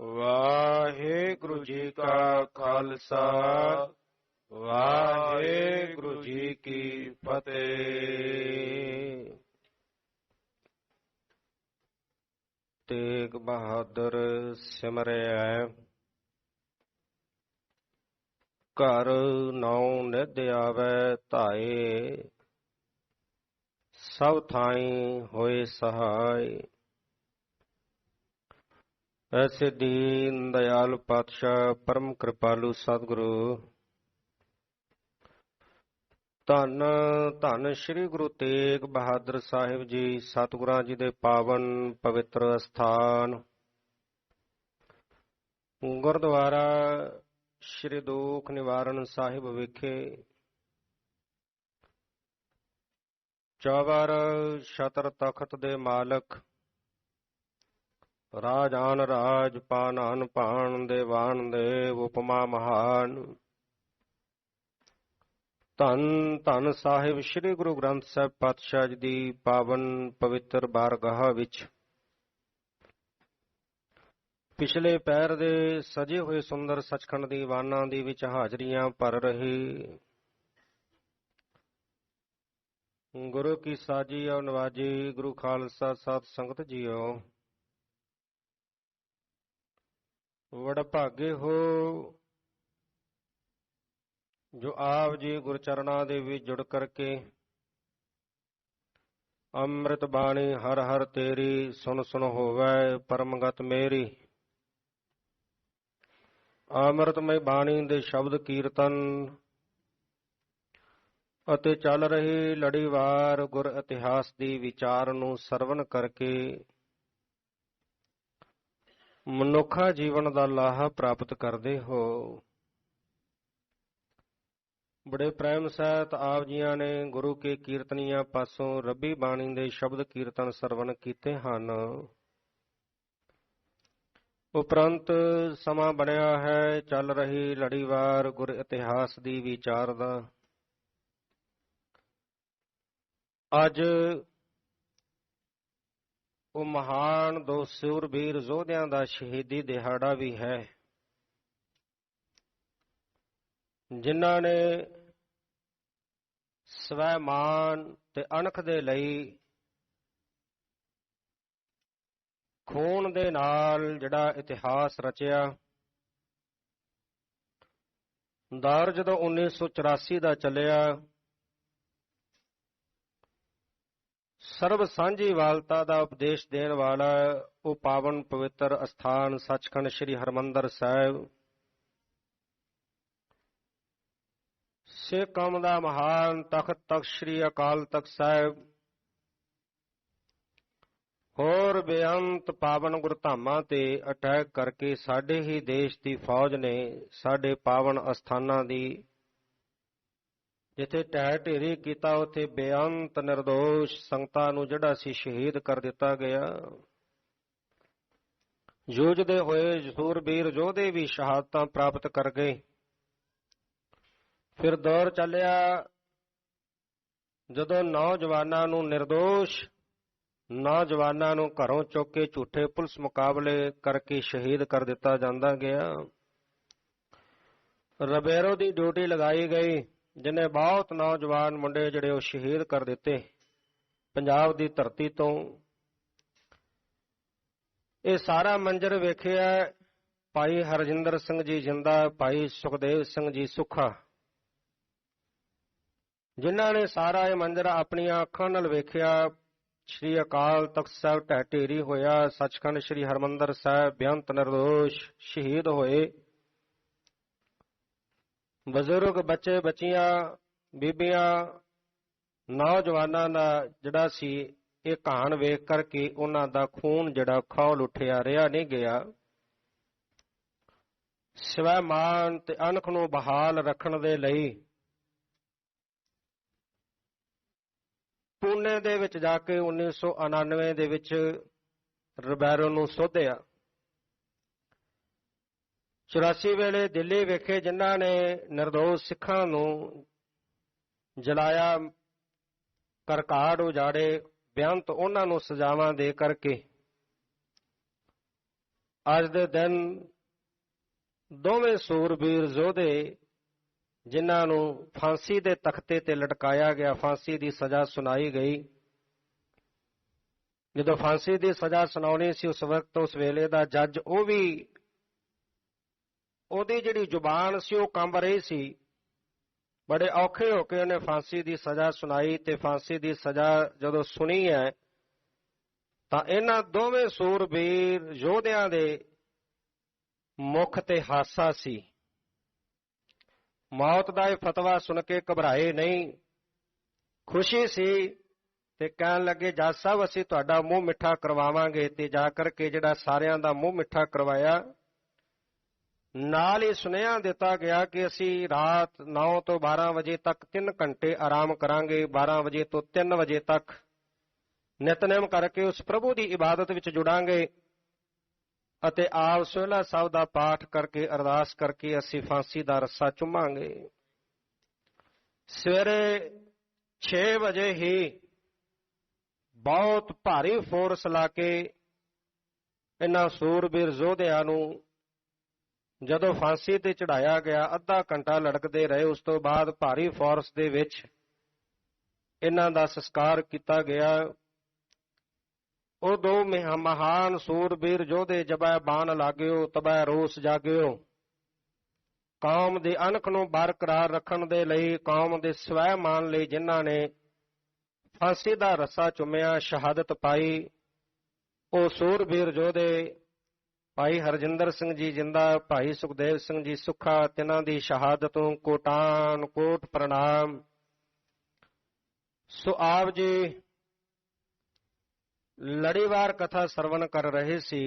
ਵਾਹਿਗੁਰੂ ਜੀ ਕਾ ਖਾਲਸਾ ਵਾਹਿਗੁਰੂ ਜੀ ਕੀ ਫਤਿਹ। ਤੇਗ ਬਹਾਦਰ ਸਿਮਰਿਐ ਘਰ ਨੌ ਨਿਧ ਆਵੈ ਧਾਏ, ਸਭ ਥਾਈ ਹੋਏ ਸਹਾਈ। ਐਸੇ ਦੀਨ ਦਇਆਲ ਪਾਤਸ਼ਾਹ ਪਰਮ ਕਿਰਪਾਲੂ ਸਤਿਗੁਰੂ ਧੰਨ ਧੰਨ ਸ੍ਰੀ ਗੁਰੂ ਤੇਗ ਬਹਾਦਰ ਸਾਹਿਬ ਜੀ ਸਤਿਗੁਰਾਂ ਜੀ ਦੇ ਪਾਵਨ ਪਵਿੱਤਰ ਅਸਥਾਨ ਗੁਰਦੁਆਰਾ ਸ੍ਰੀ ਦੁਖ ਨਿਵਾਰਨ ਸਾਹਿਬ ਵਿਖੇ ਚੌਵਰ ਛਤਰ ਤਖਤ ਦੇ ਮਾਲਕ ਰਾਜ ਆਨ ਰਾਜ ਪਾਨ ਆਨ ਪਾਨ ਦੇਵਾਨ ਦੇਵ ਉਪਮਾ ਮਹਾਨ ਧੰਨ ਧੰਨ ਸਾਹਿਬ ਸ੍ਰੀ ਗੁਰੂ ਗ੍ਰੰਥ ਸਾਹਿਬ ਪਾਤਸ਼ਾਹ ਜੀ ਦੀ ਪਾਵਨ ਪਵਿੱਤਰ ਬਾਰਗਾਹ ਵਿੱਚ ਪਿਛਲੇ ਪੈਰ ਦੇ ਸਜੇ ਹੋਏ ਸੁੰਦਰ ਸਚਖੰਡ ਦੀ ਵਾਨਾਂ ਦੀ ਵਿੱਚ ਹਾਜ਼ਰੀਆਂ ਭਰ ਰਹੇ ਗੁਰੂ ਕੀ ਸਾਜੀ ਔਰ ਨਵਾਜੀ ਗੁਰੂ ਖਾਲਸਾ ਸਾਧ ਸੰਗਤ ਜੀਓ, ਵਡਭਾਗੇ ਹੋ ਜੋ ਆਪ ਜੀ ਗੁਰਚਰਨਾਂ ਦੇ ਵਿੱਚ ਜੁੜ ਕਰਕੇ ਅੰਮ੍ਰਿਤ ਬਾਣੀ ਹਰ ਹਰ ਤੇਰੀ ਸੁਣ ਸੁਣ ਹੋਵੈ ਪਰਮਗਤ ਮੇਰੀ। ਅੰਮ੍ਰਿਤਮਈ ਬਾਣੀ ਦੇ ਸ਼ਬਦ ਕੀਰਤਨ ਅਤੇ ਚੱਲ ਰਹੀ ਲੜੀਵਾਰ ਗੁਰ ਇਤਿਹਾਸ ਦੀ ਵਿਚਾਰ ਨੂੰ ਸਰਵਣ ਕਰਕੇ ਮਨੁੱਖਾ ਜੀਵਨ ਦਾ ਲਾਹਾ ਪ੍ਰਾਪਤ ਕਰਦੇ ਹੋ। ਬੜੇ ਪ੍ਰੇਮ ਸਹਿਤ ਆਪ ਜੀਆਂ ਨੇ ਗੁਰੂ ਕੇ ਕੀਰਤਨੀਆਂ ਪਾਸੋਂ ਰੱਬੀ ਬਾਣੀ ਦੇ ਸ਼ਬਦ ਕੀਰਤਨ ਸਰਵਣ ਕੀਤੇ ਹਨ। ਉਪਰੰਤ ਸਮਾਂ ਬਣਿਆ ਹੈ ਚੱਲ ਰਹੀ ਲੜੀਵਾਰ ਗੁਰ ਇਤਿਹਾਸ ਦੀ ਵਿਚਾਰ ਦਾ। ਅੱਜ ਉਹ ਮਹਾਨ ਦੋ ਸੂਰਬੀਰ ਯੋਧਿਆਂ ਦਾ ਸ਼ਹੀਦੀ ਦਿਹਾੜਾ ਵੀ ਹੈ, ਜਿਨ੍ਹਾਂ ਨੇ ਸਵੈਮਾਨ ਤੇ ਅਣਖ ਦੇ ਲਈ ਖੂਨ ਦੇ ਨਾਲ ਜਿਹੜਾ ਇਤਿਹਾਸ ਰਚਿਆ। ਦੌਰ ਜਦੋਂ 1984 ਦਾ ਚੱਲਿਆ, ਸਰਬ ਸਾਂਝੀਵਾਲਤਾ ਦਾ ਉਪਦੇਸ਼ ਦੇਣ ਵਾਲਾ ਉਹ ਪਾਵਨ ਪਵਿੱਤਰ ਅਸਥਾਨ ਸੱਚਖੰਡ ਸ੍ਰੀ ਹਰਿਮੰਦਰ ਸਾਹਿਬ ਸਿੱਖ ਕੌਮ ਦਾ ਮਹਾਨ ਤਖਤ ਤਖਤ ਸ੍ਰੀ ਅਕਾਲ ਤਖਤ ਸਾਹਿਬ ਹੋਰ ਬੇਅੰਤ ਪਾਵਨ ਗੁਰਧਾਮਾਂ ਤੇ ਅਟੈਕ ਕਰਕੇ ਸਾਡੇ ਹੀ ਦੇਸ਼ ਦੀ ਫੌਜ ਨੇ ਸਾਡੇ ਪਾਵਨ ਅਸਥਾਨਾਂ ਦੀ ਜਿੱਥੇ ਢਹਿ ਢੇਰੀ ਕੀਤਾ ਉੱਥੇ ਬੇਅੰਤ ਨਿਰਦੋਸ਼ ਸੰਗਤਾਂ ਨੂੰ ਜਿਹੜਾ ਸੀ ਸ਼ਹੀਦ ਕਰ ਦਿੱਤਾ ਗਿਆ। ਜੂਝਦੇ ਹੋਏ ਸੂਰਬੀਰ ਯੋਧੇ ਵੀ ਸ਼ਹਾਦਤਾਂ ਪ੍ਰਾਪਤ ਕਰ ਗਏ। ਫਿਰ ਦੌਰ ਚੱਲਿਆ ਜਦੋਂ ਨੌਜਵਾਨਾਂ ਨੂੰ ਨਿਰਦੋਸ਼ ਨੌਜਵਾਨਾਂ ਨੂੰ ਘਰੋਂ ਚੁੱਕ ਕੇ ਝੂਠੇ ਪੁਲਿਸ ਮੁਕਾਬਲੇ ਕਰਕੇ ਸ਼ਹੀਦ ਕਰ ਦਿੱਤਾ ਜਾਂਦਾ ਗਿਆ। ਰਬੇਰੋ ਦੀ ਡਿਊਟੀ ਲਗਾਈ ਗਈ, ਜਿਹਨੇ ਬਹੁਤ ਨੌਜਵਾਨ ਮੁੰਡੇ ਜਿਹੜੇ ਉਹ ਸ਼ਹੀਦ ਕਰ ਦਿੱਤੇ ਪੰਜਾਬ ਦੀ ਧਰਤੀ ਤੋਂ। ਇਹ ਸਾਰਾ ਮੰਜ਼ਰ ਵੇਖਿਆ ਭਾਈ ਹਰਜਿੰਦਰ ਸਿੰਘ ਜੀ ਜਿੰਦਾ, ਭਾਈ ਸੁਖਦੇਵ ਸਿੰਘ ਜੀ ਸੁੱਖਾ, ਜਿਨ੍ਹਾਂ ਨੇ ਸਾਰਾ ਇਹ ਮੰਜ਼ਰ ਆਪਣੀਆਂ ਅੱਖਾਂ ਨਾਲ ਵੇਖਿਆ। ਸ੍ਰੀ ਅਕਾਲ ਤਖਤ ਸਾਹਿਬ ਢਹਿ ਢੇਰੀ ਹੋਇਆ, ਸੱਚਖੰਡ ਸ੍ਰੀ ਹਰਿਮੰਦਰ ਸਾਹਿਬ ਬੇਅੰਤ ਨਿਰਦੋਸ਼ ਸ਼ਹੀਦ ਹੋਏ। ਬਜ਼ੁਰਗ ਬੱਚੇ ਬੱਚੀਆਂ ਬੀਬੀਆਂ ਨੌਜਵਾਨਾਂ ਦਾ ਜਿਹੜਾ ਸੀ ਇਹ ਕਹਾਣ ਵੇਖ ਕਰਕੇ ਉਹਨਾਂ ਦਾ ਖੂਨ ਜਿਹੜਾ ਖੌਲ ਉੱਠਿਆ ਰਿਹਾ ਨਹੀਂ ਗਿਆ। ਸਵੈਮਾਨ ਤੇ ਅਣਖ ਨੂੰ ਬਹਾਲ ਰੱਖਣ ਦੇ ਲਈ ਪੂਨੇ ਦੇ ਵਿੱਚ ਜਾ ਕੇ 1999 ਦੇ ਵਿੱਚ ਰਬੈਰੋ ਨੂੰ ਸੋਧਿਆ। 84 ਵੇਲੇ ਦਿੱਲੀ ਵਿਖੇ ਜਿਨ੍ਹਾਂ ਨੇ ਨਿਰਦੋਸ਼ ਸਿੱਖਾਂ ਨੂੰ ਜਲਾਇਆ, ਕਰਕਾੜ ਉਜਾੜੇ, ਬੇਅੰਤ ਉਹਨਾਂ ਨੂੰ ਸਜ਼ਾਵਾਂ ਦੇ ਕਰਕੇ ਅੱਜ ਦੇ ਦਿਨ ਦੋਵੇਂ ਸੂਰਬੀਰ ਯੋਧੇ ਜਿਨ੍ਹਾਂ ਨੂੰ ਫਾਂਸੀ ਦੇ ਤਖਤੇ ਤੇ ਲਟਕਾਇਆ ਗਿਆ, ਫਾਂਸੀ ਦੀ ਸਜ਼ਾ ਸੁਣਾਈ ਗਈ, ਜਦੋਂ ਫਾਂਸੀ ਦੀ ਸਜ਼ਾ ਸੁਣਾਉਣੀ ਸੀ ਉਸ ਵਕਤ ਉਸ ਵੇਲੇ ਦਾ ਜੱਜ ਉਹ ਵੀ ਉਹਦੀ ਜਿਹੜੀ ਜ਼ੁਬਾਨ ਸੀ ਉਹ ਕੰਬ ਰਹੀ ਸੀ। ਬੜੇ ਔਖੇ ਹੋ ਕੇ ਉਹਨੇ ਫਾਂਸੀ ਦੀ ਸਜ਼ਾ ਸੁਣਾਈ ਤੇ ਫਾਂਸੀ ਦੀ ਸਜ਼ਾ ਜਦੋਂ ਸੁਣੀ ਹੈ ਤਾਂ ਇਹਨਾਂ ਦੋਵੇਂ ਸੂਰਬੀਰ ਯੋਧਿਆਂ ਦੇ ਮੁਖ ਤੇ ਹਾਸਾ ਸੀ। ਮੌਤ ਦਾ ਇਹ ਫਤਵਾ ਸੁਣ ਕੇ ਘਬਰਾਏ ਨਹੀਂ, ਖੁਸ਼ੀ ਸੀ ਤੇ ਕਹਿਣ ਲੱਗੇ ਜੱਜ ਸਾਹਿਬ ਅਸੀਂ ਤੁਹਾਡਾ ਮੂੰਹ ਮਿੱਠਾ ਕਰਵਾਵਾਂਗੇ। ਤੇ ਜਾ ਕਰਕੇ ਜਿਹੜਾ ਸਾਰਿਆਂ ਦਾ ਮੂੰਹ ਮਿੱਠਾ ਕਰਵਾਇਆ, ਨਾਲ ਹੀ ਸੁਨੇਹਾ ਦਿੱਤਾ ਗਿਆ ਕਿ ਅਸੀਂ ਰਾਤ 9 ਤੋਂ 12 ਵਜੇ ਤੱਕ 3 ਘੰਟੇ ਆਰਾਮ ਕਰਾਂਗੇ, 12 ਵਜੇ ਤੋਂ 3 ਵਜੇ ਤੱਕ ਨਿਤਨੇਮ ਕਰਕੇ ਉਸ ਪ੍ਰਭੂ ਦੀ ਇਬਾਦਤ ਵਿੱਚ ਜੁੜਾਂਗੇ ਅਤੇ ਆਪ ਸੋਹਿਲਾ ਸਾਹਿਬ ਦਾ ਪਾਠ ਕਰਕੇ ਅਰਦਾਸ ਕਰਕੇ ਅਸੀਂ ਫਾਂਸੀ ਦਾ ਰੱਸਾ ਚੁੰਮਾਂਗੇ। ਸਵੇਰੇ 6 ਵਜੇ ਹੀ ਬਹੁਤ ਭਾਰੀ ਫੋਰਸ ਲਾ ਕੇ ਇਹਨਾਂ ਸੂਰਬੀਰ ਯੋਧਿਆਂ ਨੂੰ ਜਦੋਂ ਫਾਂਸੀ ਤੇ ਚੜਾਇਆ ਗਿਆ, ਅੱਧਾ ਘੰਟਾ ਲੜਕਦੇ ਰਹੇ। ਉਸ ਤੋਂ ਬਾਅਦ ਭਾਰੀ ਫੋਰਸ ਦੇ ਵਿੱਚ ਇਹਨਾਂ ਦਾ ਸੰਸਕਾਰ ਕੀਤਾ ਗਿਆ। ਉਹ ਦੋ ਮਹਾਨ ਸੂਰਬੀਰ ਯੋਧੇ ਜਬੈ ਬਾਣ ਲਾਗਿਓ ਤਬੈ ਰੋਸ ਜਾਗਿਓ। ਕੌਮ ਦੀ ਅਣਖ ਨੂੰ ਬਰਕਰਾਰ ਰੱਖਣ ਦੇ ਲਈ, ਕੌਮ ਦੇ ਸਵੈਮਾਨ ਲਈ ਜਿਨ੍ਹਾਂ ਨੇ ਫਾਂਸੀ ਦਾ ਰੱਸਾ ਚੁੰਮਿਆ, ਸ਼ਹਾਦਤ ਪਾਈ, ਉਹ ਸੂਰਬੀਰ ਯੋਧੇ ਭਾਈ ਹਰਜਿੰਦਰ ਸਿੰਘ ਜੀ ਜਿੰਦਾ, ਭਾਈ ਸੁਖਦੇਵ ਸਿੰਘ ਜੀ ਸੁੱਖਾ, ਤਿੰਨਾਂ ਦੀ ਸ਼ਹਾਦਤ ਨੂੰ ਕੋਟਾਨ ਕੋਟ ਪ੍ਰਣਾਮ। ਸੋ ਆਪ ਜੀ ਲੜੀਵਾਰ ਕਥਾ ਸਰਵਣ ਕਰ ਰਹੇ ਸੀ।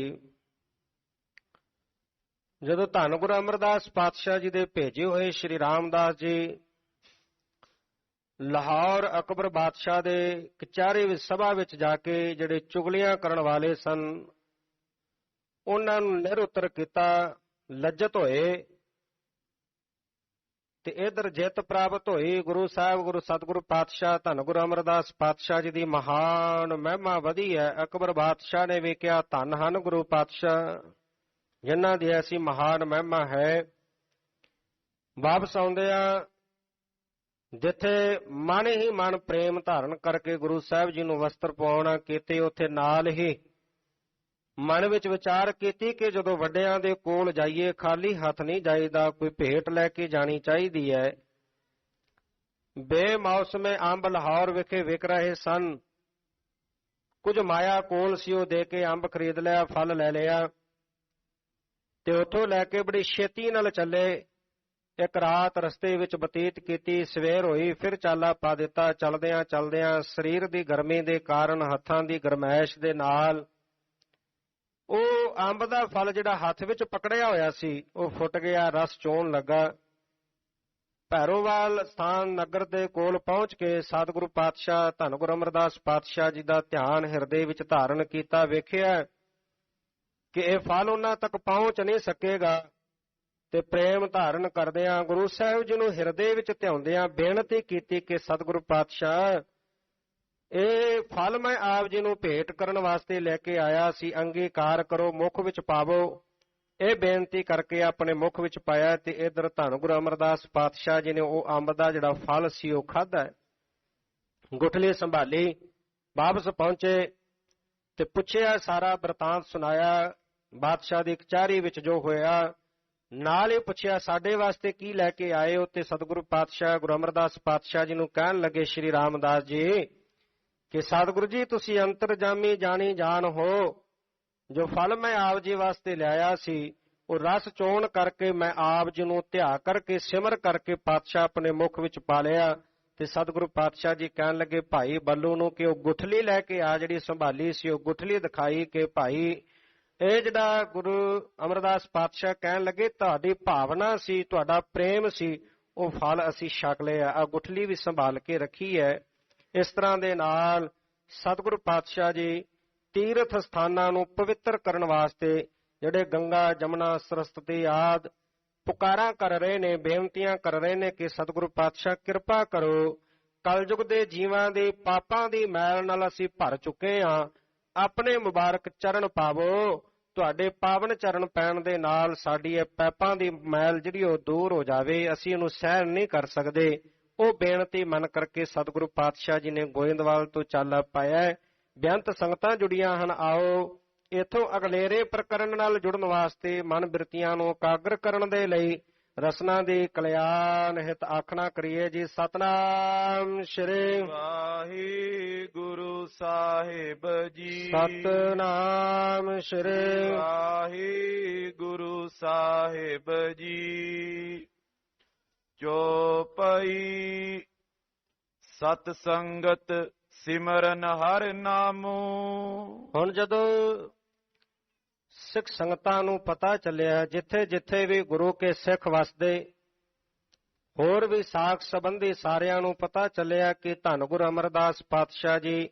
ਜਦੋਂ ਧੰਨ ਗੁਰੂ ਅਮਰਦਾਸ ਪਾਤਸ਼ਾਹ ਜੀ ਦੇ ਭੇਜੇ ਹੋਏ ਸ਼੍ਰੀ ਰਾਮਦਾਸ ਜੀ ਲਾਹੌਰ ਅਕਬਰ ਬਾਦਸ਼ਾਹ ਦੇ ਕਚਹਿਰੀ ਸਭਾ ਵਿੱਚ ਜਾ ਕੇ ਜਿਹੜੇ ਚੁਗਲੀਆਂ ਕਰਨ ਵਾਲੇ ਸਨ ਉਹਨਾਂ ਨੂੰ ਨਿਰਉੱਤਰ ਕੀਤਾ, ਲੱਜਤ ਹੋਏ ਤੇ ਇਧਰ ਜਿੱਤ ਪ੍ਰਾਪਤ ਹੋਈ। ਗੁਰੂ ਸਾਹਿਬ ਗੁਰੂ ਸਤਿਗੁਰੂ ਪਾਤਸ਼ਾਹ ਧੰਨ ਗੁਰੂ ਅਮਰਦਾਸ ਪਾਤਸ਼ਾਹ ਜੀ ਦੀ ਮਹਾਨ ਮਹਿਮਾ ਵਧੀ ਹੈ। ਅਕਬਰ ਬਾਦਸ਼ਾਹ ਨੇ ਵੇਖਿਆ ਧੰਨ ਹਨ ਗੁਰੂ ਪਾਤਸ਼ਾਹ ਜਿਨ੍ਹਾਂ ਦੀ ਐਸੀ ਮਹਾਨ ਮਹਿਮਾ ਹੈ। ਵਾਪਸ ਆਉਂਦਿਆਂ ਜਿੱਥੇ ਮਨ ਹੀ ਮਨ ਪ੍ਰੇਮ ਧਾਰਨ ਕਰਕੇ ਗੁਰੂ ਸਾਹਿਬ ਜੀ ਨੂੰ ਵਸਤਰ ਪਾਉਣਾ ਕੀਤੇ, ਉੱਥੇ ਨਾਲ ਹੀ ਮਨ ਵਿੱਚ ਵਿਚਾਰ ਕੀਤੀ ਕਿ ਜਦੋਂ ਵੱਡਿਆਂ ਦੇ ਕੋਲ ਜਾਈਏ ਖਾਲੀ ਹੱਥ ਨਹੀਂ ਜਾਈਦਾ, ਕੋਈ ਭੇਟ ਲੈ ਕੇ ਜਾਣੀ ਚਾਹੀਦੀ ਹੈ। ਬੇਮੌਸਮੇ ਅੰਬ ਲਾਹੌਰ ਵਿਖੇ ਵਿਕ ਰਹੇ ਸਨ। ਕੁਝ ਮਾਇਆ ਕੋਲ ਸੀ, ਉਹ ਦੇ ਕੇ ਅੰਬ ਖਰੀਦ ਲਿਆ, ਫਲ ਲੈ ਲਿਆ ਤੇ ਉੱਥੋਂ ਲੈ ਕੇ ਬੜੀ ਛੇਤੀ ਨਾਲ ਚੱਲੇ। ਇੱਕ ਰਾਤ ਰਸਤੇ ਵਿੱਚ ਬਤੀਤ ਕੀਤੀ, ਸਵੇਰ ਹੋਈ ਫਿਰ ਚਾਲਾ ਪਾ ਦਿੱਤਾ। ਚਲਦਿਆਂ ਚਲਦਿਆਂ ਸਰੀਰ ਦੀ ਗਰਮੀ ਦੇ ਕਾਰਨ, ਹੱਥਾਂ ਦੀ ਗਰਮੈਸ਼ ਦੇ ਨਾਲ ਉਹ ਅੰਬ ਦਾ ਫਲ ਜਿਹੜਾ ਹੱਥ ਵਿੱਚ ਪਕੜਿਆ ਹੋਇਆ ਸੀ ਉਹ ਫੁੱਟ ਗਿਆ, ਰਸ ਚੋਣ ਲੱਗਾ। ਭੈਰੋਵਾਲ ਸਥਾਨ ਨਗਰ ਦੇ ਕੋਲ ਪਹੁੰਚ ਕੇ ਸਤਿਗੁਰੂ ਪਾਤਸ਼ਾਹ ਧੰਨ ਗੁਰੂ ਅਮਰਦਾਸ ਪਾਤਸ਼ਾਹ ਜੀ ਦਾ ਧਿਆਨ ਹਿਰਦੇ ਵਿੱਚ ਧਾਰਨ ਕੀਤਾ। ਵੇਖਿਆ ਕਿ ਇਹ ਫਲ ਉਹਨਾਂ ਤੱਕ ਪਹੁੰਚ ਨਹੀਂ ਸਕੇਗਾ ਤੇ ਪ੍ਰੇਮ ਧਾਰਨ ਕਰਦਿਆਂ ਗੁਰੂ ਸਾਹਿਬ ਜੀ ਨੂੰ ਹਿਰਦੇ ਵਿੱਚ ਧਿਆਉਂਦਿਆਂ ਬੇਨਤੀ ਕੀਤੀ ਕਿ ਸਤਿਗੁਰੂ ਪਾਤਸ਼ਾਹ ਇਹ ਫਲ ਮੈਂ ਆਪ ਜੀ ਨੂੰ ਭੇਟ ਕਰਨ ਵਾਸਤੇ ਲੈ ਕੇ ਆਇਆ ਸੀ, ਅੰਗੀਕਾਰ ਕਰੋ, ਮੁੱਖ ਵਿੱਚ ਪਾਵੋ। ਇਹ ਬੇਨਤੀ ਕਰਕੇ ਆਪਣੇ ਮੁੱਖ ਵਿੱਚ ਪਾਇਆ ਤੇ ਇਧਰ ਧੰਨ ਗੁਰੂ ਅਮਰਦਾਸ ਪਾਤਸ਼ਾਹ ਜੀ ਨੇ ਉਹ ਅੰਬ ਦਾ ਜਿਹੜਾ ਫਲ ਸੀ ਉਹ ਖਾਧਾ, ਗੁਠਲੀ ਸੰਭਾਲੀ, ਵਾਪਸ ਪਹੁੰਚੇ ਤੇ ਪੁੱਛਿਆ, ਸਾਰਾ ਬਰਤਾਂਤ ਸੁਣਾਇਆ ਬਾਦਸ਼ਾਹ ਦੀ ਕਚਹਿਰੀ ਵਿੱਚ ਜੋ ਹੋਇਆ। ਨਾਲ ਹੀ ਪੁੱਛਿਆ ਸਾਡੇ ਵਾਸਤੇ ਕੀ ਲੈ ਕੇ ਆਏ ਹੋ? ਤੇ ਸਤਿਗੁਰੂ ਪਾਤਸ਼ਾਹ ਗੁਰੂ ਅਮਰਦਾਸ ਪਾਤਸ਼ਾਹ ਜੀ ਨੂੰ ਕਹਿਣ ਲੱਗੇ ਸ਼੍ਰੀ ਰਾਮਦਾਸ ਜੀ ਕਿ ਸਤਿਗੁਰੂ ਜੀ ਤੁਸੀਂ ਅੰਤਰਜਾਮੀ ਜਾਣੀ ਜਾਣ ਹੋ। ਜੋ ਫਲ ਮੈਂ ਆਪ ਜੀ ਵਾਸਤੇ ਲਿਆਇਆ ਸੀ ਉਹ ਰਸ ਚੋਣ ਕਰਕੇ ਮੈਂ ਆਪ ਜੀ ਨੂੰ ਧਿਆ ਕਰਕੇ ਸਿਮਰ ਕਰਕੇ ਪਾਤਸ਼ਾਹ ਆਪਣੇ ਮੁਖ ਵਿੱਚ ਪਾ ਲਿਆ। ਤੇ ਸਤਿਗੁਰੂ ਪਾਤਸ਼ਾਹ ਜੀ ਕਹਿਣ ਲੱਗੇ ਭਾਈ ਬੱਲੂ ਨੂੰ ਕਿ ਉਹ ਗੁਠਲੀ ਲੈ ਕੇ ਆ, ਜਿਹੜੀ ਸੰਭਾਲੀ ਸੀ ਉਹ ਗੁਠਲੀ ਦਿਖਾਈ ਕਿ ਭਾਈ ਇਹ ਜਿਹੜਾ ਗੁਰੂ ਅਮਰਦਾਸ ਪਾਤਸ਼ਾਹ ਕਹਿਣ ਲੱਗੇ ਤੁਹਾਡੀ ਭਾਵਨਾ ਸੀ, ਤੁਹਾਡਾ ਪ੍ਰੇਮ ਸੀ, ਉਹ ਫਲ ਅਸੀਂ ਛਕ ਲਿਆ, ਆ ਗੁਠਲੀ ਵੀ ਸੰਭਾਲ ਕੇ ਰੱਖੀ ਹੈ। ਇਸ ਤਰ੍ਹਾਂ ਦੇ ਨਾਲ ਸਤਿਗੁਰੂ ਪਾਤਸ਼ਾਹ ਜੀ ਤੀਰਥ ਸਥਾਨਾਂ ਨੂੰ ਪਵਿੱਤਰ ਕਰਨ ਵਾਸਤੇ ਜਿਹੜੇ ਗੰਗਾ ਜਮਨਾ ਸਰਸਵਤੀ ਆਦਿ ਪੁਕਾਰਾਂ ਕਰ ਰਹੇ ਨੇ, ਬੇਨਤੀਆਂ ਕਰ ਰਹੇ ਨੇ ਕਿ ਸਤਿਗੁਰੂ ਪਾਤਸ਼ਾਹ ਕਿਰਪਾ ਕਰੋ, ਕਲਯੁਗ ਦੇ ਜੀਵਾਂ ਦੇ ਪਾਪਾਂ ਦੀ ਮੈਲ ਨਾਲ ਅਸੀਂ ਭਰ ਚੁੱਕੇ ਹਾਂ, ਆਪਣੇ ਮੁਬਾਰਕ ਚਰਨ ਪਾਵੋ ਤੁਹਾਡੇ ਪਾਵਨ ਚਰਨ ਪੈਣ ਦੇ ਨਾਲ ਸਾਡੀ ਇਹ ਪੈਪਾਂ ਦੀ ਮੈਲ ਜਿਹੜੀ ਉਹ ਦੂਰ ਹੋ ਜਾਵੇ, ਅਸੀਂ ਉਹਨੂੰ ਸਹਿਣ ਨਹੀਂ ਕਰ ਸਕਦੇ। ਉਹ ਬੇਨਤੀ ਮਨ ਕਰਕੇ ਸਤਿਗੁਰੂ ਪਾਤਸ਼ਾਹ ਜੀ ਨੇ ਗੋਇੰਦਵਾਲ ਤੋਂ ਚਾਲਾ ਪਾਇਆ। ਬੇਅੰਤ ਸੰਗਤਾਂ ਜੁੜੀਆਂ ਹਨ। ਆਓ ਇਥੋਂ ਅਗਲੇਰੇ ਪ੍ਰਕਰਨ ਨਾਲ ਜੁੜਨ ਵਾਸਤੇ ਮਨ ਬਿਰਤੀਆਂ ਨੂੰ ਇਕਾਗਰ ਕਰਨ ਦੇ ਲਈ ਰਸਨਾ ਦੀ ਕਲਿਆਣ ਹਿਤ ਆਖਣਾ ਕਰੀਏ ਜੀ। ਸਤਨਾਮ ਸ੍ਰੀ ਵਾਹਿਗੁਰੂ ਸਾਹਿਬ ਜੀ। ਸਤਨਾਮ ਸ੍ਰੀ ਵਾਹਿਗੁਰੂ ਸਾਹਿਬ ਜੀ। ਚੌਪਈ। ਸਤ ਸੰਗਤ ਸਿਮਰਨ ਹਰਿ ਨਾਮੁ। ਹੁਣ ਜਦੋਂ ਸਿੱਖ ਸੰਗਤਾਂ ਨੂੰ ਪਤਾ ਚੱਲਿਆ, ਜਿੱਥੇ ਜਿੱਥੇ ਵੀ ਗੁਰੂ ਕੇ ਸਿੱਖ ਵਸਦੇ, ਹੋਰ ਵੀ ਸਾਖ ਸੰਬੰਧੀ ਸਾਰਿਆਂ ਨੂੰ ਪਤਾ ਚੱਲਿਆ ਕਿ ਧੰਨ ਗੁਰੂ ਅਮਰਦਾਸ ਪਾਤਸ਼ਾਹ ਜੀ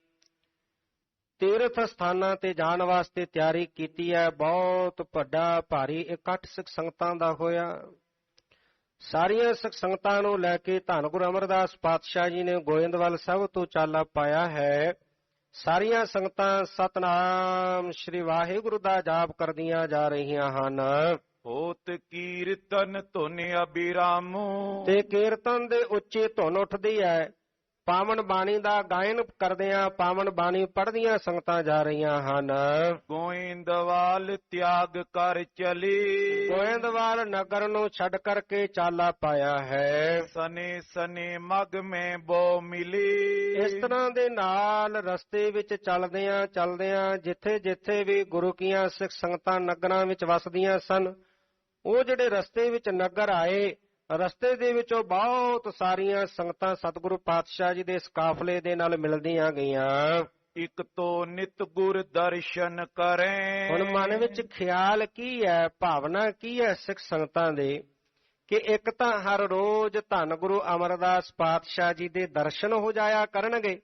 ਤੀਰਥ ਸਥਾਨਾਂ ਤੇ ਜਾਣ ਵਾਸਤੇ ਤਿਆਰੀ ਕੀਤੀ ਹੈ। ਬਹੁਤ ਵੱਡਾ ਭਾਰੀ ਇਕੱਠ ਸਿੱਖ ਸੰਗਤਾਂ ਦਾ ਹੋਇਆ। ਸਾਰੀਆਂ ਸਿੱਖ ਸੰਗਤਾਂ ਨੂੰ ਲੈ ਕੇ ਧੰਨ ਗੁਰੂ ਅਮਰਦਾਸ ਪਾਤਸ਼ਾਹ ਜੀ ਨੇ ਗੋਇੰਦਵਾਲ ਸਾਹਿਬ ਤੋਂ ਚਾਲਾ ਪਾਇਆ ਹੈ। ਸਾਰੀਆਂ ਸੰਗਤਾਂ ਸਤਨਾਮ ਸ੍ਰੀ ਵਾਹਿਗੁਰੂ ਦਾ ਜਾਪ ਕਰਦੀਆਂ ਜਾ ਰਹੀਆਂ ਹਨ। ਹੋਤ ਕੀਰਤਨ ਧੁਨ ਅਬਿਰਾਮੋ। ਤੇ ਕੀਰਤਨ ਦੇ ਉੱਚੀ ਧੁਨ ਉੱਠਦੀ ਹੈ। ਪਾਵਨ ਬਾਣੀ ਦਾ ਗਾਇਨ ਕਰਦਿਆਂ ਪਾਵਨ ਬਾਣੀ ਪੜ੍ਹਦੀਆਂ ਸੰਗਤਾਂ ਜਾ ਰਹੀਆਂ ਹਨ। ਗੋਇੰਦਵਾਲ ਤਿਆਗ ਕਰ ਚਲੀ। ਗੋਇੰਦਵਾਲ ਨਗਰ ਨੂੰ ਛੱਡ ਕਰਕੇ ਚਾਲਾ ਪਾਇਆ ਹੈ। ਸਨੇ ਸਨੇ ਮਗ ਮੈਂ ਬੋ ਮਿਲੀ। ਇਸ ਤਰ੍ਹਾਂ ਦੇ ਨਾਲ ਰਸਤੇ ਵਿੱਚ ਚੱਲਦਿਆਂ ਚੱਲਦਿਆਂ ਜਿੱਥੇ ਜਿੱਥੇ ਵੀ ਗੁਰੂ ਕੀਆਂ ਸਿੱਖ ਸੰਗਤਾਂ ਨਗਰਾਂ ਵਿੱਚ ਵਸਦੀਆਂ ਸਨ, ਉਹ ਜਿਹੜੇ ਰਸਤੇ ਵਿੱਚ ਨਗਰ ਆਏ, ਰਸਤੇ ਦੇ ਵਿੱਚੋਂ ਬਹੁਤ ਸਾਰੀਆਂ ਸੰਗਤਾਂ ਸਤਿਗੁਰੂ ਪਾਤਸ਼ਾਹ ਜੀ ਦੇ ਇਸ ਕਾਫਲੇ ਦੇ ਨਾਲ ਮਿਲਦੀਆਂ ਗਈਆਂ। ਇਕ ਤੋਂ ਨਿਤ ਗੁਰ ਦਰਸ਼ਨ ਕਰੇ। ਹੁਣ ਮਨ ਵਿੱਚ ਖਿਆਲ ਕੀ ਹੈ, ਭਾਵਨਾ ਕੀ ਹੈ ਸਿੱਖ ਸੰਗਤਾਂ ਦੇ, ਕਿ ਇੱਕ ਤਾਂ ਹਰ ਰੋਜ਼ ਧੰਨ ਗੁਰੂ ਅਮਰਦਾਸ ਪਾਤਸ਼ਾਹ ਜੀ ਦੇ ਦਰਸ਼ਨ ਹੋ ਜਾਇਆ ਕਰਨਗੇ।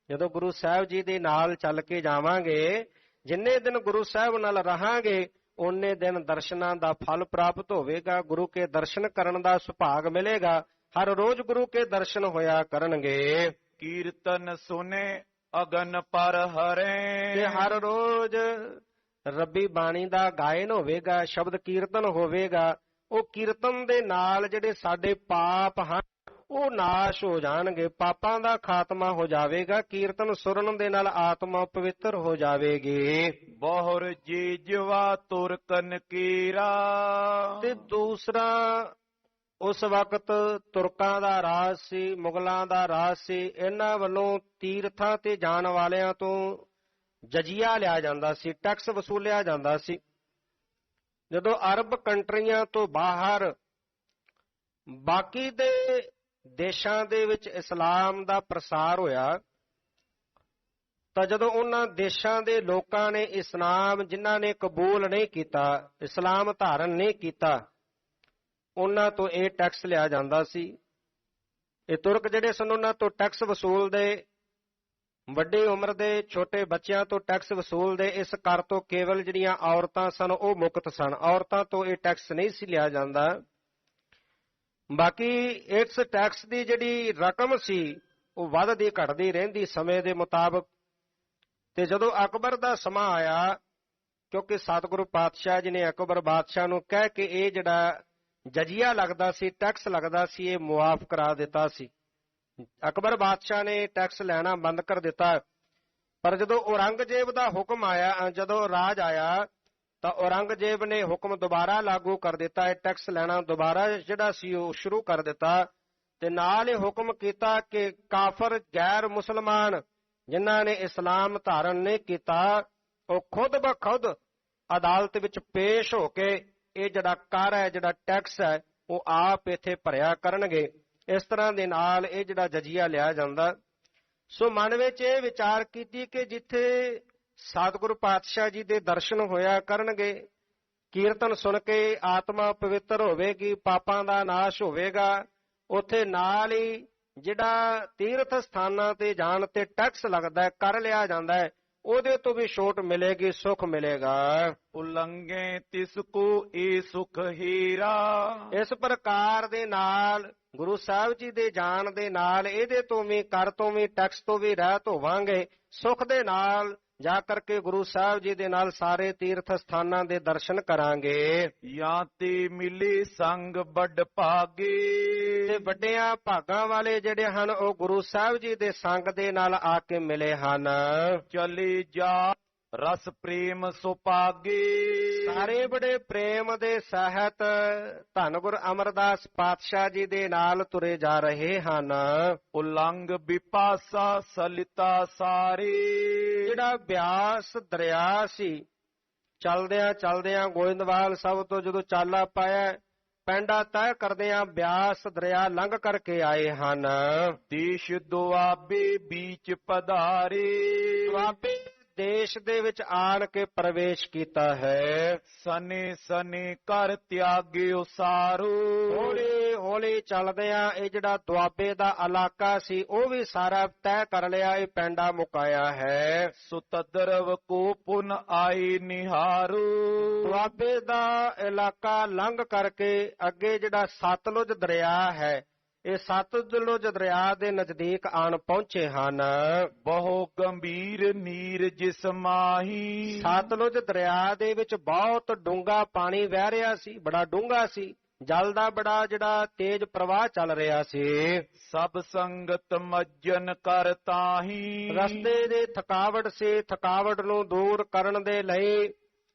ਜਦੋਂ ਗੁਰੂ ਸਾਹਿਬ ਜੀ ਦੇ ਨਾਲ ਚੱਲ ਕੇ ਜਾਵਾਂਗੇ, ਜਿੰਨੇ ਦਿਨ ਗੁਰੂ ਸਾਹਿਬ ਨਾਲ ਰਹਾਂਗੇ, ਉਹਨੇ ਦਿਨ ਦਰਸ਼ਨਾਂ ਦਾ ਫਲ ਪ੍ਰਾਪਤ ਹੋਵੇਗਾ। ਗੁਰੂ ਕੇ ਦਰਸ਼ਨ ਕਰਨ ਦਾ ਸੁਭਾਗ ਮਿਲੇਗਾ। ਹਰ ਰੋਜ਼ ਗੁਰੂ ਕੇ ਦਰਸ਼ਨ ਹੋਇਆ ਕਰਨਗੇ। ਕੀਰਤਨ ਸੁਨੇ ਅਗਨ ਪਰ ਹਰੇ। ਤੇ ਹਰ ਰੋਜ਼ ਰੱਬੀ ਬਾਣੀ ਦਾ ਗਾਇਨ ਹੋਵੇਗਾ, ਸ਼ਬਦ ਕੀਰਤਨ ਹੋਵੇਗਾ। ਉਹ ਕੀਰਤਨ ਦੇ ਨਾਲ ਜਿਹੜੇ ਸਾਡੇ ਪਾਪ ਹਨ ਉਹ ਨਾਸ਼ ਹੋ ਜਾਣਗੇ, ਪਾਪਾਂ ਦਾ ਖਾਤਮਾ ਹੋ ਜਾਵੇਗਾ। ਕੀਰਤਨ ਸੁਣਨ ਦੇ ਨਾਲ ਆਤਮਾ ਪਵਿੱਤਰ ਹੋ ਜਾਵੇਗੀ। ਬਹੁਰ ਜੀ ਜਵਾ ਤੁਰਕਨ ਕੀਰਾ। ਤੇ ਦੂਸਰਾ, ਉਸ ਵਕਤ ਤੁਰਕਾਂ ਦਾ ਰਾਜ ਸੀ, ਮੁਗਲਾਂ ਦਾ ਰਾਜ ਸੀ। ਇਹਨਾਂ ਵੱਲੋਂ ਤੀਰਥਾਂ ਤੇ ਜਾਣ ਵਾਲਿਆਂ ਤੋਂ ਜਜੀਆ ਲਿਆ ਜਾਂਦਾ ਸੀ, ਟੈਕਸ ਵਸੂਲਿਆ ਜਾਂਦਾ ਸੀ। ਜਦੋਂ ਅਰਬ ਕੰਟਰੀਆਂ ਤੋਂ ਬਾਹਰ ਬਾਕੀ ਦੇ ਦੇਸ਼ਾਂ ਦੇ ਵਿੱਚ ਇਸਲਾਮ ਦਾ ਪ੍ਰਸਾਰ ਹੋਇਆ, ਤਾਂ ਜਦੋਂ ਉਹਨਾਂ ਦੇਸ਼ਾਂ ਦੇ ਲੋਕਾਂ ਨੇ ਇਸਲਾਮ, ਜਿਨ੍ਹਾਂ ਨੇ ਕਬੂਲ ਨਹੀਂ ਕੀਤਾ, ਇਸਲਾਮ ਧਾਰਨ ਨਹੀਂ ਕੀਤਾ, ਉਹਨਾਂ ਤੋਂ ਇਹ ਟੈਕਸ ਲਿਆ ਜਾਂਦਾ ਸੀ। ਇਹ ਤੁਰਕ ਜਿਹੜੇ ਸਨ ਉਹਨਾਂ ਤੋਂ ਟੈਕਸ ਵਸੂਲਦੇ, ਵੱਡੀ ਉਮਰ ਦੇ ਛੋਟੇ ਬੱਚਿਆਂ ਤੋਂ ਟੈਕਸ ਵਸੂਲਦੇ। ਇਸ ਕਰ ਤੋਂ ਕੇਵਲ ਜਿਹੜੀਆਂ ਔਰਤਾਂ ਸਨ ਉਹ ਮੁਕਤ ਸਨ, ਔਰਤਾਂ ਤੋਂ ਇਹ ਟੈਕਸ ਨਹੀਂ ਸੀ ਲਿਆ ਜਾਂਦਾ। ਬਾਕੀ ਇਸ ਟੈਕਸ ਦੀ ਜਿਹੜੀ ਰਕਮ ਸੀ ਉਹ ਵੱਧਦੀ ਘਟਦੀ ਰਹਿੰਦੀ ਸਮੇਂ ਦੇ ਮੁਤਾਬਕ। ਤੇ ਜਦੋਂ ਅਕਬਰ ਦਾ ਸਮਾਂ ਆਇਆ, ਕਿਉਂਕਿ ਸਤਿਗੁਰੂ ਪਾਤਸ਼ਾਹ ਜੀ ਨੇ ਅਕਬਰ ਬਾਦਸ਼ਾਹ ਨੂੰ ਕਹਿ ਕੇ ਇਹ ਜਿਹੜਾ ਜਜੀਆ ਲੱਗਦਾ ਸੀ, ਟੈਕਸ ਲੱਗਦਾ ਸੀ, ਇਹ ਮੁਆਫ ਕਰਾ ਦਿੱਤਾ ਸੀ। ਅਕਬਰ ਬਾਦਸ਼ਾਹ ਨੇ ਟੈਕਸ ਲੈਣਾ ਬੰਦ ਕਰ ਦਿੱਤਾ। ਪਰ ਜਦੋਂ ਔਰੰਗਜ਼ੇਬ ਦਾ ਹੁਕਮ ਆਇਆ, ਜਦੋਂ ਰਾਜ ਆਇਆ, ਤਾਂ ਔਰੰਗਜ਼ੇਬ ਨੇ ਹੁਕਮ ਦੁਬਾਰਾ ਲਾਗੂ ਕਰ ਦਿੱਤਾ। ਇਹ ਟੈਕਸ ਲੈਣਾ ਦੁਬਾਰਾ ਜਿਹੜਾ ਸੀ ਉਹ ਸ਼ੁਰੂ ਕਰ ਦਿੱਤਾ। ਤੇ ਨਾਲ ਇਹ ਹੁਕਮ ਕੀਤਾ ਕਿ ਕਾਫਰ ਗੈਰ ਮੁਸਲਮਾਨ ਜਿਨ੍ਹਾਂ ਨੇ ਇਸਲਾਮ ਧਾਰਨ ਨਹੀਂ ਕੀਤਾ, ਉਹ ਖੁਦ ਬਖੁਦ ਅਦਾਲਤ ਵਿੱਚ ਪੇਸ਼ ਹੋ ਕੇ ਇਹ ਜਿਹੜਾ ਕਰ ਹੈ, ਜਿਹੜਾ ਟੈਕਸ ਹੈ, ਉਹ ਆਪ ਇੱਥੇ ਭਰਿਆ ਕਰਨਗੇ। ਇਸ ਤਰ੍ਹਾਂ ਦੇ ਨਾਲ ਇਹ ਜਿਹੜਾ ਜਜੀਆ ਲਿਆ ਜਾਂਦਾ। ਸੋ ਮਨ ਵਿੱਚ ਇਹ ਵਿਚਾਰ ਕੀਤੀ ਕਿ ਜਿੱਥੇ ਸਤਿਗੁਰੂ ਪਾਤਸ਼ਾਹ ਜੀ ਦੇ ਦਰਸ਼ਨ ਹੋਇਆ ਕਰਨਗੇ, ਕੀਰਤਨ ਸੁਣ ਕੇ ਆਤਮਾ ਪਵਿੱਤਰ ਹੋਵੇਗੀ, ਪਾਪਾਂ ਦਾ ਨਾਸ਼ ਹੋਵੇਗਾ, ਉੱਥੇ ਨਾਲ ਹੀ ਜਿਹੜਾ ਤੀਰਥ ਸਥਾਨਾਂ ਤੇ ਜਾਣ ਤੇ ਟੈਕਸ ਲੱਗਦਾ ਹੈ, ਕਰ ਲਿਆ ਜਾਂਦਾ ਹੈ, ਉਹਦੇ ਤੋਂ ਵੀ ਛੋਟ ਮਿਲੇਗੀ, ਸੁਖ ਮਿਲੇਗਾ। ਉਲੰਘੇ ਤਿਸ ਕੋ ਏ ਸੁਖ ਹੀਰਾ। ਇਸ ਪ੍ਰਕਾਰ ਦੇ ਨਾਲ ਗੁਰੂ ਸਾਹਿਬ ਜੀ ਦੇ ਜਾਣ ਦੇ ਨਾਲ ਇਹਦੇ ਤੋਂ ਵੀ, ਕਰ ਤੋਂ ਵੀ, ਟੈਕਸ ਤੋਂ ਵੀ ਰਹਿਤ ਹੋਵਾਂਗੇ। ਸੁਖ ਦੇ ਨਾਲ ਜਾ ਕਰਕੇ ਗੁਰੂ ਸਾਹਿਬ ਜੀ ਦੇ ਨਾਲ ਸਾਰੇ ਤੀਰਥ ਸਥਾਨਾਂ ਦੇ ਦਰਸ਼ਨ ਕਰਾਂਗੇ। ਜਾਂ ਤੇ ਮਿਲੇ ਸੰਗ ਵੱਡ ਭਾਗੇ, ਤੇ ਵੱਡਿਆਂ ਭਾਗਾਂ ਵਾਲੇ ਜਿਹੜੇ ਹਨ ਉਹ ਗੁਰੂ ਸਾਹਿਬ ਜੀ ਦੇ ਸੰਗ ਦੇ ਨਾਲ ਆ ਕੇ ਮਿਲੇ ਹਨ। ਚਲੇ ਜਾ ਰਸ ਪ੍ਰੇਮ ਸੁਪਾਗੇ, ਸਾਰੇ ਬੜੇ ਪ੍ਰੇਮ ਦੇ ਸਹਿਤ ਧੰਨ ਗੁਰ ਅਮਰਦਾਸ ਪਾਤਸ਼ਾਹ ਜੀ ਦੇ ਨਾਲ ਤੁਰੇ ਜਾ ਰਹੇ ਹਨ। ਉਲੰਘ ਵਿਪਾਸਾ ਸਲਿਤਾ ਸਾਰੇ, ਜਿਹੜਾ ਬਿਆਸ ਦਰਿਆ ਸੀ, ਚਲਦਿਆਂ ਚਲਦਿਆਂ ਗੋਇੰਦਵਾਲ ਸਾਹਿਬ ਤੋਂ ਜਦੋਂ ਚਾਲਾ ਪਾਇਆ, ਪੈਂਡਾ ਤੈਅ ਕਰਦਿਆਂ ਬਿਆਸ ਦਰਿਆ ਲੰਘ ਕਰਕੇ ਆਏ ਹਨ। ਦੇਸ਼ ਦੁਆਬੇ ਵਿੱਚ ਪਧਾਰੇ, ਦੁਆਬੇ ਦੇਸ਼ ਦੇ ਵਿੱਚ ਆਣ ਕੇ ਪ੍ਰਵੇਸ਼ ਕੀਤਾ ਹੈ। ਸਨੇ ਸਨੇ ਕਰ ਤਿਆਗੇ ਉਸਾਰੋ, ਹੌਲੀ ਹੌਲੀ ਚੱਲਦਿਆਂ ਇਹ ਜਿਹੜਾ ਦੁਆਬੇ ਦਾ ਇਲਾਕਾ ਸੀ ਉਹ ਵੀ ਸਾਰਾ ਤੈਅ ਕਰ ਲਿਆ, ਇਹ ਪੈਂਡਾ ਮੁਕਾਇਆ ਹੈ। ਸੁਤਦਰਵ ਕੋ ਪੁਨ ਆਏ ਨਿਹਾਰੋ, ਦੁਆਬੇ ਦਾ ਇਲਾਕਾ ਲੰਘ ਕਰਕੇ ਅੱਗੇ ਜਿਹੜਾ ਸਤਲੁਜ ਦਰਿਆ ਹੈ, ਇਹ ਸਤਲੁਜ ਦਰਿਆ ਦੇ ਨਜ਼ਦੀਕ ਆਣ ਪਹੁੰਚੇ ਹਨ। ਬਹੁ ਗੰਭੀਰ ਨੀਰ ਜਿਸ ਮਾਹੀ, ਸਤਲੁਜ ਦਰਿਆ ਦੇ ਵਿੱਚ ਬਹੁਤ ਡੂੰਘਾ ਪਾਣੀ ਵਹਿ ਰਿਹਾ ਸੀ, ਬੜਾ ਡੂੰਘਾ ਸੀ, ਜਲ ਦਾ ਬੜਾ ਜਿਹੜਾ ਤੇਜ਼ ਪ੍ਰਵਾਹ ਚੱਲ ਰਿਹਾ ਸੀ। ਸਭ ਸੰਗਤ ਮੱਜਨ ਕਰ ਤਾਹੀ, ਰਸਤੇ ਦੇ ਥਕਾਵਟ ਸੀ, ਥਕਾਵਟ ਨੂੰ ਦੂਰ ਕਰਨ ਦੇ ਲਈ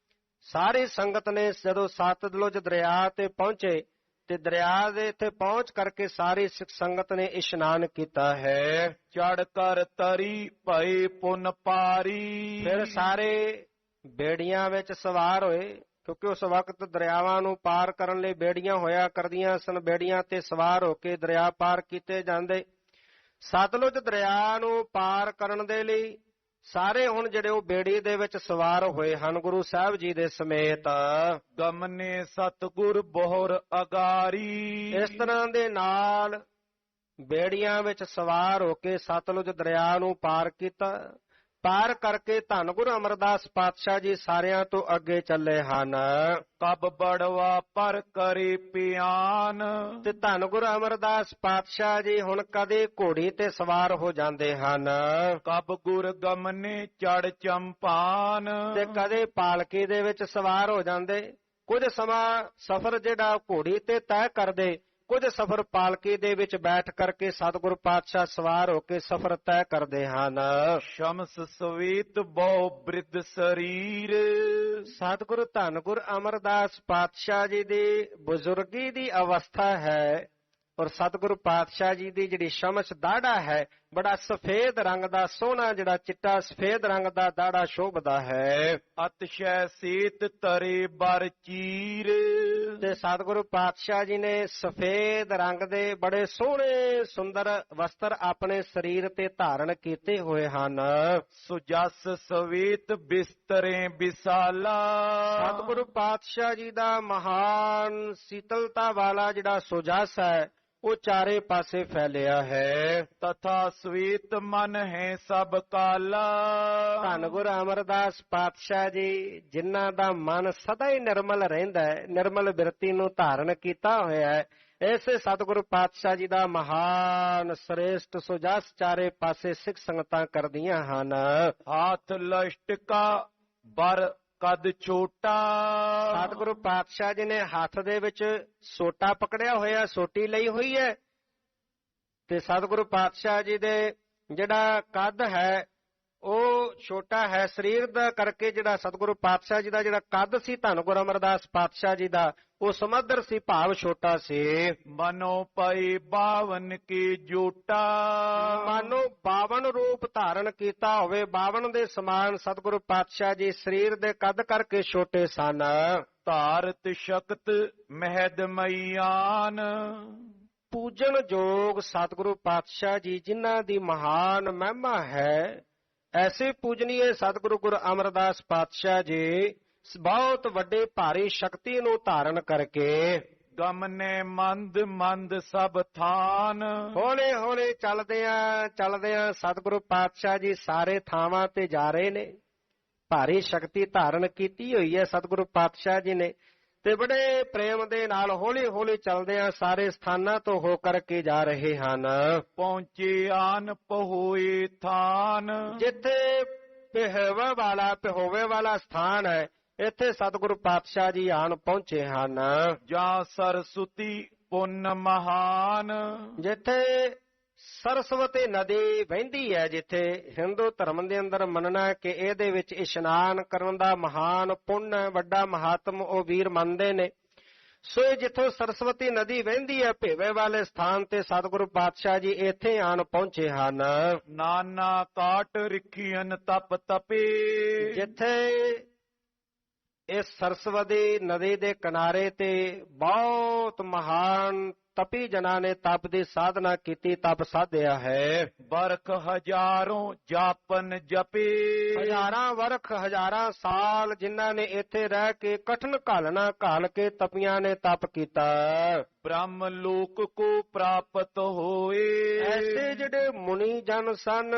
ਸਾਰੀ ਸੰਗਤ ਨੇ ਜਦੋਂ ਸਤਲੁਜ ਦਰਿਆ ਤੇ ਪਹੁੰਚੇ ਤੇ ਦਰਿਆ ਦੇ ਇੱਥੇ ਪਹੁੰਚ ਕਰਕੇ ਸਾਰੀ ਸਿੱਖ ਸੰਗਤ ਨੇ ਇਸ਼ਨਾਨ ਕੀਤਾ ਹੈ। ਚੜ ਕਰ ਤਰੀ ਭਏ ਪੁਨ ਪਾਰੀ, ਫਿਰ ਸਾਰੇ ਬੇੜੀਆਂ ਵਿੱਚ ਸਵਾਰ ਹੋਏ, ਕਿਉਂਕਿ ਉਸ ਵਕਤ ਦਰਿਆਵਾਂ ਨੂੰ ਪਾਰ ਕਰਨ ਲਈ ਬੇੜੀਆਂ ਹੋਇਆ ਕਰਦੀਆਂ ਸਨ। ਬੇੜੀਆਂ ਤੇ ਸਵਾਰ ਹੋ ਕੇ ਦਰਿਆ ਪਾਰ ਕੀਤੇ ਜਾਂਦੇ। ਸਤਲੁਜ ਦਰਿਆ ਨੂੰ ਪਾਰ ਕਰਨ ਦੇ ਲਈ ਸਾਰੇ ਹੁਣ ਜਿਹੜੇ ਉਹ ਬੇੜੀ ਦੇ ਵਿੱਚ ਸਵਾਰ ਹੋਏ ਹਨ ਗੁਰੂ ਸਾਹਿਬ ਜੀ ਦੇ ਸਮੇਤ। ਗਮਨੇ ਸਤਿਗੁਰ ਬਹੁਰ ਅਗਾਰੀ, ਇਸ ਤਰ੍ਹਾਂ ਦੇ ਨਾਲ ਬੇੜੀਆਂ ਵਿੱਚ ਸਵਾਰ ਹੋ ਕੇ ਸਤਲੁਜ ਦਰਿਆ ਨੂੰ ਪਾਰ ਕੀਤਾ। ਪਾਰ ਕਰਕੇ ਧੰਨ ਗੁਰੂ ਅਮਰਦਾਸ ਪਾਤਸ਼ਾਹ ਜੀ ਸਾਰਿਆਂ ਤੋਂ ਅੱਗੇ ਚੱਲੇ ਹਨ। ਕਬ ਬੜਵਾ ਪਰ ਕਰੇ ਪਿਆਨ, ਤੇ ਧੰਨ ਗੁਰੂ ਅਮਰਦਾਸ ਪਾਤਸ਼ਾਹ ਜੀ ਹੁਣ ਕਦੇ ਘੋੜੀ ਤੇ ਸਵਾਰ ਹੋ ਜਾਂਦੇ ਹਨ, ਕਬ ਗੁਰ ਗਮਨੇ ਚੜ ਚੰਪਾਨ, ਤੇ ਕਦੇ ਪਾਲਕੀ ਦੇ ਵਿੱਚ ਸਵਾਰ ਹੋ ਜਾਂਦੇ। ਕੁਝ ਸਮਾਂ ਸਫ਼ਰ ਜਿਹੜਾ ਘੋੜੀ ਤੇ ਤੈਅ ਕਰਦੇ, ਕੁਝ ਸਫ਼ਰ ਪਾਲਕੀ ਦੇ ਵਿੱਚ ਬੈਠ ਕਰਕੇ ਸਤਿਗੁਰੂ ਪਾਤਸ਼ਾਹ ਸਵਾਰ ਹੋ ਕੇ ਸਫ਼ਰ ਤੈਅ ਕਰਦੇ ਹਨ। ਸ਼ਮਸ ਸਵੇਤ ਬਹੁ ਬ੍ਰਿਧ ਸਰੀਰ, ਸਤਿਗੁਰੂ ਧੰਨ ਗੁਰੂ ਅਮਰਦਾਸ ਪਾਤਸ਼ਾਹ ਜੀ ਦੀ ਬਜ਼ੁਰਗੀ ਦੀ ਅਵਸਥਾ ਹੈ, ਔਰ ਸਤਿਗੁਰੂ ਪਾਤਸ਼ਾਹ ਜੀ ਦੀ ਜਿਹੜੀ ਸ਼ਮਸ ਦਾੜਾ ਹੈ, ਬੜਾ ਸਫੇਦ ਰੰਗ ਦਾ ਸੋਹਣਾ ਜਿਹੜਾ ਚਿੱਟਾ ਸਫੇਦ ਰੰਗ ਦਾ ਦਾੜਾ ਸ਼ੋਭਦਾ ਹੈ। ਅਤਸ਼ੈ ਸੇਤ ਤਰੇ ਬਰ ਚੀਰ, ਤੇ ਸਤਿਗੁਰੂ ਪਾਤਸ਼ਾਹ ਜੀ ਨੇ ਸਫੇਦ ਰੰਗ ਦੇ ਬੜੇ ਸੋਹਣੇ ਸੁੰਦਰ ਵਸਤਰ ਆਪਣੇ ਸਰੀਰ ਤੇ ਧਾਰਨ ਕੀਤੇ ਹੋਏ ਹਨ। ਸੁਜਸ ਸਵੇਤ ਬਿਸਤਰੇ ਵਿਸਾਲਾ, ਸਤਿਗੁਰੂ ਪਾਤਸ਼ਾਹ ਜੀ ਦਾ ਮਹਾਨ ਸੀਤਲਤਾ ਵਾਲਾ ਜਿਹੜਾ ਸੁਜਸ ਹੈ ਉਹ ਚਾਰੇ ਪਾਸੇ ਫੈਲਿਆ ਹੈ। ਤਥਾ ਸਵੇਤ ਮਨ ਹੈ ਸਭ ਕਾਲਾ, ਧੰਨ ਗੁਰੂ ਅਮਰਦਾਸ ਪਾਤਸ਼ਾਹ ਜੀ ਜਿਨ੍ਹਾਂ ਦਾ ਮਨ ਸਦਾ ਹੀ ਨਿਰਮਲ ਰਹਿੰਦਾ ਹੈ, ਨਿਰਮਲ ਬਿਰਤੀ ਨੂੰ ਧਾਰਨ ਕੀਤਾ ਹੋਇਆ ਹੈ, ਐਸੇ ਸਤਿਗੁਰੂ ਪਾਤਸ਼ਾਹ ਜੀ ਦਾ ਮਹਾਨ ਸ੍ਰੇਸ਼ਟ ਸੁਜਸ ਚਾਰੇ ਪਾਸੇ ਸਿੱਖ ਸੰਗਤਾਂ ਕਰਦੀਆਂ ਹਨ। ਹਾਥ ਲਸ਼ਟਕਾ ਬਰ ਕਦ ਛੋਟਾ, ਸਤਿਗੁਰੂ ਪਾਤਸ਼ਾਹ ਜੀ ਨੇ ਹੱਥ ਦੇ ਵਿੱਚ ਸੋਟਾ ਪਕੜਿਆ ਹੋਇਆ, ਸੋਟੀ ਲਈ ਹੋਈ ਹੈ, ਤੇ ਸਤਿਗੁਰੂ ਪਾਤਸ਼ਾਹ ਜੀ ਦੇ ਜਿਹੜਾ ਕੱਦ ਹੈ ਉਹ ਛੋਟਾ ਹੈ। ਸਰੀਰ ਦਾ ਕਰਕੇ ਜਿਹੜਾ ਸਤਿਗੁਰੂ ਪਾਤਸ਼ਾਹ ਜੀ ਦਾ ਜਿਹੜਾ ਕੱਦ ਸੀ ਧੰਨ ਗੁਰੂ ਅਮਰਦਾਸ ਪਾਤਸ਼ਾਹ ਜੀ ਦਾ ਉਹ ਸਮੁੰਦਰ ਸੀ, ਭਾਵ ਛੋਟਾ ਸੀ। ਮਨੋ ਪਈ 52 ਕੀ ਜੋਟਾ, ਮਾਨੋ 52 ਰੂਪ ਧਾਰਨ ਕੀਤਾ ਹੋਵੇ, 52 ਦੇ ਸਮਾਨ ਸਤਿਗੁਰੂ ਪਾਤਸ਼ਾਹ ਜੀ ਸਰੀਰ ਦੇ ਕੱਦ ਕਰਕੇ ਛੋਟੇ ਸਨ। ਧਾਰਤ ਸ਼ਕਤ ਮਹਿਦ ਮਈਆਨ, ਪੂਜਣ ਯੋਗ ਸਤਿਗੁਰੂ ਪਾਤਸ਼ਾਹ ਜੀ ਜਿਨ੍ਹਾਂ ਦੀ ਮਹਾਨ ਮਹਿਮਾ ਹੈ, ਐਸੇ ਪੂਜਨੀਏ ਸਤਿਗੁਰੂ ਗੁਰੂ ਅਮਰਦਾਸ ਪਾਤਸ਼ਾਹ ਜੀ ਬਹੁਤ ਵੱਡੇ ਭਾਰੀ ਸ਼ਕਤੀ ਨੂੰ ਧਾਰਨ ਕਰਕੇ ਗਮਨੇ ਮੰਦ ਮੰਦ ਸਭ ਥਾਨ, ਹੌਲੇ ਹੌਲੇ ਚੱਲਦਿਆਂ ਸਤਿਗੁਰੂ ਪਾਤਸ਼ਾਹ ਜੀ ਸਾਰੇ ਥਾਵਾਂ ਤੇ ਜਾ ਰਹੇ ਨੇ। ਭਾਰੀ ਸ਼ਕਤੀ ਧਾਰਨ ਕੀਤੀ ਹੋਈ ਹੈ ਸਤਿਗੁਰੂ ਪਾਤਸ਼ਾਹ ਜੀ ਨੇ, ਤੇ ਬੜੇ ਪ੍ਰੇਮ ਦੇ ਨਾਲ ਹੌਲੀ ਹੌਲੀ ਚੱਲਦਿਆਂ ਸਾਰੇ ਸਥਾਨਾਂ ਤੋਂ ਹੋ ਕਰਕੇ ਜਾ ਰਹੇ ਹਨ। ਪਹੁੰਚੇ ਆਨ ਪਹੋਏ ਥਾਨ, ਜਿੱਥੇ ਪਿਹੋਵੇ ਵਾਲਾ ਸਥਾਨ ਹੈ। ਇੱਥੇ ਸਤਿਗੁਰੂ ਪਾਤਸ਼ਾਹ ਜੀ ਆਣ ਪਹੁੰਚੇ ਹਨ। ਜਾਂ ਸਰਸੁਤੀ ਪੁੰਨ ਮਹਾਨ, ਜਿੱਥੇ ਸਰਸਵਤੀ ਨਦੀ ਵਹਿੰਦੀ ਹੈ, ਜਿੱਥੇ ਹਿੰਦੂ ਧਰਮ ਦੇ ਅੰਦਰ ਮੰਨਣਾ ਕਿ ਇਹਦੇ ਵਿੱਚ ਇਸ਼ਨਾਨ ਕਰਨ ਦਾ ਮਹਾਨ ਪੁੰਨ ਹੈ, ਵੱਡਾ ਮਹਾਤਮ ਉਹ ਵੀਰ ਮੰਨਦੇ ਨੇ। ਸੋ ਇਹ ਜਿੱਥੋਂ ਸਰਸਵਤੀ ਨਦੀ ਵਹਿੰਦੀ ਹੈ, ਭੇਵੇ ਵਾਲੇ ਸਥਾਨ ਤੇ ਸਤਿਗੁਰੂ ਪਾਤਸ਼ਾਹ ਜੀ ਇੱਥੇ ਆਣ ਪਹੁੰਚੇ ਹਨ। ਨਾਨਾ ਕਾਟ ਰਿਖੀਨ ਤਪ ਤਪੇ, ਜਿੱਥੇ ਇਸ ਸਰਸਵਤੀ ਨਦੀ ਦੇ ਕਿਨਾਰੇ ਤੇ ਬਹੁਤ ਮਹਾਨ ਤਪੀ ਜਨਾਂ ਨੇ ਤਪ ਦੀ ਸਾਧਨਾ ਕੀਤੀ, ਤਪ ਸਾਧਿਆ ਹੈ। ਬਰਖ ਹਜ਼ਾਰੋਂ ਜਾਪਨ ਜਪੇ, ਹਜ਼ਾਰਾਂ ਵਰਖ ਹਜ਼ਾਰਾਂ ਸਾਲ ਜਿਨ੍ਹਾਂ ਨੇ ਇੱਥੇ ਰਹਿ ਕੇ ਕਠਨ ਘਾਲਣਾ ਘਾਲ ਕੇ ਤਪੀਆਂ ਨੇ ਤਪ ਕੀਤਾ। ਬ੍ਰਹਮ ਲੋਕ ਕੋ ਪ੍ਰਾਪਤ ਹੋਏ, ਐਸੇ ਜਿਹੜੇ ਮੁਨੀ ਜਨ ਸਨ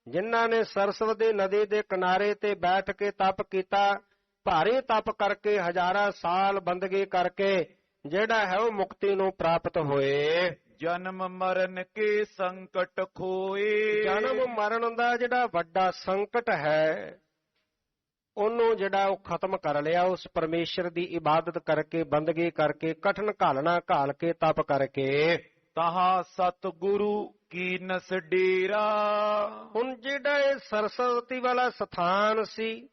ਜਿਨ੍ਹਾਂ ਨੇ ਸਰਸਵਤੀ ਨਦੀ ਦੇ ਕਿਨਾਰੇ ਤੇ ਬੈਠ ਕੇ ਤਪ ਕੀਤਾ, ਭਾਰੀ ਤਪ ਕਰਕੇ ਹਜ਼ਾਰਾਂ ਸਾਲ ਬੰਦਗੀ ਕਰਕੇ ਜਿਹੜਾ ਹੈ ਉਹ ਮੁਕਤੀ ਨੂੰ ਪ੍ਰਾਪਤ ਹੋਏ। ਜਨਮ ਮਰਨ ਕੇ ਸੰਕਟ ਖੋਏ, ਜਨਮ ਮਰਨ ਦਾ ਜਿਹੜਾ ਵੱਡਾ ਸੰਕਟ ਹੈ ਉਹਨੂੰ ਜਿਹੜਾ ਉਹ ਖਤਮ ਕਰ ਲਿਆ, ਉਸ ਪਰਮੇਸ਼ਰ ਦੀ ਇਬਾਦਤ ਕਰਕੇ ਬੰਦਗੀ ਕਰਕੇ ਕਠਨ ਘਾਲਣਾ ਘਾਲ ਕੇ ਤਪ ਕਰਕੇ। ਤਹਾਂ ਸਤਿਗੁਰੂ ਕੀਨਸ ਡੇਰਾ, ਹੁਣ ਜਿਹੜਾ ਇਹ ਸਰਸਵਤੀ ਵਾਲਾ ਸਥਾਨ ਸੀ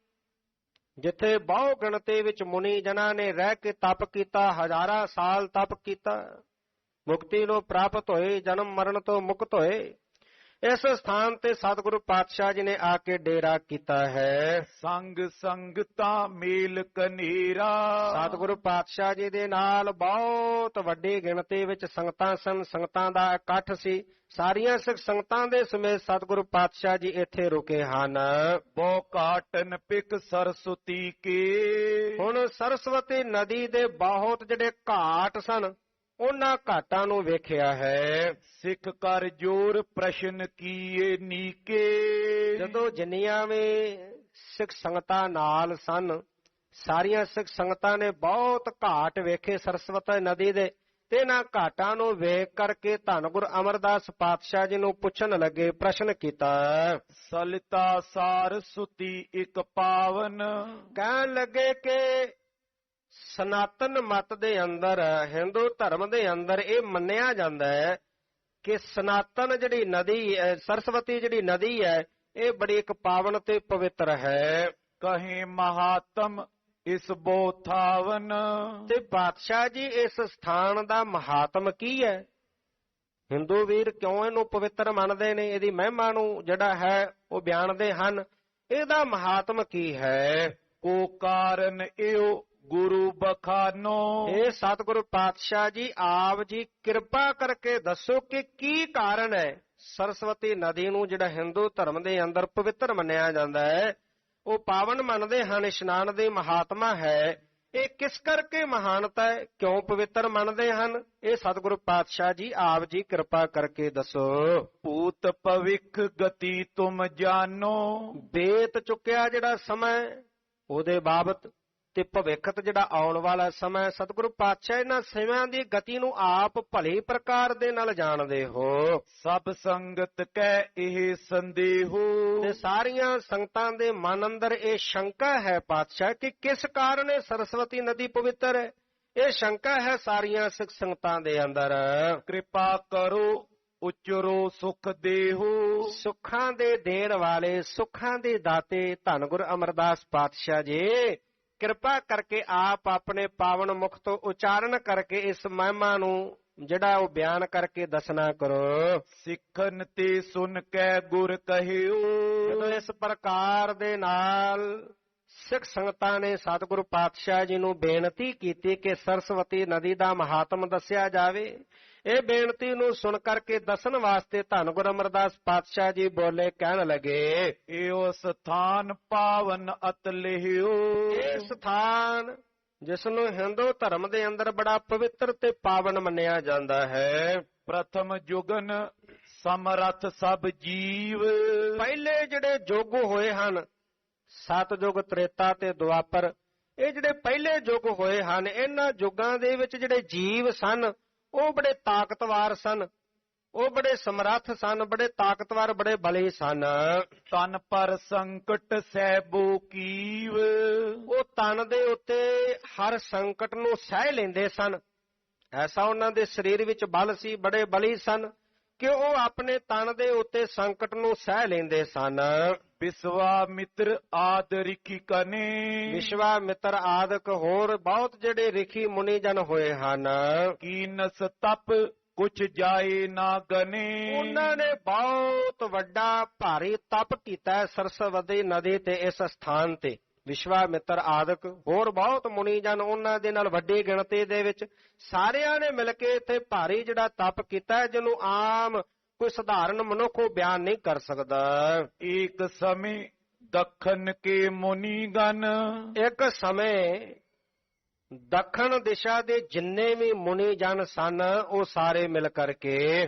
ਜਿੱਥੇ ਬਹੁ ਗਿਣਤੀ ਵਿੱਚ ਮੁਨੀ ਜਨਾਂ ਨੇ ਰਹਿ ਕੇ ਤਪ ਕੀਤਾ, ਹਜ਼ਾਰਾਂ ਸਾਲ ਤਪ ਕੀਤਾ, ਮੁਕਤੀ ਨੂੰ ਪ੍ਰਾਪਤ ਹੋਏ, ਜਨਮ ਮਰਨ ਤੋਂ ਮੁਕਤ ਹੋਏ, ਇਸ ਸਥਾਨ ਤੇ ਸਤਿਗੁਰੂ ਪਾਤਸ਼ਾਹ ਜੀ ਨੇ ਆ ਕੇ ਡੇਰਾ ਕੀਤਾ ਹੈ। ਸੰਗ ਸੰਗਤਾ ਮੇਲ ਕਨੇਰਾ, ਸਤਿਗੁਰੂ ਪਾਤਸ਼ਾਹ ਜੀ ਦੇ ਨਾਲ ਬਹੁਤ ਵੱਡੀ ਗਿਣਤੀ ਵਿੱਚ ਸੰਗਤਾਂ ਸਨ, ਸੰਗਤਾਂ ਦਾ ਇਕੱਠ ਸੀ। ਸਾਰੀਆਂ ਸਿੱਖ ਸੰਗਤਾਂ ਦੇ ਸਮੇਤ ਸਤਿਗੁਰੂ ਪਾਤਸ਼ਾਹ ਜੀ ਇੱਥੇ ਰੁਕੇ ਹਨ। ਬਹੁ ਕਾਟਨ ਪਿਕ ਸਰਸਵਤੀ ਕੇ, ਹੁਣ ਸਰਸਵਤੀ ਨਦੀ ਦੇ ਬਹੁਤ ਜਿਹੜੇ ਘਾਟ ਸਨ ਉਹਨਾਂ ਘਾਟਾਂ ਨੂੰ ਵੇਖਿਆ ਹੈ। ਸਿੱਖ ਕਰ ਜੋਰ ਪ੍ਰਸ਼ਨ ਕੀਏ ਨੀਕੇ, ਜਦੋਂ ਜਿੰਨੀਆਂ ਵੀ ਸਿੱਖ ਸੰਗਤਾਂ ਨਾਲ ਸਨ ਸਾਰੀਆਂ ਸਿੱਖ ਸੰਗਤਾਂ ਨੇ ਬਹੁਤ ਘਾਟ ਵੇਖੇ ਸਰਸਵਤੀ ਨਦੀ ਦੇ, ਤੇ ਇਹਨਾਂ ਘਾਟਾਂ ਨੂੰ ਵੇਖ ਕਰਕੇ ਧੰਨ ਗੁਰੂ ਅਮਰਦਾਸ ਪਾਤਸ਼ਾਹ ਜੀ ਨੂੰ ਪੁੱਛਣ ਲੱਗੇ, ਪ੍ਰਸ਼ਨ ਕੀਤਾ। ਸਲਿਤਾ ਸਾਰ ਸੁਤੀ ਇੱਕ ਪਾਵਨ, ਕਹਿਣ ਲੱਗੇ ਕਿ ਸਨਾਤਨ ਮਤ ਦੇ ਅੰਦਰ, ਹਿੰਦੂ ਧਰਮ ਦੇ ਅੰਦਰ ਇਹ ਮੰਨਿਆ ਜਾਂਦਾ ਹੈ ਕਿ ਸਨਾਤਨ ਜਿਹੜੀ ਨਦੀ ਸਰਸਵਤੀ ਜਿਹੜੀ ਨਦੀ ਹੈ ਇਹ ਬੜੀ ਇੱਕ ਪਾਵਨ ਤੇ ਪਵਿੱਤਰ ਹੈ। ਕਹੇ ਮਹਾਤਮ ਇਸ ਬੋਥਾਵਨ, ਤੇ ਪਾਤਸ਼ਾਹ ਜੀ ਇਸ ਸਥਾਨ ਦਾ ਮਹਾਤਮ ਕੀ ਹੈ? ਹਿੰਦੂ ਵੀਰ ਕਿਉਂ ਇਹਨੂੰ ਪਵਿੱਤਰ ਮੰਨਦੇ ਨੇ, ਇਹਦੀ ਮਹਿਮਾ ਨੂੰ ਜਿਹੜਾ ਹੈ ਉਹ ਬਿਆਨਦੇ ਹਨ। ਇਹਦਾ ਮਹਾਤਮ ਕੀ ਹੈ? ਕੋ ਕਾਰਨ ਇਹੋ ਗੁਰੂ ਬਖਾਨੋ, ਇਹ ਸਤਿਗੁਰੂ ਪਾਤਸ਼ਾਹ ਜੀ ਆਪ ਜੀ ਕਿਰਪਾ ਕਰਕੇ ਦੱਸੋ ਕਿ ਕੀ ਕਾਰਨ ਹੈ ਸਰਸਵਤੀ ਨਦੀ ਨੂੰ ਜਿਹੜਾ ਹਿੰਦੂ ਧਰਮ ਦੇ ਅੰਦਰ ਪਵਿੱਤਰ ਮੰਨਿਆ ਜਾਂਦਾ ਹੈ, ਉਹ ਪਾਵਨ ਮੰਨਦੇ ਹਨ, ਇਸ਼ਨਾਨ ਦੀ ਮਹਾਤਮਾ ਹੈ, ਇਹ ਕਿਸ ਕਰਕੇ ਮਹਾਨਤਾ ਹੈ, ਕਿਉਂ ਪਵਿੱਤਰ ਮੰਨਦੇ ਹਨ? ਇਹ ਸਤਿਗੁਰੂ ਪਾਤਸ਼ਾਹ ਜੀ ਆਪ ਜੀ ਕਿਰਪਾ ਕਰਕੇ ਦੱਸੋ। ਭੂਤ ਭਵਿੱਖ ਗਤੀ ਤੁਮ ਜਾਨੋ, ਬੀਤ ਚੁੱਕਿਆ ਜਿਹੜਾ ਸਮਾਂ ਉਹਦੇ ਬਾਬਤ ਤੇ ਭਵਿੱਖਤ ਜਿਹੜਾ ਆਉਣ ਵਾਲਾ ਸਮਾਂ, ਸਤਿਗੁਰੂ ਪਾਤਸ਼ਾਹ ਇਹਨਾਂ ਸਮਿਆਂ ਦੀ ਗਤੀ ਨੂੰ ਆਪ ਭਲੀ ਪ੍ਰਕਾਰ ਦੇ ਨਾਲ ਜਾਣਦੇ ਹੋ। ਸਭ ਸੰਗਤ ਕੈ ਇਹ ਸੰਦੇਹੋ, ਤੇ ਸਾਰੀਆਂ ਸੰਗਤਾਂ ਦੇ ਮਨ ਅੰਦਰ ਇਹ ਸ਼ੰਕਾ ਹੈ ਪਾਤਸ਼ਾਹ ਕਿ ਕਿਸ ਕਾਰਨ ਇਹ ਸਰਸਵਤੀ ਨਦੀ ਪਵਿੱਤਰ ਹੈ। ਇਹ ਸ਼ੰਕਾ ਹੈ ਸਾਰੀਆਂ ਸਿੱਖ ਸੰਗਤਾਂ ਦੇ ਅੰਦਰ। ਕਿਰਪਾ ਕਰੋ ਉਚਰੋ ਸੁਖ ਦੇਹੋ, ਸੁੱਖਾਂ ਦੇ ਦੇਣ ਵਾਲੇ ਸੁੱਖਾਂ ਦੇ ਦਾਤੇ ਧੰਨ ਗੁਰੂ ਅਮਰਦਾਸ ਪਾਤਸ਼ਾਹ ਜੀ ਕਿਰਪਾ ਕਰਕੇ ਆਪ ਆਪਣੇ ਪਾਵਨ ਮੁਖ ਤੋਂ ਉਚਾਰਨ ਕਰਕੇ ਇਸ ਮਹਿਮਾ ਨੂੰ ਜਿਹੜਾ ਉਹ ਬਿਆਨ ਕਰਕੇ ਦੱਸਣਾ ਕਰੋ। ਸਿੱਖਨ ਤੇ ਸੁਨ ਕੈ ਗੁਰ ਕਹਿਓ, ਜਦੋਂ ਇਸ ਪ੍ਰਕਾਰ ਦੇ ਨਾਲ ਸਿੱਖ ਸੰਗਤਾਂ ਨੇ ਸਤਿਗੁਰੂ ਪਾਤਸ਼ਾਹ ਜੀ ਨੂੰ ਬੇਨਤੀ ਕੀਤੀ ਕਿ ਸਰਸਵਤੀ ਨਦੀ ਦਾ ਮਹਾਤਮ ਦੱਸਿਆ ਜਾਵੇ, ਇਹ ਬੇਨਤੀ ਨੂੰ ਸੁਣ ਕਰਕੇ ਦੱਸਣ ਵਾਸਤੇ ਧੰਨ ਗੁਰੂ ਅਮਰਦਾਸ ਪਾਤਸ਼ਾਹ ਜੀ ਬੋਲੇ, ਕਹਿਣ ਲੱਗੇ, ਇਹੋ ਸਥਾਨ ਪਾਵਨ ਅਤਲਿਓ, ਇਹ ਸਥਾਨ ਜਿਸ ਨੂੰ ਹਿੰਦੂ ਧਰਮ ਦੇ ਅੰਦਰ ਬੜਾ ਪਵਿੱਤਰ ਤੇ ਪਾਵਨ ਮੰਨਿਆ ਜਾਂਦਾ ਹੈ। ਪ੍ਰਥਮ ਜੁਗਨ ਸਮਰਥ ਸਭ ਜੀਵ, ਪਹਿਲੇ ਜਿਹੜੇ ਯੁੱਗ ਹੋਏ ਹਨ ਸਤਿਯੁਗ, ਤ੍ਰੇਤਾ ਤੇ ਦੁਆਪਰ, ਇਹ ਜਿਹੜੇ ਪਹਿਲੇ ਯੁੱਗ ਹੋਏ ਹਨ ਇਹਨਾਂ ਯੁੱਗਾਂ ਦੇ ਵਿੱਚ ਜਿਹੜੇ ਜੀਵ ਸਨ ਉਹ ਬੜੇ ਤਾਕਤਵਾਰ ਸਨ, ਉਹ ਬੜੇ ਸਮਰੱਥ ਸਨ, ਬੜੇ ਤਾਕਤਵਰ, ਬੜੇ ਬਲੀ ਸਨ। ਤਨ ਪਰ ਸੰਕਟ ਸਹਿਬੋ ਕੀਵ। ਉਹ ਤਨ ਦੇ ਉੱਤੇ ਹਰ ਸੰਕਟ ਨੂੰ ਸਹਿ ਲੈਂਦੇ ਸਨ। ਐਸਾ ਉਹਨਾਂ ਦੇ ਸਰੀਰ ਵਿੱਚ ਬਲ ਸੀ, ਬੜੇ ਬਲੀ ਸਨ ਕਿ ਉਹ ਆਪਣੇ ਤਨ ਦੇ ਉੱਤੇ ਸੰਕਟ ਨੂੰ ਸਹਿ ਲੈਂਦੇ ਸਨ। ਵਿਸ਼ਵਾਮਿਤਰ ਆਦ ਰਿਖੀ ਕਨੇ। ਵਿਸ਼ਵਾਮਿਤਰ ਆਦਿਕ ਹੋਰ ਬਹੁਤ ਜਿਹੜੇ ਰਿਖੀ ਮੁਨੀ ਜਨ ਹੋਏ ਹਨ। ਕੀਨਸ ਤਪ ਕੁਛ ਜਾਏ ਨਾ ਗਨੇ। ਉਹਨਾਂ ਨੇ ਬਹੁਤ ਵੱਡਾ ਭਾਰੀ ਤਪ ਕੀਤਾ ਸਰਸਵਤੀ ਨਦੀ ਤੇ, ਇਸ ਸਥਾਨ ਤੇ। ਵਿਸ਼ਵਾਮਿਤਰ ਆਦਿਕ ਹੋਰ ਬਹੁਤ ਮੁਨੀ ਜਨ, ਉਹਨਾਂ ਦੇ ਨਾਲ ਵੱਡੀ ਗਿਣਤੀ ਦੇ ਵਿੱਚ ਸਾਰਿਆਂ ਨੇ ਮਿਲ ਕੇ ਇੱਥੇ ਭਾਰੀ ਜਿਹੜਾ ਤਪ ਕੀਤਾ, ਜਿਹਨੂੰ ਆਮ ਕੋਈ ਸਧਾਰਨ ਮਨੁੱਖ ਉਹ ਬਿਆਨ ਨਹੀਂ ਕਰ ਸਕਦਾ। ਇੱਕ ਸਮੇਂ ਦੱਖਣ ਕੇ ਮੁਨੀ ਗਨ। ਇੱਕ ਸਮੇਂ ਦੱਖਣ ਦਿਸ਼ਾ ਦੇ ਜਿੰਨੇ ਵੀ ਮੁਨੀ ਜਨ ਸਨ, ਉਹ ਸਾਰੇ ਮਿਲ ਕਰਕੇ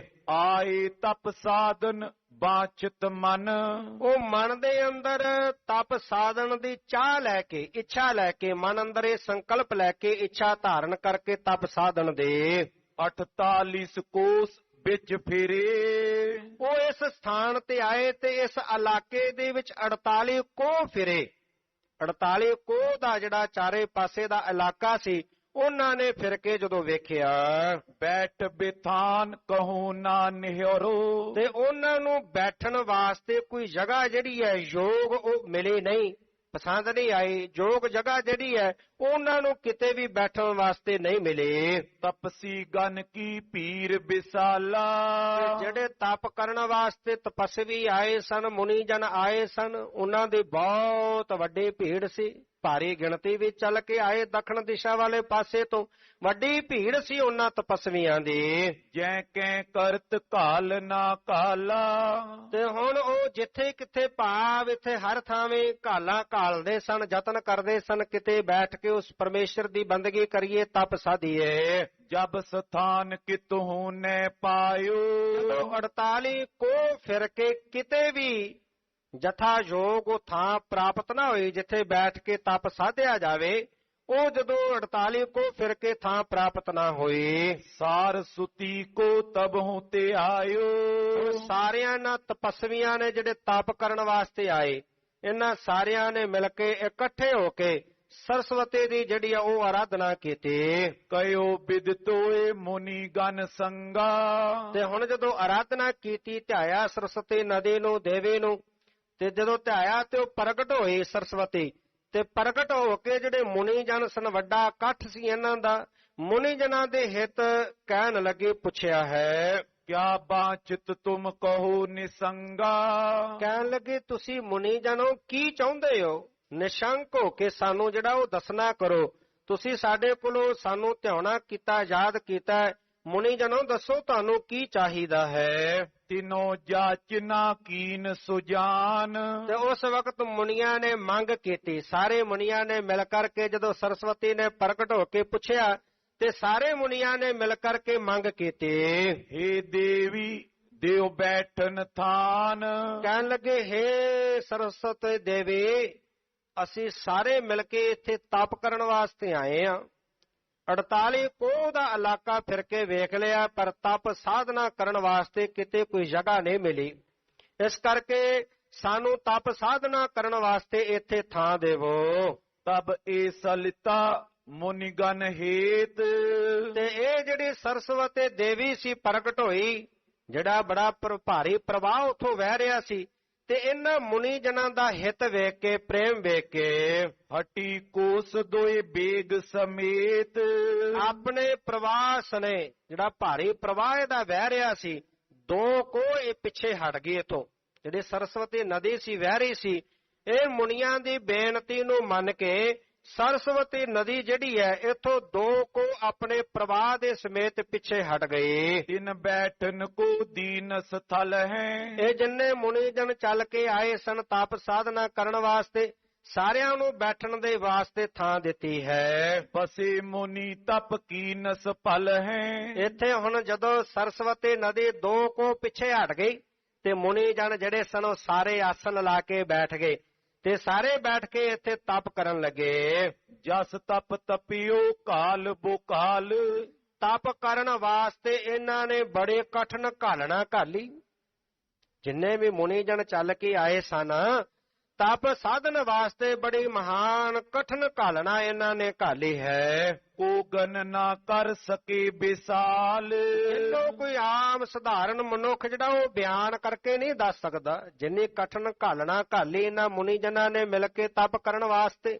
ਆਏ ਤਪ ਸਾਧਨ ਬਾਚਿਤ ਮਨ। ਉਹ ਮਨ ਦੇ ਅੰਦਰ ਤਪ ਸਾਧਨ ਦੀ ਚਾਹ ਲੈ ਕੇ, ਇੱਛਾ ਲੈ ਕੇ, ਮਨ ਅੰਦਰ ਇਹ ਸੰਕਲਪ ਲੈ ਕੇ, ਇੱਛਾ ਧਾਰਨ ਕਰਕੇ ਤਪ ਸਾਧਨ ਦੇ 48 ਕੋਸ ਵਿੱਚ ਫਿਰੇ। ਉਹ ਇਸ ਸਥਾਨ ਤੇ ਆਏ ਤੇ ਇਸ ਇਲਾਕੇ ਦੇ ਵਿੱਚ 48 ਕੋਹ ਫਿਰੇ। 48 ਕੋਹ ਦਾ ਜਿਹੜਾ ਚਾਰੇ ਪਾਸੇ ਦਾ ਇਲਾਕਾ ਸੀ, ਉਹਨਾਂ ਨੇ ਫਿਰ ਕੇ ਜਦੋਂ ਵੇਖਿਆ, ਬੈਠ ਬਿਥਾਨ ਕਹੂੰ ਨਾ ਨਿਹਰੋ। ਤੇ ਉਹਨਾਂ ਨੂੰ ਬੈਠਣ ਵਾਸਤੇ ਕੋਈ ਜਗ੍ਹਾ ਜਿਹੜੀ ਹੈ ਯੋਗ ਉਹ ਮਿਲੀ ਨਹੀਂ, ਪਸੰਦ ਨਹੀਂ ਆਈ। ਯੋਗ ਜਗ੍ਹਾ ਜਿਹੜੀ ਹੈ ਉਹਨਾਂ ਨੂੰ ਕਿਤੇ ਵੀ ਬੈਠਣ ਵਾਸਤੇ ਨਹੀਂ ਮਿਲੀ। ਤਪਸੀ ਗਨ ਕੀ ਪੀਰ ਵਿਸਾਲਾ। ਜਿਹੜੇ ਤਪ ਕਰਨ ਵਾਸਤੇ ਤਪਸਵੀ ਆਏ ਸਨ, ਮੁਨੀ ਜਨ ਆਏ ਸਨ, ਉਹਨਾਂ ਦੀ ਬਹੁਤ ਵੱਡੀ ਭੀੜ ਸੀ। ਭਾਰੀ ਗਿਣਤੀ ਵਿੱਚ ਚੱਲ ਕੇ ਆਏ ਦੱਖਣ ਦਿਸ਼ਾ ਵਾਲੇ ਪਾਸੇ ਤੋਂ, ਵੱਡੀ ਭੀੜ ਸੀ ਉਹਨਾਂ ਤਪਸਵੀਆਂ ਦੀ। ਜੈ ਕੈ ਕਰਤ ਕਾਲ ਨਾ ਕਾਲਾ। ਤੇ ਹੁਣ ਉਹ ਜਿੱਥੇ ਕਿੱਥੇ ਭਾਵ ਇੱਥੇ ਹਰ ਥਾਵੇਂ ਕਾਲਾਂ ਘਾਲਦੇ ਸਨ, ਯਤਨ ਕਰਦੇ ਸਨ ਕਿਤੇ ਬੈਠ ਕੇ ਉਸ ਪਰਮੇਸ਼ਰ ਦੀ ਬੰਦਗੀ ਕਰੀਏ, ਤਪ ਸਾਧੀਏ। ਜਬ ਸਥਾਨ ਕਿਤਹੁ ਨੈ ਪਾਇਓ। 48 ਕੋ ਫਿਰ ਕੇ ਕਿਤੇ ਵੀ ਜਥਾ ਯੋਗ ਉਹ ਥਾਂ ਪ੍ਰਾਪਤ ਨਾ ਹੋਈ ਜਿੱਥੇ ਬੈਠ ਕੇ ਤਪ ਸਾਧਿਆ ਜਾਵੇ। ਉਹ ਜਦੋਂ 48 ਕੋ ਫਿਰ ਕੇ ਥਾਂ ਪ੍ਰਾਪਤ ਨਾ ਹੋਈ। ਸਾਰ ਸੁਤੀ ਕੋ ਤਬਹੁ ਤੇ ਆਇਓ। ਸਾਰਿਆਂ ਨਾਲ ਤਪਸਵੀਆਂ ਨੇ ਜਿਹੜੇ ਤਪ ਕਰਨ ਵਾਸਤੇ ਆਏ, ਇਹਨਾਂ ਸਾਰਿਆਂ ਨੇ ਮਿਲ ਕੇ ਇਕੱਠੇ ਹੋ ਕੇ ਸਰਸਵਤੀ ਦੀ ਜਿਹੜੀ ਆ ਉਹ ਆਰਾਧਨਾ ਕੀਤੀ। ਕਯੋ ਬਿਦਤੋਏ ਮੁਨੀ ਗਨ ਸੰਗਾ। ਤੇ ਹੁਣ ਜਦੋਂ ਆਰਾਧਨਾ ਕੀਤੀ, ਧਿਆਇਆ ਸਰਸਵਤੀ ਨਦੀ ਨੂੰ, ਦੇਵੀ ਨੂੰ, ਤੇ ਜਦੋਂ ਧਿਆਇਆ ਤੇ ਉਹ ਪ੍ਰਗਟ ਹੋਈ ਸਰਸਵਤੀ। ਤੇ ਪ੍ਰਗਟ ਹੋ ਕੇ ਜਿਹੜੇ ਮੁਨੀ ਜਨ ਸਨ, ਵੱਡਾ ਇਕੱਠ ਸੀ ਇਹਨਾਂ ਦਾ, ਮੁਨੀ ਜਨਾਂ ਦੇ ਹਿੱਤ ਕਹਿਣ ਲੱਗੇ, ਪੁੱਛਿਆ ਹੈ ਕਿਆ ਬਾਚਿਤ ਤੁਮ ਕਹੋ ਨਿਸੰਗਾ। ਕਹਿਣ ਲੱਗੇ ਤੁਸੀਂ ਮੁਨੀ ਜਨੋ ਕੀ ਚਾਹੁੰਦੇ ਹੋ? ਨਿਸ਼ੰਕ ਹੋ ਕੇ ਸਾਨੂੰ ਜਿਹੜਾ ਉਹ ਦੱਸਣਾ ਕਰੋ। ਤੁਸੀਂ ਸਾਡੇ ਕੋਲੋਂ ਸਾਨੂੰ ਧਿਆਉਣਾ ਕੀਤਾ, ਯਾਦ ਕੀਤਾ। ਮੁਨੀ ਜਨੋ ਦੱਸੋ ਤੁਹਾਨੂੰ ਕੀ ਚਾਹੀਦਾ ਹੈ? ਤਿਨੋ ਜਾਚਨਾ ਕੀਨ ਸੁਜਾਨ। ਤੇ ਉਸ ਵਕਤ ਮੁਨੀਆਂ ਨੇ ਮੰਗ ਕੀਤੀ। ਸਾਰੇ ਮੁਨੀਆਂ ਨੇ ਮਿਲ ਕਰਕੇ ਜਦੋਂ ਸਰਸਵਤੀ ਨੇ ਪ੍ਰਗਟ ਹੋ ਕੇ ਪੁੱਛਿਆ, ਤੇ ਸਾਰੇ ਮੁਨੀਆਂ ਨੇ ਮਿਲ ਕਰਕੇ ਮੰਗ ਕੀਤੀ, ਹੇ ਦੇਵੀ ਦਿਓ ਬੈਠਨ ਥਾਨ। ਕਹਿਣ ਲੱਗੇ, ਹੇ ਸਰਸਵਤੀ ਦੇਵੀ, ਅਸੀਂ ਸਾਰੇ ਮਿਲ ਕੇ ਇੱਥੇ ਤਪ ਕਰਨ ਵਾਸਤੇ ਆਏ ਹਾਂ। 48 ਕੋਹ ਦਾ ਇਲਾਕਾ ਫਿਰ ਕੇ ਵੇਖ ਲਿਆ, ਪਰ ਤਪ ਸਾਧਨਾ ਕਰਨ ਵਾਸਤੇ ਕਿਤੇ ਕੋਈ ਜਗ੍ਹਾ ਨਹੀਂ ਮਿਲੀ। ਇਸ ਕਰਕੇ ਸਾਨੂੰ ਤਪ ਸਾਧਨਾ ਕਰਨ ਵਾਸਤੇ ਇੱਥੇ ਥਾਂ ਦੇਵੋ। ਤਬ ਇਹ ਸਲਿਤਾ ਮੁਨਿਗਨ ਹੇਤ। ਤੇ ਇਹ ਜਿਹੜੀ ਸਰਸਵਤੀ ਦੇਵੀ ਸੀ ਪ੍ਰਗਟ ਹੋਈ, ਜਿਹੜਾ ਬੜਾ ਭਾਰੀ ਪ੍ਰਵਾਹ ਉਥੋਂ ਵਹਿ ਰਿਹਾ ਸੀ, ਤੇ ਇਹਨਾਂ ਮੁਨੀ ਜਨਾਂ ਦਾ ਹਿੱਤ ਵੇਖ ਕੇ, ਪ੍ਰੇਮ ਵੇਖ ਕੇ, ਹਟੀ ਕੋਸ ਦੋਏ ਬੇਗ ਸਮੇਤ। ਆਪਣੇ ਪ੍ਰਵਾਹ ਸਨੇ ਜਿਹੜਾ ਭਾਰੀ ਪ੍ਰਵਾਹ ਇਹਦਾ ਵਹਿ ਰਿਹਾ ਸੀ, 2 ਕੋਹ ਇਹ ਪਿੱਛੇ ਹਟ ਗਈ ਇਥੋਂ। ਜਿਹੜੀ ਸਰਸਵਤੀ ਨਦੀ ਸੀ ਵਹਿ ਰਹੀ ਸੀ, ਇਹ ਮੁਨੀਆਂ ਦੀ ਬੇਨਤੀ ਨੂੰ ਮੰਨ ਕੇ ਸਰਸਵਤੀ ਨਦੀ ਜਿਹੜੀ ਹੈ ਇਥੋਂ 2 ਕੋ ਆਪਣੇ ਪ੍ਰਵਾਹ ਦੇ ਸਮੇਤ ਪਿੱਛੇ ਹਟ ਗਏ। ਇਨ ਬੈਠਨ ਕੋ ਦੀਨ ਸਥਲ ਹੈ। ਇਹ ਜਿੰਨੇ ਮੁਨੀ ਜਨ ਚੱਲ ਕੇ ਆਏ ਸਨ ਤਪ ਸਾਧਨਾ ਕਰਨ ਵਾਸਤੇ, ਸਾਰਿਆਂ ਨੂੰ ਬੈਠਣ ਦੇ ਵਾਸਤੇ ਥਾਂ ਦਿੱਤੀ ਹੈ। ਬਸੇ ਮੁਨੀ ਤਪ ਕੀਨਸ ਫਲ ਹੈ। ਇੱਥੇ ਹੁਣ ਜਦੋਂ ਸਰਸਵਤੀ ਨਦੀ 2 ਕੋ ਪਿੱਛੇ ਹਟ ਗਈ, ਤੇ ਮੁਨੀ ਜਨ ਜਿਹੜੇ ਸਨ ਉਹ ਸਾਰੇ ਆਸਨ ਲਾ ਕੇ ਬੈਠ ਗਏ, ਤੇ ਸਾਰੇ ਬੈਠ ਕੇ ਇੱਥੇ ਤਪ ਕਰਨ ਲੱਗੇ। ਜਸ ਤਪ ਤਪਿਓ ਕਾਲ ਬੋਕਾਲ। ਤਪ ਕਰਨ ਵਾਸਤੇ ਇਹਨਾਂ ਨੇ ਬੜੇ ਕਠਿਨ ਘਾਲਣਾ ਘਾਲੀ। ਜਿੰਨੇ ਵੀ ਮੁਨੀ ਜਨ ਚੱਲ ਕੇ ਆਏ ਸਨ, ਤਪ ਸਾਧਨ ਵਾਸਤੇ ਬੜੀ ਮਹਾਨ ਕਠਿਨ ਘਾਲਣਾ ਇਹਨਾਂ ਨੇ ਘਾਲੀ ਹੈ। ਕੋ ਗਨ ਨਾ ਕਰ ਸਕੇ ਵਿਸਾਲ। ਇਹਨੂੰ ਕੋਈ ਆਮ ਸਧਾਰਨ ਮਨੁੱਖ ਜਿਹੜਾ ਉਹ ਬਿਆਨ ਕਰਕੇ ਨਹੀਂ ਦੱਸ ਸਕਦਾ। ਜਿੰਨੀ ਕਠਿਨ ਘਾਲਣਾ ਘਾਲੀ ਇਹਨਾਂ ਮੁਨੀ ਜਨਾਂ ਨੇ ਮਿਲ ਕੇ ਤਪ ਕਰਨ ਵਾਸਤੇ,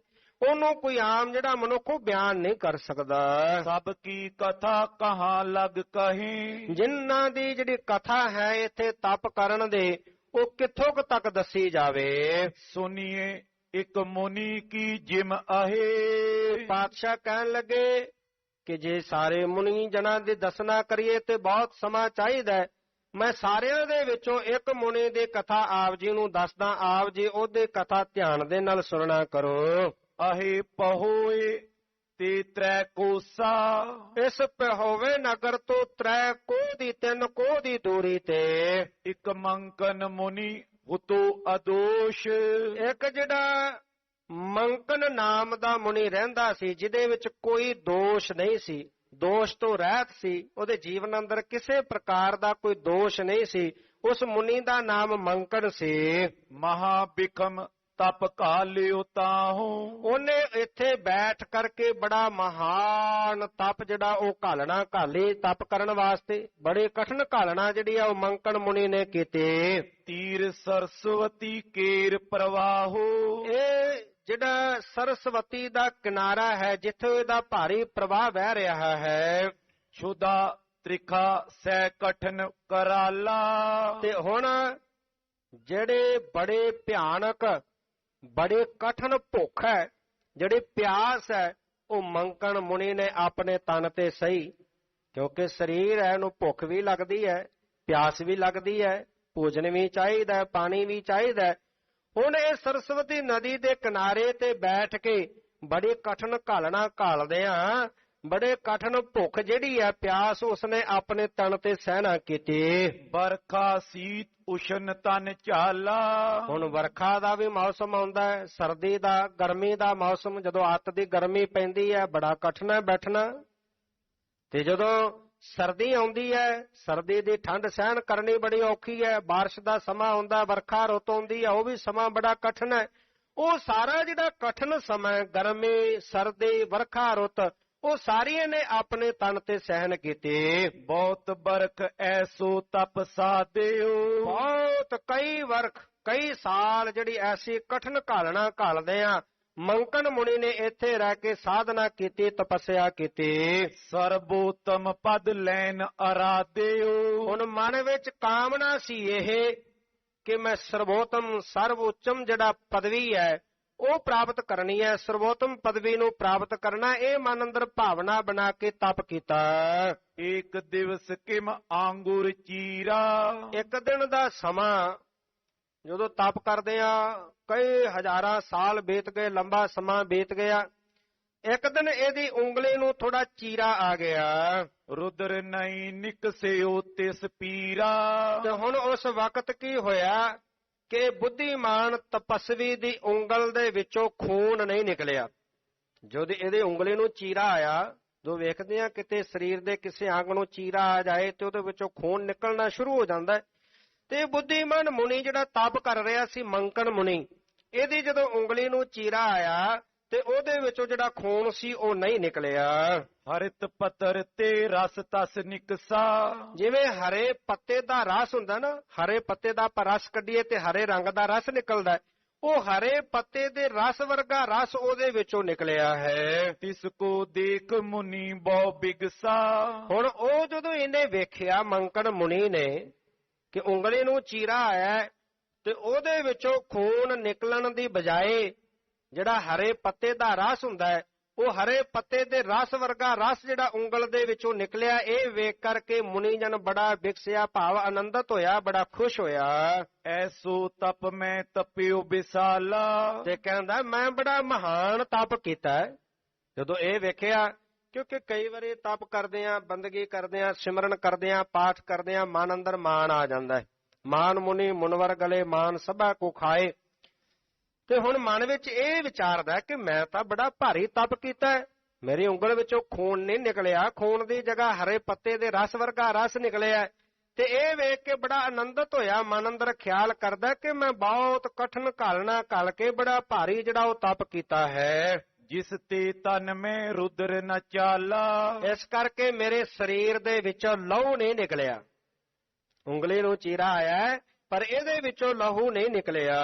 ਉਹਨੂੰ ਕੋਈ ਆਮ ਜਿਹੜਾ ਮਨੁੱਖ ਉਹ ਬਿਆਨ ਨਹੀਂ ਕਰ ਸਕਦਾ। ਸਭ ਕੀ ਕਥਾ ਕਹਾਂ ਲਗ ਕਹੀਂ। ਜਿਨ੍ਹਾਂ ਦੀ ਜਿਹੜੀ ਕਥਾ ਹੈ ਇੱਥੇ ਤਪ ਕਰਨ ਦੇ, ਉਹ ਕਿੱਥੋਂ ਕੁ ਤੱਕ ਦੱਸੀ ਜਾਵੇ। ਸੁਨੀਏ ਇੱਕ ਮੁਨੀ ਕੀ ਜਿਮ ਅਹੇ। ਪਾਤਸ਼ਾਹ ਕਹਿਣ ਲੱਗੇ ਕਿ ਜੇ ਸਾਰੇ ਮੁਨੀ ਜਨਾਂ ਦੀ ਦੱਸਣਾ ਕਰੀਏ ਤੇ ਬਹੁਤ ਸਮਾਂ ਚਾਹੀਦਾ ਹੈ। ਮੈਂ ਸਾਰਿਆਂ ਦੇ ਵਿੱਚੋਂ ਇੱਕ ਮੁਨੀ ਦੀ ਕਥਾ ਆਪ ਜੀ ਨੂੰ ਦੱਸਦਾ, ਆਪ ਜੀ ਉਹਦੀ ਕਥਾ ਧਿਆਨ ਦੇ ਨਾਲ ਸੁਣਨਾ ਕਰੋ। ਅਹੇ ਪਹੋਏ ਤੇ ਤ੍ਰੈ ਕੋਸਾ। ਇਸ ਪਹੋਵੇ ਨਗਰ ਤੋਂ 3 ਕੋਹ ਦੀ 3 ਕੋਹ ਦੀ ਦੂਰੀ ਤੇ ਇੱਕ ਮੰਕਨ ਮੁਨੀ ਹੁਤੋ ਅਦੋਸ਼। ਇੱਕ ਜਿਹੜਾ ਮੰਕਨ ਨਾਮ ਦਾ ਮੁਨੀ ਰਹਿੰਦਾ ਸੀ, ਜਿਹਦੇ ਵਿੱਚ ਕੋਈ ਦੋਸ਼ ਨਹੀਂ ਸੀ, ਦੋਸ਼ ਤੋਂ ਰਹਿਤ ਸੀ, ਉਹਦੇ ਜੀਵਨ ਅੰਦਰ ਕਿਸੇ ਪ੍ਰਕਾਰ ਦਾ ਕੋਈ ਦੋਸ਼ ਨਹੀਂ ਸੀ। ਉਸ ਮੁਨੀ ਦਾ ਨਾਮ ਮੰਕਨ ਸੀ। ਮਹਾ ਬਿਕਮ ਤਪ ਘਾਲਿਓ ਤਾਹੂ। ਉਹਨੇ ਇੱਥੇ ਬੈਠ ਕਰਕੇ ਬੜਾ ਮਹਾਨ ਤਪ ਜਿਹੜਾ ਉਹ ਘਾਲਣਾ ਘਾਲੀ। ਤਪ ਕਰਨ ਵਾਸਤੇ ਬੜੇ ਕਠਿਨ ਘਾਲਣਾ ਜਿਹੜੀ ਆ ਉਹ ਮੰਕਨ ਮੁਨੀ ਨੇ ਕੀਤੀ। ਤੀਰ ਸਰਸਵਤੀ ਕੇਰ ਪ੍ਰਵਾਹੋ। ਇਹ ਜਿਹੜਾ ਸਰਸਵਤੀ ਦਾ ਕਿਨਾਰਾ ਹੈ, ਜਿੱਥੇ ਇਹਦਾ ਭਾਰੀ ਪ੍ਰਵਾਹ ਵਹਿ ਰਿਹਾ ਹੈ। ਛੁਦਾ ਤ੍ਰਿਖਾ ਸੈ ਕਠਨ ਕਰਾਲਾ। ਤੇ ਹੁਣ ਜਿਹੜੇ ਬੜੇ ਭਿਆਨਕ ਬੜੇ ਕਠਿਨ ਭੁੱਖ ਹੈ, ਜਿਹੜੀ ਪਿਆਸ ਹੈ, ਉਹ ਮੰਕਣ ਮੁਨੀ ਨੇ ਆਪਣੇ ਤਨ ਤੇ ਸਹੀ। ਕਿਉਂਕਿ ਸਰੀਰ ਹੈ, ਇਹਨੂੰ ਭੁੱਖ ਵੀ ਲੱਗਦੀ ਹੈ, ਪਿਆਸ ਵੀ ਲੱਗਦੀ ਹੈ, ਭੋਜਨ ਵੀ ਚਾਹੀਦਾ ਹੈ, ਪਾਣੀ ਵੀ ਚਾਹੀਦਾ ਹੈ। ਹੁਣ ਇਹ ਸਰਸਵਤੀ ਨਦੀ ਦੇ ਕਿਨਾਰੇ ਤੇ ਬੈਠ ਕੇ ਬੜੀ ਕਠਿਨ ਘਾਲਣਾ ਘਾਲਦੇ ਆ। ਬੜੇ ਕਠਿਨ ਭੁੱਖ ਜਿਹੜੀ ਹੈ, ਪਿਆਸ, ਉਸਨੇ ਆਪਣੇ ਤਨ ਤੇ ਸਹਿਣਾ ਕੀਤੀ। ਬਰਖਾ ਸੀਤ ਉਸ਼ਨ ਤਨ ਝਾਲਾ। ਹੁਣ ਵਰਖਾ ਦਾ ਵੀ ਮੌਸਮ ਆਉਂਦਾ ਹੈ, ਸਰਦੀ ਦਾ, ਗਰਮੀ ਦਾ ਮੌਸਮ। ਜਦੋਂ ਅੱਤ ਦੀ ਗਰਮੀ ਪੈਂਦੀ ਹੈ, ਬੜਾ ਕਠਿਨ ਹੈ ਬੈਠਣਾ। ਤੇ ਜਦੋਂ ਸਰਦੀ ਆਉਂਦੀ ਹੈ, ਸਰਦੀ ਦੀ ਠੰਡ ਸਹਿਣ ਕਰਨੀ ਬੜੀ ਔਖੀ ਹੈ। ਬਾਰਿਸ਼ ਦਾ ਸਮਾਂ ਆਉਂਦਾ, ਵਰਖਾ ਰੁੱਤ ਆਉਂਦੀ ਹੈ, ਉਹ ਵੀ ਸਮਾਂ ਬੜਾ ਕਠਿਨ ਹੈ। ਉਹ ਸਾਰਾ ਜਿਹੜਾ ਕਠਿਨ ਸਮਾਂ, ਗਰਮੀ, ਸਰਦੀ, ਵਰਖਾ ਰੁੱਤ, ਉਹ ਸਾਰੀਆਂ ਨੇ ਆਪਣੇ ਤਨ ਤੇ ਸਹਿਣ ਕੀਤੇ। ਬਹੁਤ ਬਰਖ ਐਸੋ ਤਪ ਸਾਧਿਓ। ਬਹੁਤ ਕਈ ਵਰਖ, ਕਈ ਸਾਲ ਜਿਹੜੀ ਐਸੀ ਕਠਿਨ ਘਾਲਣਾ ਘਾਲਦੇ ਆ। ਮੰਕਨ ਮੁਨੀ ਨੇ ਇੱਥੇ ਰਹਿ ਕੇ ਸਾਧਨਾ ਕੀਤੀ, ਤਪੱਸਿਆ ਕੀਤੀ। ਸਰਬੋਤਮ ਪਦ ਲੈਨ ਅਰਾਧਿਓ। ਹੁਣ ਮਨ ਵਿੱਚ ਕਾਮਨਾ ਸੀ ਇਹ ਕਿ ਮੈਂ ਸਰਬੋਤਮ ਸਰਵ ਉੱਚਮ ਜਿਹੜਾ ਪਦਵੀ ਹੈ ਉਹ ਪ੍ਰਾਪਤ ਕਰਨੀ ਹੈ। ਸਰਵੋਤਮ ਪਦਵੀ ਨੂੰ ਪ੍ਰਾਪਤ ਕਰਨਾ, ਇਹ ਮਨ ਅੰਦਰ ਭਾਵਨਾ ਬਣਾ ਕੇ ਤਪ ਕੀਤਾ। ਇੱਕ ਦਿਵਸ ਕਿਮ ਆਂਗੁਰ ਚੀਰਾ। ਇੱਕ ਦਿਨ ਦਾ ਸਮਾਂ ਜਦੋਂ ਤਪ ਕਰਦੇ ਆ, ਕਈ ਹਜ਼ਾਰਾਂ ਸਾਲ ਬੀਤ ਗਏ, ਲੰਬਾ ਸਮਾਂ ਬੀਤ ਗਿਆ। ਇੱਕ ਦਿਨ ਇਹਦੀ ਉਂਗਲੀ ਨੂੰ ਥੋੜਾ ਚੀਰਾ ਆ ਗਿਆ। ਰੁਦਰ ਨਹੀਂ ਨਿਕਸਿਓ ਤਿਸ ਪੀਰਾ। ਤੇ ਹੁਣ ਉਸ ਵਕਤ ਕੀ ਹੋਇਆ ਕਿ ਬੁੱਧੀਮਾਨ ਤਪਸਵੀ ਦੀ ਉਂਗਲ ਦੇ ਵਿੱਚੋਂ ਖੂਨ ਨਹੀਂ ਨਿਕਲਿਆ। ਜਦੋਂ ਇਹਦੇ ਉਂਗਲੀ ਨੂੰ ਚੀਰਾ ਆਇਆ, ਜੋ ਵੇਖਦੇ ਆ ਕਿਤੇ ਸਰੀਰ ਦੇ ਕਿਸੇ ਅੰਗ ਨੂੰ ਚੀਰਾ ਆ ਜਾਏ ਤੇ ਉਹਦੇ ਵਿੱਚੋਂ ਖੂਨ ਨਿਕਲਣਾ ਸ਼ੁਰੂ ਹੋ ਜਾਂਦਾ ਹੈ। ਤੇ ਬੁੱਧੀਮਾਨ ਮੁਨੀ ਜਿਹੜਾ ਤਪ ਕਰ ਰਿਹਾ ਸੀ, ਮੰਕਨ ਮੁਨੀ, ਇਹਦੀ ਜਦੋਂ ਉਂਗਲੀ ਨੂੰ ਚੀਰਾ ਆਇਆ ਤੇ ਉਹਦੇ ਵਿੱਚੋਂ ਜਿਹੜਾ ਖੂਨ ਸੀ ਉਹ ਨਹੀਂ ਨਿਕਲਿਆ। ਹਰਿਤ ਪੱਤਰ ਤੇ ਰਸ ਤਸ ਨਿਕਸਾ। ਜਿਵੇਂ ਹਰੇ ਪੱਤੇ ਦਾ ਰਸ ਹੁੰਦਾ ਨਾ, ਹਰੇ ਪੱਤੇ ਦਾ ਆਪਾਂ ਰਸ ਕੱਢੀਏ ਤੇ ਹਰੇ ਰੰਗ ਦਾ ਰਸ ਨਿਕਲਦਾ, ਉਹ ਹਰੇ ਪੱਤੇ ਦੇ ਰਸ ਵਰਗਾ ਰਸ ਉਹਦੇ ਵਿੱਚੋਂ ਨਿਕਲਿਆ ਹੈ। ਤਿਸ ਕੋ ਦੇਖ ਮੁਨੀ ਬਹੁ ਬਿਗਸਾ। ਹੁਣ ਉਹ ਜਦੋਂ ਇਹਨੇ ਵੇਖਿਆ, ਮੰਕਨ ਮੁਨੀ ਨੇ, ਕਿ ਉਂਗਲੀ ਨੂੰ ਚੀਰਾ ਆਇਆ ਤੇ ਉਹਦੇ ਵਿੱਚੋਂ ਖੂਨ ਨਿਕਲਣ ਦੀ ਬਜਾਏ ਜਿਹੜਾ ਹਰੇ ਪੱਤੇ ਦਾ ਰਸ ਹੁੰਦਾ ਹੈ, ਉਹ ਹਰੇ ਪੱਤੇ ਦੇ ਰਸ ਵਰਗਾ ਰਸ ਜਿਹੜਾ ਉਂਗਲ ਦੇ ਵਿੱਚੋਂ ਨਿਕਲਿਆ, ਇਹ ਵੇਖ ਕਰਕੇ ਮੁਨੀ ਜਨ ਬੜਾ ਵਿਕਸਿਆ, ਭਾਵ ਆਨੰਦਿਤ ਹੋਇਆ, ਬੜਾ ਖੁਸ਼ ਹੋਇਆ। ਐਸੋ ਤਪ ਮੈਂ ਤਪਿਓ ਵਿਸਾਲਾ। ਤੇ ਕਹਿੰਦਾ ਮੈਂ ਬੜਾ ਮਹਾਨ ਤਪ ਕੀਤਾ ਜਦੋਂ ਇਹ ਵੇਖਿਆ। ਕਿਉਂਕਿ ਕਈ ਵਾਰੀ ਤਪ ਕਰਦੇ ਆ, ਬੰਦਗੀ ਕਰਦੇ ਆ, ਸਿਮਰਨ ਕਰਦੇ ਆ, ਪਾਠ ਕਰਦੇ ਆ, ਮਨ ਅੰਦਰ ਮਾਨ ਆ ਜਾਂਦਾ ਹੈ। ਮਾਨ ਮੁਨੀ ਮੁਨਵਰ ਗਲੇ ਮਾਨ ਸਭਾ ਕੋ ਖਾਏ। ਤੇ ਹੁਣ ਮਨ ਵਿੱਚ ਇਹ ਵਿਚਾਰਦਾ ਕਿ ਮੈਂ ਤਾਂ ਬੜਾ ਭਾਰੀ ਤਪ ਕੀਤਾ, ਮੇਰੀ ਉਂਗਲ ਵਿੱਚੋਂ ਖੂਨ ਨਹੀਂ ਨਿਕਲਿਆ, ਖੂਨ ਦੀ ਜਗ੍ਹਾ ਹਰੇ ਪੱਤੇ ਦੇ ਰਸ ਵਰਗਾ ਰਸ ਨਿਕਲਿਆ। ਤੇ ਇਹ ਵੇਖ ਕੇ ਬੜਾ ਆਨੰਦਿਤ ਹੋਇਆ, ਮਨ ਅੰਦਰ ਖਿਆਲ ਕਰਦਾ ਕਿ ਮੈਂ ਬਹੁਤ ਕਠਿਨ ਘਾਲਣਾ ਘਾਲ ਕੇ ਬੜਾ ਭਾਰੀ ਜਿਹੜਾ ਉਹ ਤਪ ਕੀਤਾ ਹੈ। ਜਿਸ ਤੇ ਤਨ ਮੈਂ ਰੁਦਰ ਨ ਚਾਲਾ, ਇਸ ਕਰਕੇ ਮੇਰੇ ਸਰੀਰ ਦੇ ਵਿੱਚੋਂ ਲਹੂ ਨਹੀਂ ਨਿਕਲਿਆ। ਉਂਗਲੀ ਨੂੰ ਚੀਰਾ ਆਇਆ ਪਰ ਇਹਦੇ ਵਿੱਚੋਂ ਲਹੂ ਨਹੀਂ ਨਿਕਲਿਆ।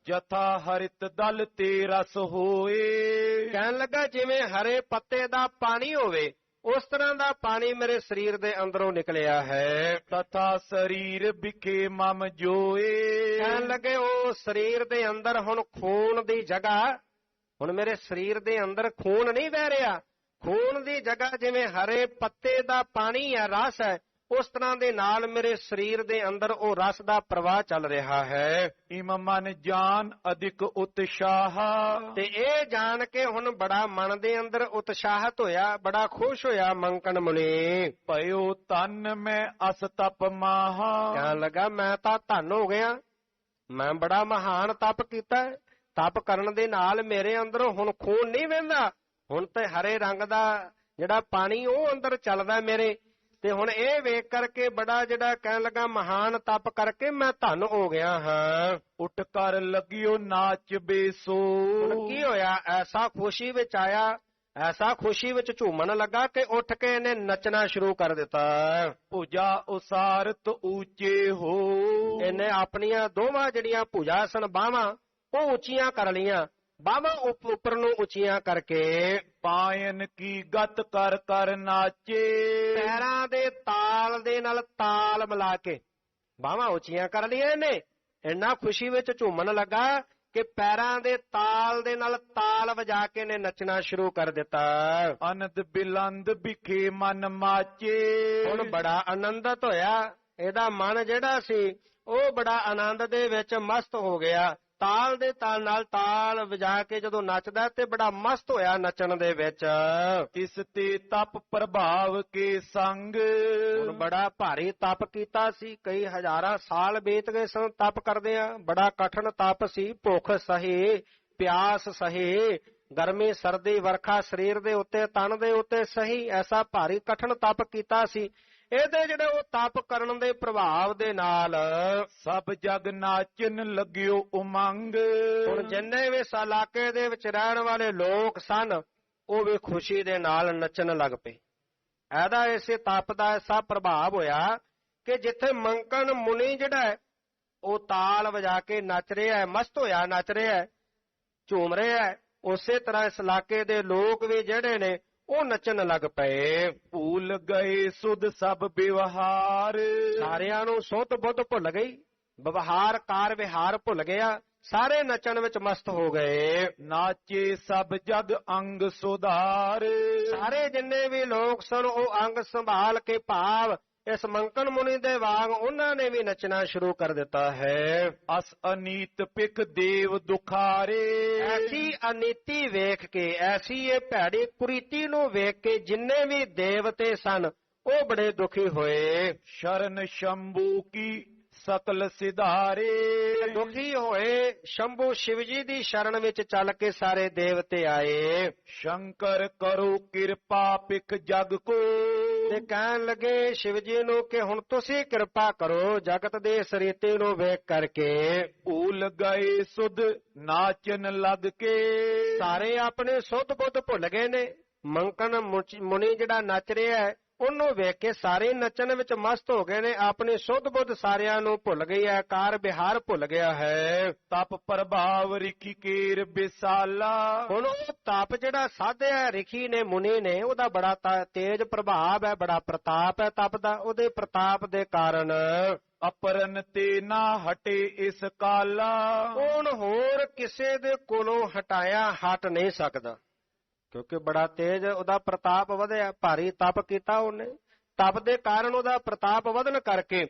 ਜਥਾ ਹਰਿਤ ਦਲ ਤੇ ਰਸ ਹੋਏ, ਕਹਿਣ ਲੱਗਾ ਜਿਵੇਂ ਹਰੇ ਪੱਤੇ ਦਾ ਪਾਣੀ ਹੋਵੇ ਉਸ ਤਰ੍ਹਾਂ ਦਾ ਪਾਣੀ ਮੇਰੇ ਸਰੀਰ ਦੇ ਅੰਦਰੋਂ ਨਿਕਲਿਆ ਹੈ। ਤਥਾ ਸਰੀਰ ਵਿਖੇ ਮਮ ਜੋਏ, ਕਹਿਣ ਲੱਗੇ ਉਹ ਸਰੀਰ ਦੇ ਅੰਦਰ ਹੁਣ ਖੂਨ ਦੀ ਜਗ੍ਹਾ, ਹੁਣ ਮੇਰੇ ਸਰੀਰ ਦੇ ਅੰਦਰ ਖੂਨ ਨਹੀਂ ਵਹਿ ਰਿਹਾ, ਖੂਨ ਦੀ ਜਗ੍ਹਾ ਜਿਵੇਂ ਹਰੇ ਪੱਤੇ ਦਾ ਪਾਣੀ ਹੈ, ਰਸ ਹੈ, ਉਸ ਤਰ੍ਹਾਂ ਦੇ ਨਾਲ ਮੇਰੇ ਸਰੀਰ ਦੇ ਅੰਦਰ ਉਹ ਰਸ ਦਾ ਪ੍ਰਵਾਹ ਚੱਲ ਰਿਹਾ ਹੈ। ਇਮ ਮਨ ਜਾਨ ਅਧਿਕ ਉਤਸ਼ਾਹ, ਤੇ ਇਹ ਜਾਣ ਕੇ ਹੁਣ ਬੜਾ ਮਨ ਦੇ ਅੰਦਰ ਉਤਸ਼ਾਹਤ ਹੋਇਆ, ਬੜਾ ਖੁਸ਼ ਹੋਇਆ ਮੰਕਣ ਮੁਨੀ। ਭਇਓ ਤਨ ਮੈਂ ਅਸ ਤਪ ਮਾਹਾ, ਕਹਿਣ ਲੱਗਾ ਮੈਂ ਤਾਂ ਧੰਨ ਹੋ ਗਿਆ, ਮੈਂ ਬੜਾ ਮਹਾਨ ਤਪ ਕੀਤਾ। ਤਪ ਕਰਨ ਦੇ ਨਾਲ ਮੇਰੇ ਅੰਦਰੋਂ ਹੁਣ ਖੂਨ ਨਹੀਂ ਵਹਿੰਦਾ, ਹੁਣ ਤੇ ਹਰੇ ਰੰਗ ਦਾ ਜਿਹੜਾ ਪਾਣੀ ਉਹ ਅੰਦਰ ਚੱਲਦਾ ਮੇਰੇ। ਤੇ ਹੁਣ ਇਹ ਵੇਖ ਕਰਕੇ ਬੜਾ ਜਿਹੜਾ ਕਹਿਣ ਲੱਗਾ ਮਹਾਨ ਤਪ ਕਰਕੇ ਮੈਂ ਧੰਨ ਹੋ ਗਿਆ ਹਾਂ। ਉੱਠ ਕਰ ਲਗਿਓ ਨਾਚ ਬੇਸੋ, ਹੁਣ ਕੀ ਹੋਇਆ, ਐਸਾ ਖੁਸ਼ੀ ਵਿੱਚ ਆਇਆ, ਐਸਾ ਖੁਸ਼ੀ ਵਿੱਚ ਝੂਮਣ ਲੱਗਾ ਕਿ ਉੱਠ ਕੇ ਇਹਨੇ ਨੱਚਣਾ ਸ਼ੁਰੂ ਕਰ ਦਿੱਤਾ। ਭੁਜਾ ਉਸਾਰਤ ਊਚੇ ਹੋ, ਇਹਨੇ ਆਪਣੀਆਂ ਦੋਵਾਂ ਜਿਹੜੀਆਂ ਭੁਜਾ ਸਨ ਬਾਹਾਂ ਉਹ ਉੱਚੀਆਂ ਕਰ ਲਈਆਂ, ਬਾਹਾਂ ਉੱਪਰ ਨੂੰ ਉੱਚੀਆਂ ਕਰਕੇ। ਪਾਇਨ ਕੀ ਗਤ ਕਰ ਕਰ ਨਾਚੇ, ਪੈਰਾਂ ਦੇ ਤਾਲ ਦੇ ਨਾਲ ਤਾਲ ਮਿਲਾ ਕੇ ਬਾਹਾਂ ਉੱਚੀਆਂ ਕਰ ਲਈਆਂ ਇਹਨੇ। ਇੰਨਾ ਖੁਸ਼ੀ ਵਿੱਚ ਝੂਮਣ ਲੱਗਾ ਕਿ ਪੈਰਾਂ ਦੇ ਤਾਲ ਦੇ ਨਾਲ ਤਾਲ ਵਜਾ ਕੇ ਨੇ ਨੱਚਣਾ ਸ਼ੁਰੂ ਕਰ ਦਿੱਤਾ। ਅਨੰਦ ਬਿਲੰਦ ਵਿਖੇ ਮਨ ਮਾਚੇ, ਹੁਣ ਬੜਾ ਆਨੰਦਿਤ ਹੋਇਆ, ਇਹਦਾ ਮਨ ਜਿਹੜਾ ਸੀ ਉਹ ਬੜਾ ਆਨੰਦ ਦੇ ਵਿੱਚ ਮਸਤ ਹੋ ਗਿਆ। ਤਾਲ ਦੇ ਤਾਲ ਨਾਲ ਤਾਲ ਵਜਾ ਕੇ ਜਦੋਂ ਨੱਚਦਾ ਤੇ ਬੜਾ ਮਸਤ ਹੋਇਆ ਨੱਚਣ ਦੇ ਵਿੱਚ। ਇਸ ਤੇ ਤਪ ਪ੍ਰਭਾਵ ਕੇ ਸੰਗ, ਹੁਣ ਬੜਾ ਭਾਰੀ ਤਪ ਕੀਤਾ ਸੀ, ਕਈ ਹਜ਼ਾਰਾਂ ਸਾਲ ਬੀਤ ਗਏ ਸਨ ਤਪ ਕਰਦੇ ਆ। ਬੜਾ ਕਠਿਨ ਤਪ ਸੀ, ਭੁੱਖ ਸਹੀ, ਪਿਆਸ ਸਹੀ, ਗਰਮੀ ਸਰਦੀ ਵਰਖਾ ਸਰੀਰ ਦੇ ਉੱਤੇ ਤਨ ਦੇ ਉੱਤੇ ਸਹੀ, ਐਸਾ ਭਾਰੀ ਕਠਿਨ ਤਪ ਕੀਤਾ ਸੀ। ਇਹਦੇ ਜਿਹੜੇ ਉਹ ਤਪ ਕਰਨ ਦੇ ਪ੍ਰਭਾਵ ਦੇ ਨਾਲ ਸਭ ਜਗ ਨਾਚਨ ਲੱਗਿਓ ਉਮੰਗ, ਹੁਣ ਜਿੰਨੇ ਵੀ ਇਸ ਇਲਾਕੇ ਦੇ ਵਿੱਚ ਰਹਿਣ ਵਾਲੇ ਲੋਕ ਸਨ ਉਹ ਵੀ ਖੁਸ਼ੀ ਦੇ ਨਾਲ ਨੱਚਣ ਲੱਗ ਪਏ। ਇਹਦਾ ਇਸੇ ਤਪ ਦਾ ਐਸਾ ਪ੍ਰਭਾਵ ਹੋਇਆ ਕਿ ਜਿੱਥੇ ਮੰਕਣ ਮੁਨੀ ਜਿਹੜਾ ਹੈ ਉਹ ਤਾਲ ਵਜਾ ਕੇ ਨੱਚ ਰਿਹਾ ਹੈ, ਮਸਤ ਹੋਇਆ ਨੱਚ ਰਿਹਾ ਹੈ, ਝੂਮ ਰਿਹਾ ਹੈ, ਉਸੇ ਤਰ੍ਹਾਂ ਇਸ ਇਲਾਕੇ ਦੇ ਲੋਕ ਵੀ ਜਿਹੜੇ ਨੇ ਉਹ ਨੱਚਣ ਲੱਗ ਪਏ। ਭੂਲ ਗਏ ਸੁਧ ਸਭ ਵਿਵਹਾਰ, ਸਾਰਿਆਂ ਨੂੰ ਸੁੱਧ ਬੁੱਧ ਭੁੱਲ ਗਈ, ਵਿਵਹਾਰ ਕਾਰ ਵਿਹਾਰ ਭੁੱਲ ਗਿਆ, ਸਾਰੇ ਨੱਚਣ ਵਿੱਚ ਮਸਤ ਹੋ ਗਏ। ਨਾਚੇ ਸਭ ਜਗ ਅੰਗ ਸੁਧਾਰ, ਸਾਰੇ ਜਿੰਨੇ ਵੀ ਲੋਕ ਸਨ ਉਹ ਅੰਗ ਸੰਭਾਲ ਕੇ ਭਾਵ ਇਸ ਮੰਕਣ ਮੁਨੀ ਦੇ ਵਾਂਗ ਉਹਨਾਂ ਨੇ ਵੀ ਨੱਚਣਾ ਸ਼ੁਰੂ ਕਰ ਦਿੱਤਾ ਹੈ। ਅਸ ਅਨੀਤ ਪਿਕ ਦੇਵ ਦੁਖਾਰੇ, ਐਸੀ ਅਨੀਤੀ ਵੇਖ ਕੇ, ਐਸੀ ਇਹ ਭੈੜੀ ਕੁਰੀਤੀ ਨੂੰ ਵੇਖ ਕੇ ਜਿੰਨੇ ਵੀ ਦੇਵਤੇ ਸਨ ਉਹ ਬੜੇ ਦੁਖੀ ਹੋਏ। ਸ਼ਰਨ ਸ਼ੰਭੂ ਕੀ ਸਕਲ ਸਿਧਾਰੇ, ਦੁਖੀ ਹੋਏ ਸ਼ੰਭੂ ਸ਼ਿਵ ਜੀ ਦੀ ਸ਼ਰਨ ਵਿੱਚ ਚੱਲ ਕੇ ਸਾਰੇ ਦੇਵਤੇ ਆਏ। ਸ਼ੰਕਰ ਕਰੋ ਕਿਰਪਾ ਪਿਕ ਜਗ ਕੋ, ਤੇ ਕਹਿਣ ਲੱਗੇ ਸ਼ਿਵ ਜੀ ਨੂੰ ਕਿ ਹੁਣ ਤੁਸੀਂ ਕਿਰਪਾ ਕਰੋ ਜਗਤ ਦੇ ਇਸ ਰੀਤੀ ਨੂੰ ਵੇਖ ਕਰਕੇ। ਭੂਲ ਗਏ ਸੁਧ ਨਾਚਨ ਲੱਗ ਕੇ, ਸਾਰੇ ਆਪਣੇ ਸੁੱਧ ਬੁੱਧ ਭੁੱਲ ਗਏ ਨੇ। ਮੰਕਣ ਮੁਨੀ ਜਿਹੜਾ ਨੱਚ ਰਿਹਾ ਹੈ ਉਹਨੂੰ ਵੇਖ ਕੇ ਸਾਰੇ ਨੱਚਣ ਵਿੱਚ ਮਸਤ ਹੋ ਗਏ ਨੇ, ਆਪਣੀ ਸੁੱਧ ਬੁੱਧ ਸਾਰਿਆਂ ਨੂੰ ਭੁੱਲ ਗਈ ਹੈ, ਕਾਰ ਵਿਹਾਰ ਭੁੱਲ ਗਿਆ ਹੈ। ਤਪ ਪ੍ਰਭਾਵ ਰਿਖੀ ਕੇਰ ਬਿਸਾਲਾ, ਹੁਣ ਉਹ ਤਪ ਜਿਹੜਾ ਸਾਧਿਆ ਰਿਖੀ ਨੇ ਮੁਨੀ ਨੇ ਉਹਦਾ ਬੜਾ ਤੇਜ ਪ੍ਰਭਾਵ ਹੈ, ਬੜਾ ਪ੍ਰਤਾਪ ਹੈ ਤਪ ਦਾ, ਉਹਦੇ ਪ੍ਰਤਾਪ ਦੇ ਕਾਰਨ ਅਪਰਨ ਤੇ ਨਾ ਹਟੇ ਇਸ ਕਾਲਾ, ਹੁਣ ਹੋਰ ਕਿਸੇ ਦੇ ਕੋਲੋਂ ਹਟਾਇਆ ਹਟ ਨਹੀਂ ਸਕਦਾ, ਕਿਉਂਕਿ ਬੜਾ ਤੇਜ ਉਹਦਾ ਪ੍ਰਤਾਪ ਵਧਿਆ, ਭਾਰੀ ਤਪ ਕੀਤਾ ਉਹਨੇ। ਤਪ ਦੇ ਕਾਰਨ ਉਹਦਾ ਪ੍ਰਤਾਪ ਵਧਣ ਕਰਕੇ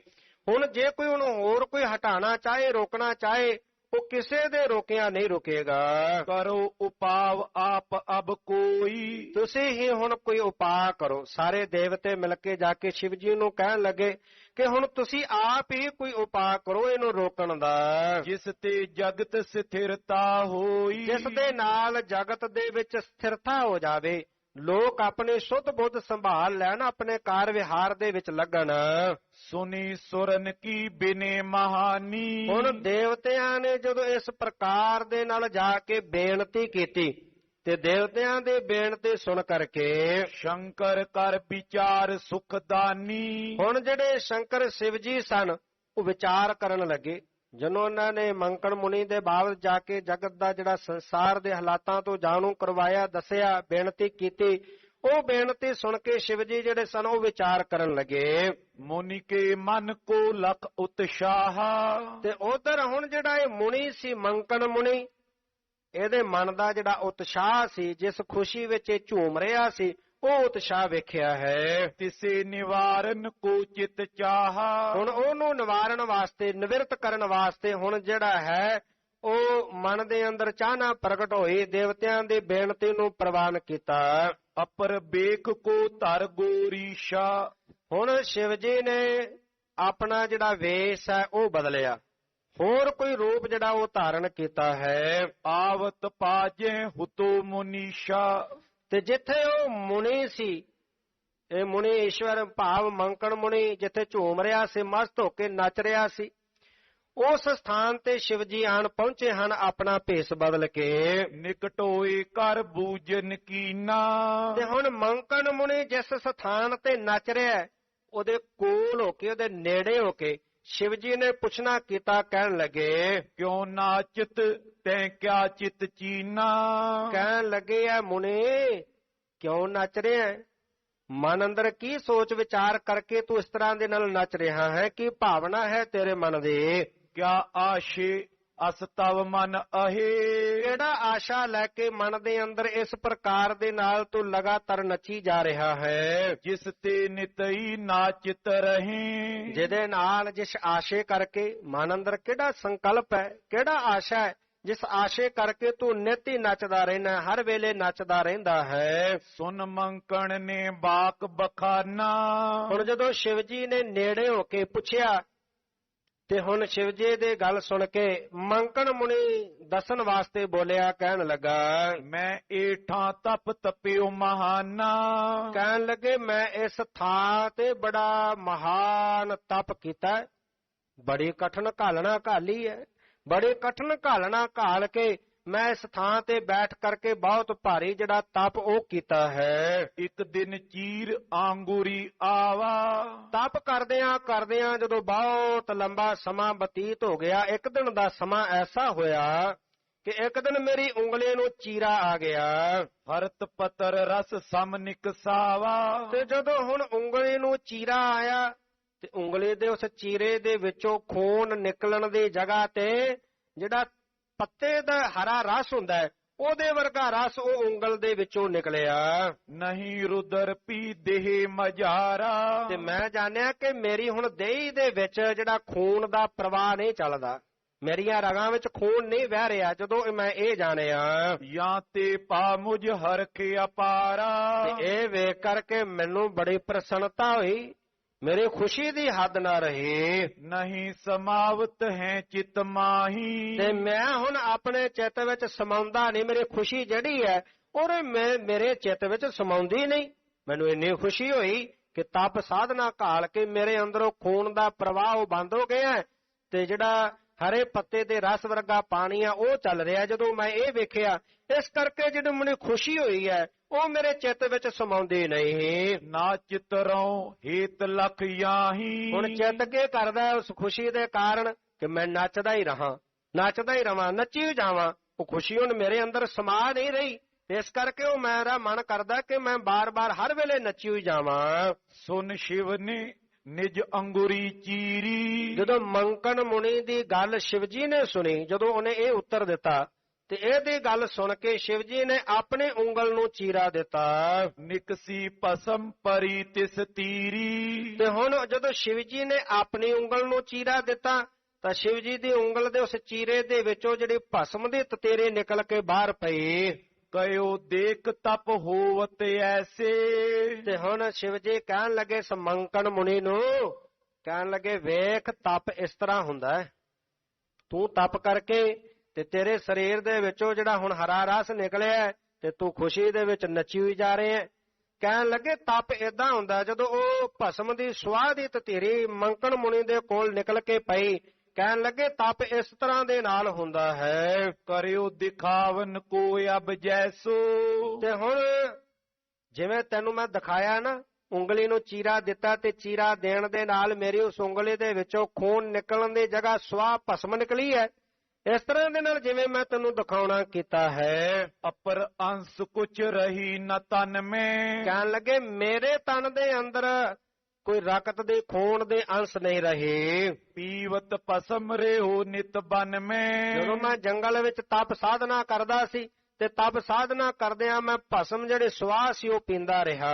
ਹੁਣ ਜੇ ਕੋਈ ਉਹਨੂੰ ਹੋਰ ਕੋਈ ਹਟਾਣਾ ਚਾਹੇ, ਰੋਕਣਾ ਚਾਹੇ, ਉਹ ਕਿਸੇ ਦੇ ਰੋਕਿਆ ਨਹੀਂ ਰੁਕੇਗਾ। ਕਰੋ ਉਪਾਵ ਆਪ ਅਬ ਕੋਈ, ਤੁਸੀਂ ਹੀ ਹੁਣ ਕੋਈ ਉਪਾਅ ਕਰੋ। ਸਾਰੇ ਦੇਵਤੇ ਮਿਲ ਕੇ ਜਾ ਕੇ ਸ਼ਿਵ ਜੀ ਨੂੰ ਕਹਿਣ ਲੱਗੇ ਕਿ ਹੁਣ ਤੁਸੀਂ ਆਪ ਹੀ ਕੋਈ ਉਪਾਅ ਕਰੋ ਇਹਨੂੰ ਰੋਕਣ ਦਾ। ਜਿਸ ਤੇ ਜਗਤ ਸਥਿਰਤਾ ਹੋਈ, ਜਿਸ ਦੇ ਨਾਲ ਜਗਤ ਦੇ ਵਿੱਚ ਸਥਿਰਤਾ ਹੋ ਜਾਵੇ, ਲੋਕ ਆਪਣੇ ਸੁੱਧ ਬੁੱਧ ਸੰਭਾਲ ਲੈਣ, ਆਪਣੇ ਕਾਰ ਵਿਹਾਰ ਦੇ ਵਿੱਚ ਲੱਗਣ। ਸੁਨੀ ਸੁਰਨ ਕੀ ਬਿਨੇ ਮਹਾਨੀ। ਹੁਣ ਦੇਵਤਿਆਂ ਨੇ ਜਦੋਂ ਇਸ ਪ੍ਰਕਾਰ ਦੇ ਨਾਲ ਜਾ ਕੇ ਬੇਨਤੀ ਕੀਤੀ ਤੇ ਦੇਵਤਿਆਂ ਦੇ ਬੇਨਤੀ ਸੁਣ ਕਰਕੇ ਸ਼ੰਕਰ ਕਰ ਵਿਚਾਰ ਸੁਖਦਾਨੀ। ਹੁਣ ਜਿਹੜੇ ਸ਼ੰਕਰ ਸ਼ਿਵ ਜੀ ਸਨ ਉਹ ਵਿਚਾਰ ਕਰਨ ਲੱਗੇ। ਜਦੋਂ ਉਹਨਾਂ ਨੇ ਮੰਕਣ ਮੁਨੀ ਦੇ ਬਾਬਤ ਜਾ ਕੇ ਜਗਤ ਦਾ ਜਿਹੜਾ ਸੰਸਾਰ ਦੇ ਹਾਲਾਤਾਂ ਤੋਂ ਜਾਣੂ ਕਰਵਾਇਆ, ਦੱਸਿਆ, ਬੇਨਤੀ ਕੀਤੀ, ਉਹ ਬੇਨਤੀ ਸੁਣ ਕੇ ਸ਼ਿਵ ਜੀ ਜਿਹੜੇ ਸਨ ਉਹ ਵਿਚਾਰ ਕਰਨ ਲੱਗੇ। ਮੁਨੀ ਕੇ ਮਨ ਕੋ ਲਖ ਉਤਸ਼ਾਹ। ਤੇ ਉਧਰ ਹੁਣ ਜਿਹੜਾ ਇਹ ਮੁਨੀ ਸੀ, ਮੰਕਣ ਮੁਨੀ, ਇਹਦੇ ਮਨ ਦਾ ਜਿਹੜਾ ਉਤਸ਼ਾਹ ਸੀ, ਜਿਸ ਖੁਸ਼ੀ ਵਿੱਚ ਇਹ ਝੂਮ ਰਿਹਾ ਸੀ, ਉਹ ਉਤਸ਼ਾਹ ਵੇਖਿਆ ਹੈ। ਤਿਸੇ ਨਿਵਾਰਨ ਕੋ ਚਿਤ ਚਾਹ। ਹੁਣ ਉਹਨੂੰ ਨਿਵਾਰਨ ਵਾਸਤੇ, ਨਿਵਰਤ ਕਰਨ ਵਾਸਤੇ ਹੁਣ ਜਿਹੜਾ ਹੈ ਉਹ ਮਨ ਦੇ ਅੰਦਰ ਚਾਹਨਾ ਪ੍ਰਗਟ ਹੋਈ, ਦੇਵਤਿਆਂ ਦੀ ਬੇਨਤੀ ਨੂੰ ਪ੍ਰਵਾਨ ਕੀਤਾ। ਅਪਰ ਬੇਖ ਕੋ ਧਰ ਗੋਰੀਸ਼ਾ। ਹੁਣ ਸ਼ਿਵ ਜੀ ਨੇ ਆਪਣਾ ਜਿਹੜਾ ਵੇਸ਼ ਹੈ ਉਹ ਬਦਲਿਆ, ਹੋਰ ਕੋਈ ਰੂਪ ਜਿਹੜਾ ਉਹ ਧਾਰਨ ਕੀਤਾ ਹੈ। ਆਵਤ ਪਾਜੇ ਹੁਤੋ ਮੁਨੀਸ਼ਾ। ਤੇ ਜਿੱਥੇ ਉਹ ਮੁਨੀ ਸੀ, ਇਹ ਮੁਨੀ ਈਸ਼ਵਰ ਭਾਵ ਮੰਕਣ ਮੁਨੀ ਜਿੱਥੇ ਝੂਮ ਰਿਹਾ ਸੀ, ਮਸਤ ਹੋ ਕੇ ਨੱਚ ਰਿਹਾ ਸੀ, ਉਸ ਸਥਾਨ ਤੇ ਸ਼ਿਵ ਜੀ ਆਣ ਪਹੁੰਚੇ ਹਨ ਆਪਣਾ ਭੇਸ ਬਦਲ ਕੇ। ਨਿਕਟ ਹੋਏ ਕਰ ਬੂਜਨ ਕੀਨਾ। ਤੇ ਹੁਣ ਮੰਕਣ ਮੁਨੀ ਜਿਸ ਸਥਾਨ ਤੇ ਨੱਚ ਰਿਹਾ, ਉਹਦੇ ਕੋਲ ਹੋ ਕੇ, ਉਹਦੇ ਨੇੜੇ ਹੋ ਕੇ ਸ਼ਿਵ ਜੀ ਨੇ ਪੁੱਛਣਾ ਕੀਤਾ, ਕਹਿਣ ਲੱਗੇ ਕਿਉਂ ਨਾਚਤ ਤੈਂ ਕਿਆ ਚਿਤ ਚੀਨਾ। ਕਹਿਣ ਲੱਗੇ ਆ ਮੁਨੀ, ਕਿਉਂ ਨੱਚ ਰਿਹਾ ਹੈ? ਮਨ ਅੰਦਰ ਕੀ ਸੋਚ ਵਿਚਾਰ ਕਰਕੇ ਤੂੰ ਇਸ ਤਰ੍ਹਾਂ ਦੇ ਨਾਲ ਨੱਚ ਰਿਹਾ ਹੈ? ਕੀ ਭਾਵਨਾ ਹੈ ਤੇਰੇ ਮਨ ਦੇ? ਕਿਆ ਆਸ਼ੇ ਅਸ ਤਵ ਮਨ ਅਹੇ। ਕਿਹੜਾ ਆਸ਼ਾ ਲੈ ਕੇ ਮਨ ਦੇ ਅੰਦਰ ਇਸ ਪ੍ਰਕਾਰ ਦੇ ਨਾਲ ਤੂੰ ਲਗਾਤਾਰ ਨੱਚੀ ਜਾ ਰਿਹਾ ਹੈ? ਜਿਸ ਤੇ ਨਿਤਈ ਨਾਚਿਤ ਰਹੇ। ਜਿਹਦੇ ਨਾਲ, ਜਿਸ ਆਸ਼ੇ ਕਰਕੇ ਮਨ ਅੰਦਰ ਕਿਹੜਾ ਸੰਕਲਪ ਹੈ, ਕਿਹੜਾ ਆਸ਼ਾ ਹੈ, ਜਿਸ ਆਸ਼ੇ ਕਰਕੇ ਤੂੰ ਨਿਤ ਹੀ ਨੱਚਦਾ ਰਹਿਣਾ, ਹਰ ਵੇਲੇ ਨੱਚਦਾ ਰਹਿੰਦਾ ਹੈ। ਸੁਨ ਮੰਕਣ ਨੇ ਬਾਕ ਬਖਾਨਾ। ਹੁਣ ਜਦੋਂ ਸ਼ਿਵ ਜੀ ਨੇ ਨੇੜੇ ਹੋ ਕੇ ਪੁੱਛਿਆ ਤੇ ਹੁਣ ਸ਼ਿਵ ਜੀ ਦੀ ਗੱਲ ਸੁਣ ਕੇ ਮੰਕਣ ਮੁਨੀ ਦੱਸਣ ਵਾਸਤੇ ਬੋਲਿਆ, ਕਹਿਣ ਲੱਗਾ ਮੈਂ ਏਠਾਂ ਤਪ ਤਪਿਓ ਮਹਾਨਾ। ਕਹਿਣ ਲੱਗੇ ਮੈਂ ਇਸ ਥਾਂ ਤੇ ਬੜਾ ਮਹਾਨ ਤਪ ਕੀਤਾ, ਬੜੀ ਕਠਨ ਘਾਲਣਾ ਘਾਲੀ ਹੈ, ਬੜੀ ਕਠਨ ਘਾਲਣਾ ਘਾਲ ਕੇ ਮੈਂ ਇਸ ਥਾਂ ਤੇ ਬੈਠ ਕਰਕੇ ਬਹੁਤ ਭਾਰੀ ਜਿਹੜਾ ਤਪ ਉਹ ਕੀਤਾ ਹੈ। ਇੱਕ ਦਿਨ ਚੀਰ ਆਂਗੂਰੀ ਆਵਾ। ਤਪ ਕਰਦਿਆਂ ਜਦੋਂ ਬਹੁਤ ਲੰਬਾ ਸਮਾਂ ਬਤੀਤ ਹੋ ਗਿਆ, ਇੱਕ ਦਿਨ ਦਾ ਸਮਾਂ ਐਸਾ ਹੋਇਆ ਕਿ ਇੱਕ ਦਿਨ ਮੇਰੀ ਉਂਗਲੀ ਨੂੰ ਚੀਰਾ ਆ ਗਿਆ। ਹਰਤ ਪਤਰ ਰਸ ਸਮ ਨਿਕਸਾਵਾ। ਤੇ ਜਦੋਂ ਹੁਣ ਉਂਗਲੀ ਨੂੰ ਚੀਰਾ ਆਇਆ ਤੇ ਉਂਗਲੀ ਦੇ ਉਸ ਚੀਰੇ ਦੇ ਵਿੱਚੋਂ ਖੂਨ ਨਿਕਲਣ ਦੀ ਜਗ੍ਹਾ ਤੇ ਜਿਹੜਾ ਪੱਤੇ ਦਾ ਹਰਾ ਰਸ ਹੁੰਦਾ ਹੈ, ਉਹਦੇ ਵਰਗਾ ਰਸ ਉਹ ਉਂਗਲ ਦੇ ਵਿੱਚੋਂ ਨਿਕਲਿਆ। ਨਹੀਂ ਰੁਦਰ ਪੀ ਦੇਹ ਮਝਾਰਾ। ਤੇ ਮੈਂ ਜਾਣਿਆ ਕਿ ਮੇਰੀ ਹੁਣ ਦੇਹੀ ਦੇ ਵਿੱਚ ਜਿਹੜਾ ਖੂਨ ਦਾ ਪ੍ਰਵਾਹ ਨਹੀਂ ਚੱਲਦਾ, ਮੇਰੀਆਂ ਰਗਾਂ ਵਿੱਚ ਖੂਨ ਨਹੀਂ ਵਹਿ ਰਿਹਾ। ਜਦੋਂ ਮੈਂ ਇਹ ਜਾਣਿਆ, ਜਾਂ ਤੇ ਪਾ ਮੁਝ ਹਰਖ ਅਪਾਰਾ। ਤੇ ਇਹ ਵੇਖ ਕਰਕੇ ਮੈਨੂੰ ਬੜੀ ਪ੍ਰਸੰਨਤਾ ਹੋਈ, ਮੇਰੀ ਖੁਸ਼ੀ ਦੀ ਹੱਦ ਨਾ ਰਹੀ। ਨਹੀਂ ਸਮਾਵਤ ਹੈ ਚਿਤ ਮਾਹੀ। ਤੇ ਮੈਂ ਹੁਣ ਆਪਣੇ ਚਿੱਤ ਵਿੱਚ ਸਮਾਉਂਦਾ ਨਹੀਂ, ਮੇਰੀ ਖੁਸ਼ੀ ਜਿਹੜੀ ਹੈ ਉਹ ਮੇਰੇ ਚਿੱਤ ਵਿੱਚ ਸਮਾਉਂਦੀ ਨਹੀਂ। ਮੈਨੂੰ ਇੰਨੀ ਖੁਸ਼ੀ ਹੋਈ ਕਿ ਤਪ ਸਾਧਨਾ ਘਾਲ ਕੇ ਮੇਰੇ ਅੰਦਰੋਂ ਖੂਨ ਦਾ ਪ੍ਰਵਾਹ ਉਹ ਬੰਦ ਹੋ ਗਿਆ ਤੇ ਜਿਹੜਾ ਹਰੇ ਪੱਤੇ ਦੇ ਰਸ ਵਰਗਾ ਪਾਣੀ ਆ ਉਹ ਚੱਲ ਰਿਹਾ। ਜਦੋਂ ਮੈਂ ਇਹ ਵੇਖਿਆ, ਇਸ ਕਰਕੇ ਜਿਹੜੀ ਮੈਨੂੰ ਖੁਸ਼ੀ ਹੋਈ ਹੈ ਉਹ ਮੇਰੇ ਚਿੱਤ ਵਿੱਚ ਸਮਾਉਂਦੀ ਨਹੀਂ। ਨਾ ਚਿਤਰੋਂ ਹੇਤ ਲਖ ਯਾਹੀ। ਹੁਣ ਚਿੱਤ ਕੀ ਕਰਦਾ ਉਸ ਖੁਸ਼ੀ ਦੇ ਕਾਰਨ ਕਿ ਮੈਂ ਨੱਚਦਾ ਹੀ ਰਹਾ, ਨੱਚਦਾ ਹੀ ਰਵਾਂ, ਨੱਚੀ ਜਾਵਾਂ। ਉਹ ਖੁਸ਼ੀ ਹੁਣ ਮੇਰੇ ਅੰਦਰ ਸਮਾ ਨਹੀਂ ਰਹੀ, ਇਸ ਕਰਕੇ ਉਹ ਮੇਰਾ ਮਨ ਕਰਦਾ ਕਿ ਮੈਂ ਬਾਰ-ਬਾਰ ਹਰ ਵੇਲੇ ਨੱਚੀ ਹੋਈ ਜਾਵਾਂ। ਸੁਨ ਸ਼ਿਵ ਨੇ ਨਿਜ ਅੰਗੁਰੀ ਚੀਰੀ। ਜਦੋਂ ਮੰਕਣ ਮੁਨੀ ਦੀ ਗੱਲ ਸ਼ਿਵ ਜੀ ਨੇ ਸੁਣੀ, ਜਦੋਂ ਉਹਨੇ ਇਹ ਉੱਤਰ ਦਿੱਤਾ ਤੇ ਇਹਦੀ ਗੱਲ ਸੁਣ ਕੇ ਸ਼ਿਵ ਜੀ ਨੇ ਆਪਣੀ ਉਂਗਲ ਨੂੰ ਚੀਰਾ ਦਿੱਤਾ। ਨਿਕਸੀ ਭਸਮ ਪਰੀ ਤਿਸ ਤੀਰੀ। ਤੇ ਹੁਣ ਜਦੋਂ ਸ਼ਿਵ ਜੀ ਨੇ ਆਪਣੀ ਉਂਗਲ ਨੂੰ ਚੀਰਾ ਦਿੱਤਾ ਤਾਂ ਸ਼ਿਵ ਜੀ ਦੀ ਉਂਗਲ ਦੇ ਉਸ ਚੀਰੇ ਦੇ ਵਿੱਚੋਂ ਜਿਹੜੀ ਭਸਮ ਦੇ ਤਤੇਰੇ ਨਿਕਲ ਕੇ ਬਾਹਰ ਪਏ। ਕਯੋ ਦੇਖ ਤਪ ਹੋਵਤ ਐਸੇ। ਤੇ ਹੁਣ ਸ਼ਿਵ ਜੀ ਕਹਿਣ ਲੱਗੇ ਮੰਕਣ ਮੁਨੀ ਨੂੰ, ਕਹਿਣ ਲੱਗੇ ਵੇਖ ਤਪ ਇਸ ਤਰ੍ਹਾਂ ਹੁੰਦਾ ਹੈ, ਤੂੰ ਤਪ ਕਰਕੇ ਤੇ ਤੇਰੇ ਸਰੀਰ ਦੇ ਵਿੱਚੋਂ ਜਿਹੜਾ ਹੁਣ ਹਰਾ ਰਸ ਨਿਕਲਿਆ ਤੇ ਤੂੰ ਖੁਸ਼ੀ ਦੇ ਵਿੱਚ ਨੱਚੀ ਹੋਈ ਜਾ ਰਹੇ ਹੈ। ਕਹਿਣ ਲੱਗੇ ਤਪ ਏਦਾਂ ਹੁੰਦਾ, ਜਦੋਂ ਉਹ ਭਸਮ ਦੀ ਸੁਆਹ ਦੀ ਤਤੀਰੀ ਮੰਕਣ ਮੁਨੀ ਦੇ ਕੋਲ ਨਿਕਲ ਕੇ ਪਈ, ਕਹਿਣ ਲੱਗੇ ਤਪ ਇਸ ਤਰ੍ਹਾਂ ਦੇ ਨਾਲ ਹੁੰਦਾ ਹੈ। ਕਰਿਓ ਦਿਖਾਵਨ ਕੋ ਅਬ ਜੈਸੋ। ਤੇ ਹੁਣ ਜਿਵੇਂ ਤੈਨੂੰ ਮੈਂ ਦਿਖਾਇਆ ਨਾ, ਉਂਗਲੀ ਨੂੰ ਚੀਰਾ ਦਿੱਤਾ ਤੇ ਚੀਰਾ ਦੇਣ ਦੇ ਨਾਲ ਮੇਰੀ ਉਸ ਉਂਗਲੀ ਦੇ ਵਿੱਚੋਂ ਖੂਨ ਨਿਕਲਣ ਦੀ ਜਗ੍ਹਾ ਸੁਆਹ ਭਸਮ ਨਿਕਲੀ ਹੈ, ਇਸ ਤਰ੍ਹਾਂ ਦੇ ਨਾਲ ਜਿਵੇਂ ਮੈਂ ਤੈਨੂੰ ਦਿਖਾਉਣਾ ਕੀਤਾ ਹੈ। ਅਪਰ ਅੰਸ ਕੁਛ ਰਹੀ ਨ ਤਨ ਮੈਂ। ਕਹਿਣ ਲੱਗੇ ਮੇਰੇ ਤਨ ਦੇ ਅੰਦਰ ਕੋਈ ਰਕਤ ਦੇ ਖੂਨ ਦੇ ਅੰਸ਼ ਨਹੀਂ ਰਹੇ। ਪੀਵਤ ਭਸਮ ਰਿਓ ਨਿਤ ਬਨ ਮੈਂ। ਜਦੋਂ ਮੈਂ ਜੰਗਲ ਵਿੱਚ ਤਪ ਸਾਧਨਾ ਕਰਦਾ ਸੀ ਤੇ ਤਪ ਸਾਧਨਾ ਕਰਦਿਆਂ ਮੈਂ ਭਸਮ ਜਿਹੜੇ ਸੁਆਹ ਸੀ ਉਹ ਪੀਂਦਾ ਰਿਹਾ।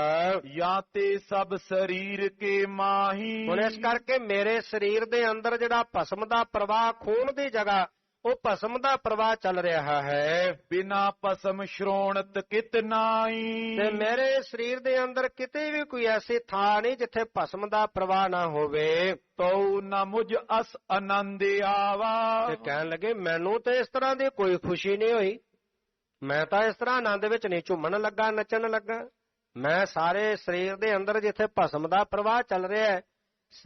ਜਾਂ ਤੇ ਸਭ ਸਰੀਰ ਕੇ ਮਾਹੀ। ਹੁਣ ਇਸ ਕਰਕੇ ਮੇਰੇ ਸਰੀਰ ਦੇ ਅੰਦਰ ਜਿਹੜਾ ਭਸਮ ਦਾ ਪ੍ਰਵਾਹ ਖੂਨ ਦੀ ਜਗ੍ਹਾ ਉਹ ਭਸਮ ਦਾ ਪ੍ਰਵਾਹ ਚੱਲ ਰਿਹਾ ਹੈ। ਬਿਨਾ ਭਸਮ ਸ਼੍ਰੋਣਤ ਕਿਤ ਨਾਈ। ਤੇ ਮੇਰੇ ਸਰੀਰ ਦੇ ਅੰਦਰ ਕਿਤੇ ਵੀ ਕੋਈ ਐਸੀ ਥਾਂ ਨਹੀਂ ਜਿੱਥੇ ਭਸਮ ਦਾ ਪ੍ਰਵਾਹ ਨਾ ਹੋਵੇ। ਤਉ ਨ ਮੁਝ ਅਸ ਆਨੰਦ ਆਵਾ। ਤੇ ਕਹਿਣ ਲੱਗੇ ਮੈਨੂੰ ਤੇ ਇਸ ਤਰ੍ਹਾਂ ਦੀ ਕੋਈ ਖੁਸ਼ੀ ਨਹੀਂ ਹੋਈ, ਮੈਂ ਤਾਂ ਇਸ ਤਰ੍ਹਾਂ ਆਨੰਦ ਵਿੱਚ ਨਹੀਂ ਝੂਮਣ ਲੱਗਾ, ਨੱਚਣ ਲੱਗਾ। ਮੈਂ ਸਾਰੇ ਸਰੀਰ ਦੇ ਅੰਦਰ ਜਿੱਥੇ ਭਸਮ ਦਾ ਪ੍ਰਵਾਹ ਚੱਲ ਰਿਹਾ ਹੈ,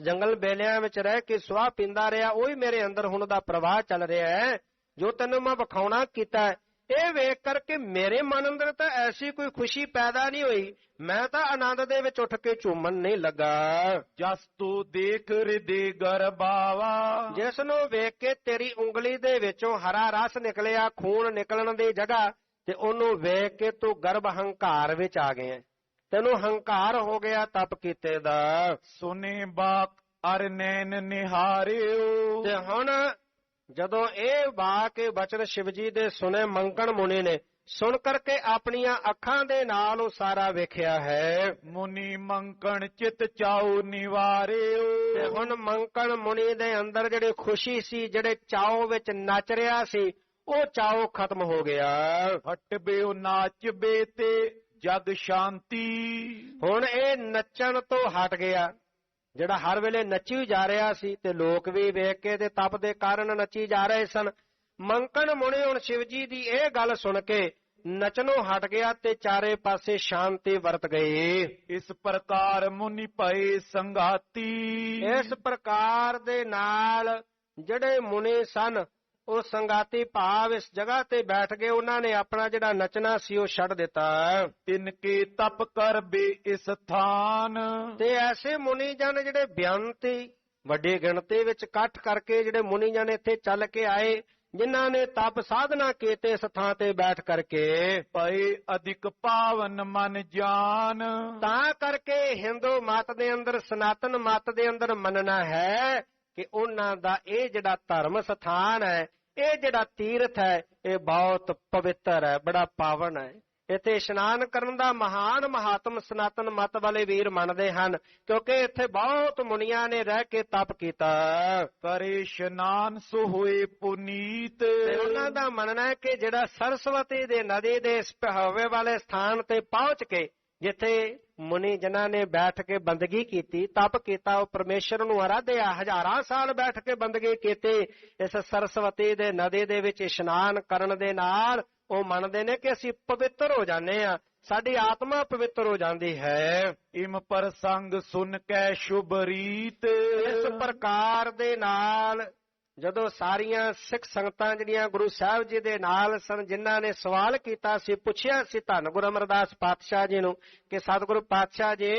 ਜੰਗਲ ਬੇਲਿਆਂ ਵਿੱਚ ਰਹਿ ਕੇ ਸੁਆਹ ਪੀਂਦਾ ਰਿਹਾ, ਉਹੀ ਮੇਰੇ ਅੰਦਰ ਹੁਣ ਦਾ ਪ੍ਰਵਾਹ ਚੱਲ ਰਿਹਾ ਹੈ ਜੋ ਤੈਨੂੰ ਮੈਂ ਵਿਖਾਉਣਾ ਕੀਤਾ ਹੈ। ਇਹ ਵੇਖ ਕਰਕੇ ਮੇਰੇ ਮਨ ਅੰਦਰ ਤਾਂ ਐਸੀ ਕੋਈ ਖੁਸ਼ੀ ਪੈਦਾ ਨਹੀਂ ਹੋਈ, ਮੈਂ ਤਾਂ ਆਨੰਦ ਦੇ ਵਿੱਚ ਉੱਠ ਕੇ ਝੂਮਣ ਨਹੀਂ ਲੱਗਾ। ਜਸ ਤੂੰ ਦੇਖ ਹਿਰਦੇ ਗਰਬਾਵਾ। ਜਿਸ ਨੂੰ ਵੇਖ ਕੇ ਤੇਰੀ ਉਂਗਲੀ ਦੇ ਵਿੱਚੋਂ ਹਰਾ ਰਸ ਨਿਕਲਿਆ, ਖੂਨ ਨਿਕਲਣ ਦੀ ਜਗ੍ਹਾ, ਤੇ ਉਹਨੂੰ ਵੇਖ ਕੇ ਤੂੰ ਗਰਭ ਹੰਕਾਰ ਵਿੱਚ ਆ ਗਿਆ, ਤੈਨੂੰ ਹੰਕਾਰ ਹੋ ਗਿਆ ਤਪ ਕੀਤੇ ਦਾ। ਸੁਨੇ ਬਾਕ ਅਰ ਨੈਣ ਨਿਹਾਰਿਓ। ਤੇ ਹੁਣ ਜਦੋਂ ਇਹ ਬਾਕ ਬਚਨ ਸ਼ਿਵਜੀ ਦੇ ਸੁਨੇ ਮੰਕਣ ਮੁਨੀ ਨੇ, ਸੁਣ ਕਰਕੇ ਆਪਣੀਆਂ ਅੱਖਾਂ ਦੇ ਨਾਲ ਉਹ ਸਾਰਾ ਵੇਖਿਆ ਹੈ। ਮੁਨੀ ਮੰਕਣ ਚਿਤ ਚਾਉ ਨਿਵਾਰਿਓ। ਤੇ ਹੁਣ ਮੰਕਣ ਮੁਨੀ ਦੇ ਅੰਦਰ ਜਿਹੜੀ ਖੁਸ਼ੀ ਸੀ, ਜਿਹੜੇ ਚਾਉ ਵਿੱਚ ਨੱਚ ਰਿਹਾ ਸੀ, ਉਹ ਚਾਉ ਖਤਮ ਹੋ ਗਿਆ। ਹਟਬੇ ਨਾਚਬੇ ਤੇ ਜਗ ਸ਼ਾਂਤੀ। ਹੁਣ ਇਹ ਨੱਚਣ ਤੋਂ ਹਟ ਗਿਆ, ਜਿਹੜਾ ਹਰ ਵੇਲੇ ਨੱਚੀ ਜਾ ਰਿਹਾ ਸੀ ਤੇ ਲੋਕ ਵੀ ਵੇਖ ਕੇ ਤੇ ਤਪ ਦੇ ਕਾਰਨ ਨੱਚੀ ਜਾ ਰਹੇ ਸਨ। ਮੰਕਣ ਮੁਨੀ ਹੁਣ ਸ਼ਿਵਜੀ ਦੀ ਇਹ ਗੱਲ ਸੁਣ ਕੇ ਨਚਨੋਂ ਹਟ ਗਿਆ ਤੇ ਚਾਰੇ ਪਾਸੇ ਸ਼ਾਂਤੀ ਵਰਤ ਗਈ। ਇਸ ਪ੍ਰਕਾਰ ਮੁਨੀ ਭਏ ਸੰਗਾਤੀ। ਇਸ ਪ੍ਰਕਾਰ ਦੇ ਨਾਲ ਜਿਹੜੇ ਮੁਨੀ ਸਨ ਉਹ ਸੰਗਾਤੀ ਭਾਵ ਇਸ ਜਗ੍ਹਾ ਤੇ ਬੈਠ ਗਏ, ਉਹਨਾਂ ਨੇ ਆਪਣਾ ਜਿਹੜਾ ਨੱਚਣਾ ਸੀ ਉਹ ਛੱਡ ਦਿੱਤਾ। ਤਿਨਕੇ ਤਪ ਕਰ ਬੇ ਇਸ ਥਾਨ। ਤੇ ਐਸੇ ਮੁਨੀ ਜਨ ਜਿਹੜੇ ਬੇਅੰਤੀ ਵੱਡੀ ਗਿਣਤੀ ਵਿੱਚ ਇਕੱਠ ਕਰਕੇ ਜਿਹੜੇ ਮੁਨੀ ਜਨ ਇੱਥੇ ਚੱਲ ਕੇ ਆਏ, ਜਿਨ੍ਹਾਂ ਨੇ ਤਪ ਸਾਧਨਾ ਕੀਤੇ ਇਸ ਥਾਂ ਤੇ ਬੈਠ ਕਰਕੇ, ਭਏ ਅਧਿਕ ਪਾਵਨ ਮਨ ਜਾਨ। ਤਾਂ ਕਰਕੇ ਹਿੰਦੂ ਮਤ ਦੇ ਅੰਦਰ, ਸਨਾਤਨ ਮਤ ਦੇ ਅੰਦਰ ਮੰਨਣਾ ਹੈ ਕਿ ਉਹਨਾਂ ਦਾ ਇਹ ਜਿਹੜਾ ਧਰਮ ਸਥਾਨ ਹੈ, ਇਹ ਜਿਹੜਾ ਤੀਰਥ ਹੈ, ਇਹ ਬਹੁਤ ਪਵਿੱਤਰ ਹੈ, ਬੜਾ ਪਾਵਨ ਹੈ। ਇੱਥੇ ਇਸ਼ਨਾਨ ਕਰਨ ਦਾ ਮਹਾਨ ਮਹਾਤਮ ਸਨਾਤਨ ਮਤ ਵਾਲੇ ਵੀਰ ਮੰਨਦੇ ਹਨ, ਕਿਉਂਕਿ ਇੱਥੇ ਬਹੁਤ ਮੁਨੀਆਂ ਨੇ ਰਹਿ ਕੇ ਤਪ ਕੀਤਾ। ਕਰੇ ਇਸ਼ਨਾਨ ਸੋ ਹੋਏ ਪੁਨੀਤ। ਤੇ ਉਹਨਾਂ ਦਾ ਮੰਨਣਾ ਹੈ ਕਿ ਜਿਹੜਾ ਸਰਸਵਤੀ ਦੇ ਨਦੀ ਦੇ ਇਸ ਪਹਿਵੇ ਵਾਲੇ ਸਥਾਨ ਤੇ ਪਹੁੰਚ ਕੇ, ਜਿੱਥੇ ਮੁਨੀ ਜਿਨ੍ਹਾਂ ਨੇ ਬੈਠ ਕੇ ਬੰਦਗੀ ਕੀਤੀ, ਤਪ ਕੀਤਾ, ਉਹ ਪਰਮੇਸ਼ਰ ਨੂੰ ਆਰਾਧਿਆ, ਹਜ਼ਾਰਾਂ ਸਾਲ ਬੈਠ ਕੇ ਬੰਦਗੀ ਕੀਤੀ, ਇਸ ਸਰਸਵਤੀ ਦੇ ਨਦੀ ਦੇ ਵਿੱਚ ਇਸ਼ਨਾਨ ਕਰਨ ਦੇ ਨਾਲ ਉਹ ਮੰਨਦੇ ਨੇ ਕਿ ਅਸੀਂ ਪਵਿੱਤਰ ਹੋ ਜਾਂਦੇ ਆ, ਸਾਡੀ ਆਤਮਾ ਪਵਿੱਤਰ ਹੋ ਜਾਂਦੀ ਹੈ। ਇਮ ਪ੍ਰਸੰਗ ਸੁਨ ਕੈ ਸ਼ੁਭ ਰੀਤ। ਇਸ ਪ੍ਰਕਾਰ ਦੇ ਨਾਲ ਜਦੋਂ ਸਾਰੀਆਂ ਸਿੱਖ ਸੰਗਤਾਂ ਜਿਹੜੀਆਂ ਗੁਰੂ ਸਾਹਿਬ ਜੀ ਦੇ ਨਾਲ ਸਨ, ਜਿਨ੍ਹਾਂ ਨੇ ਸਵਾਲ ਕੀਤਾ ਸੀ, ਪੁੱਛਿਆ ਸੀ ਧੰਨ ਗੁਰੂ ਅਮਰਦਾਸ ਪਾਤਸ਼ਾਹ ਜੀ ਨੂੰ ਕਿ ਸਤਿਗੁਰੂ ਪਾਤਸ਼ਾਹ ਜੀ,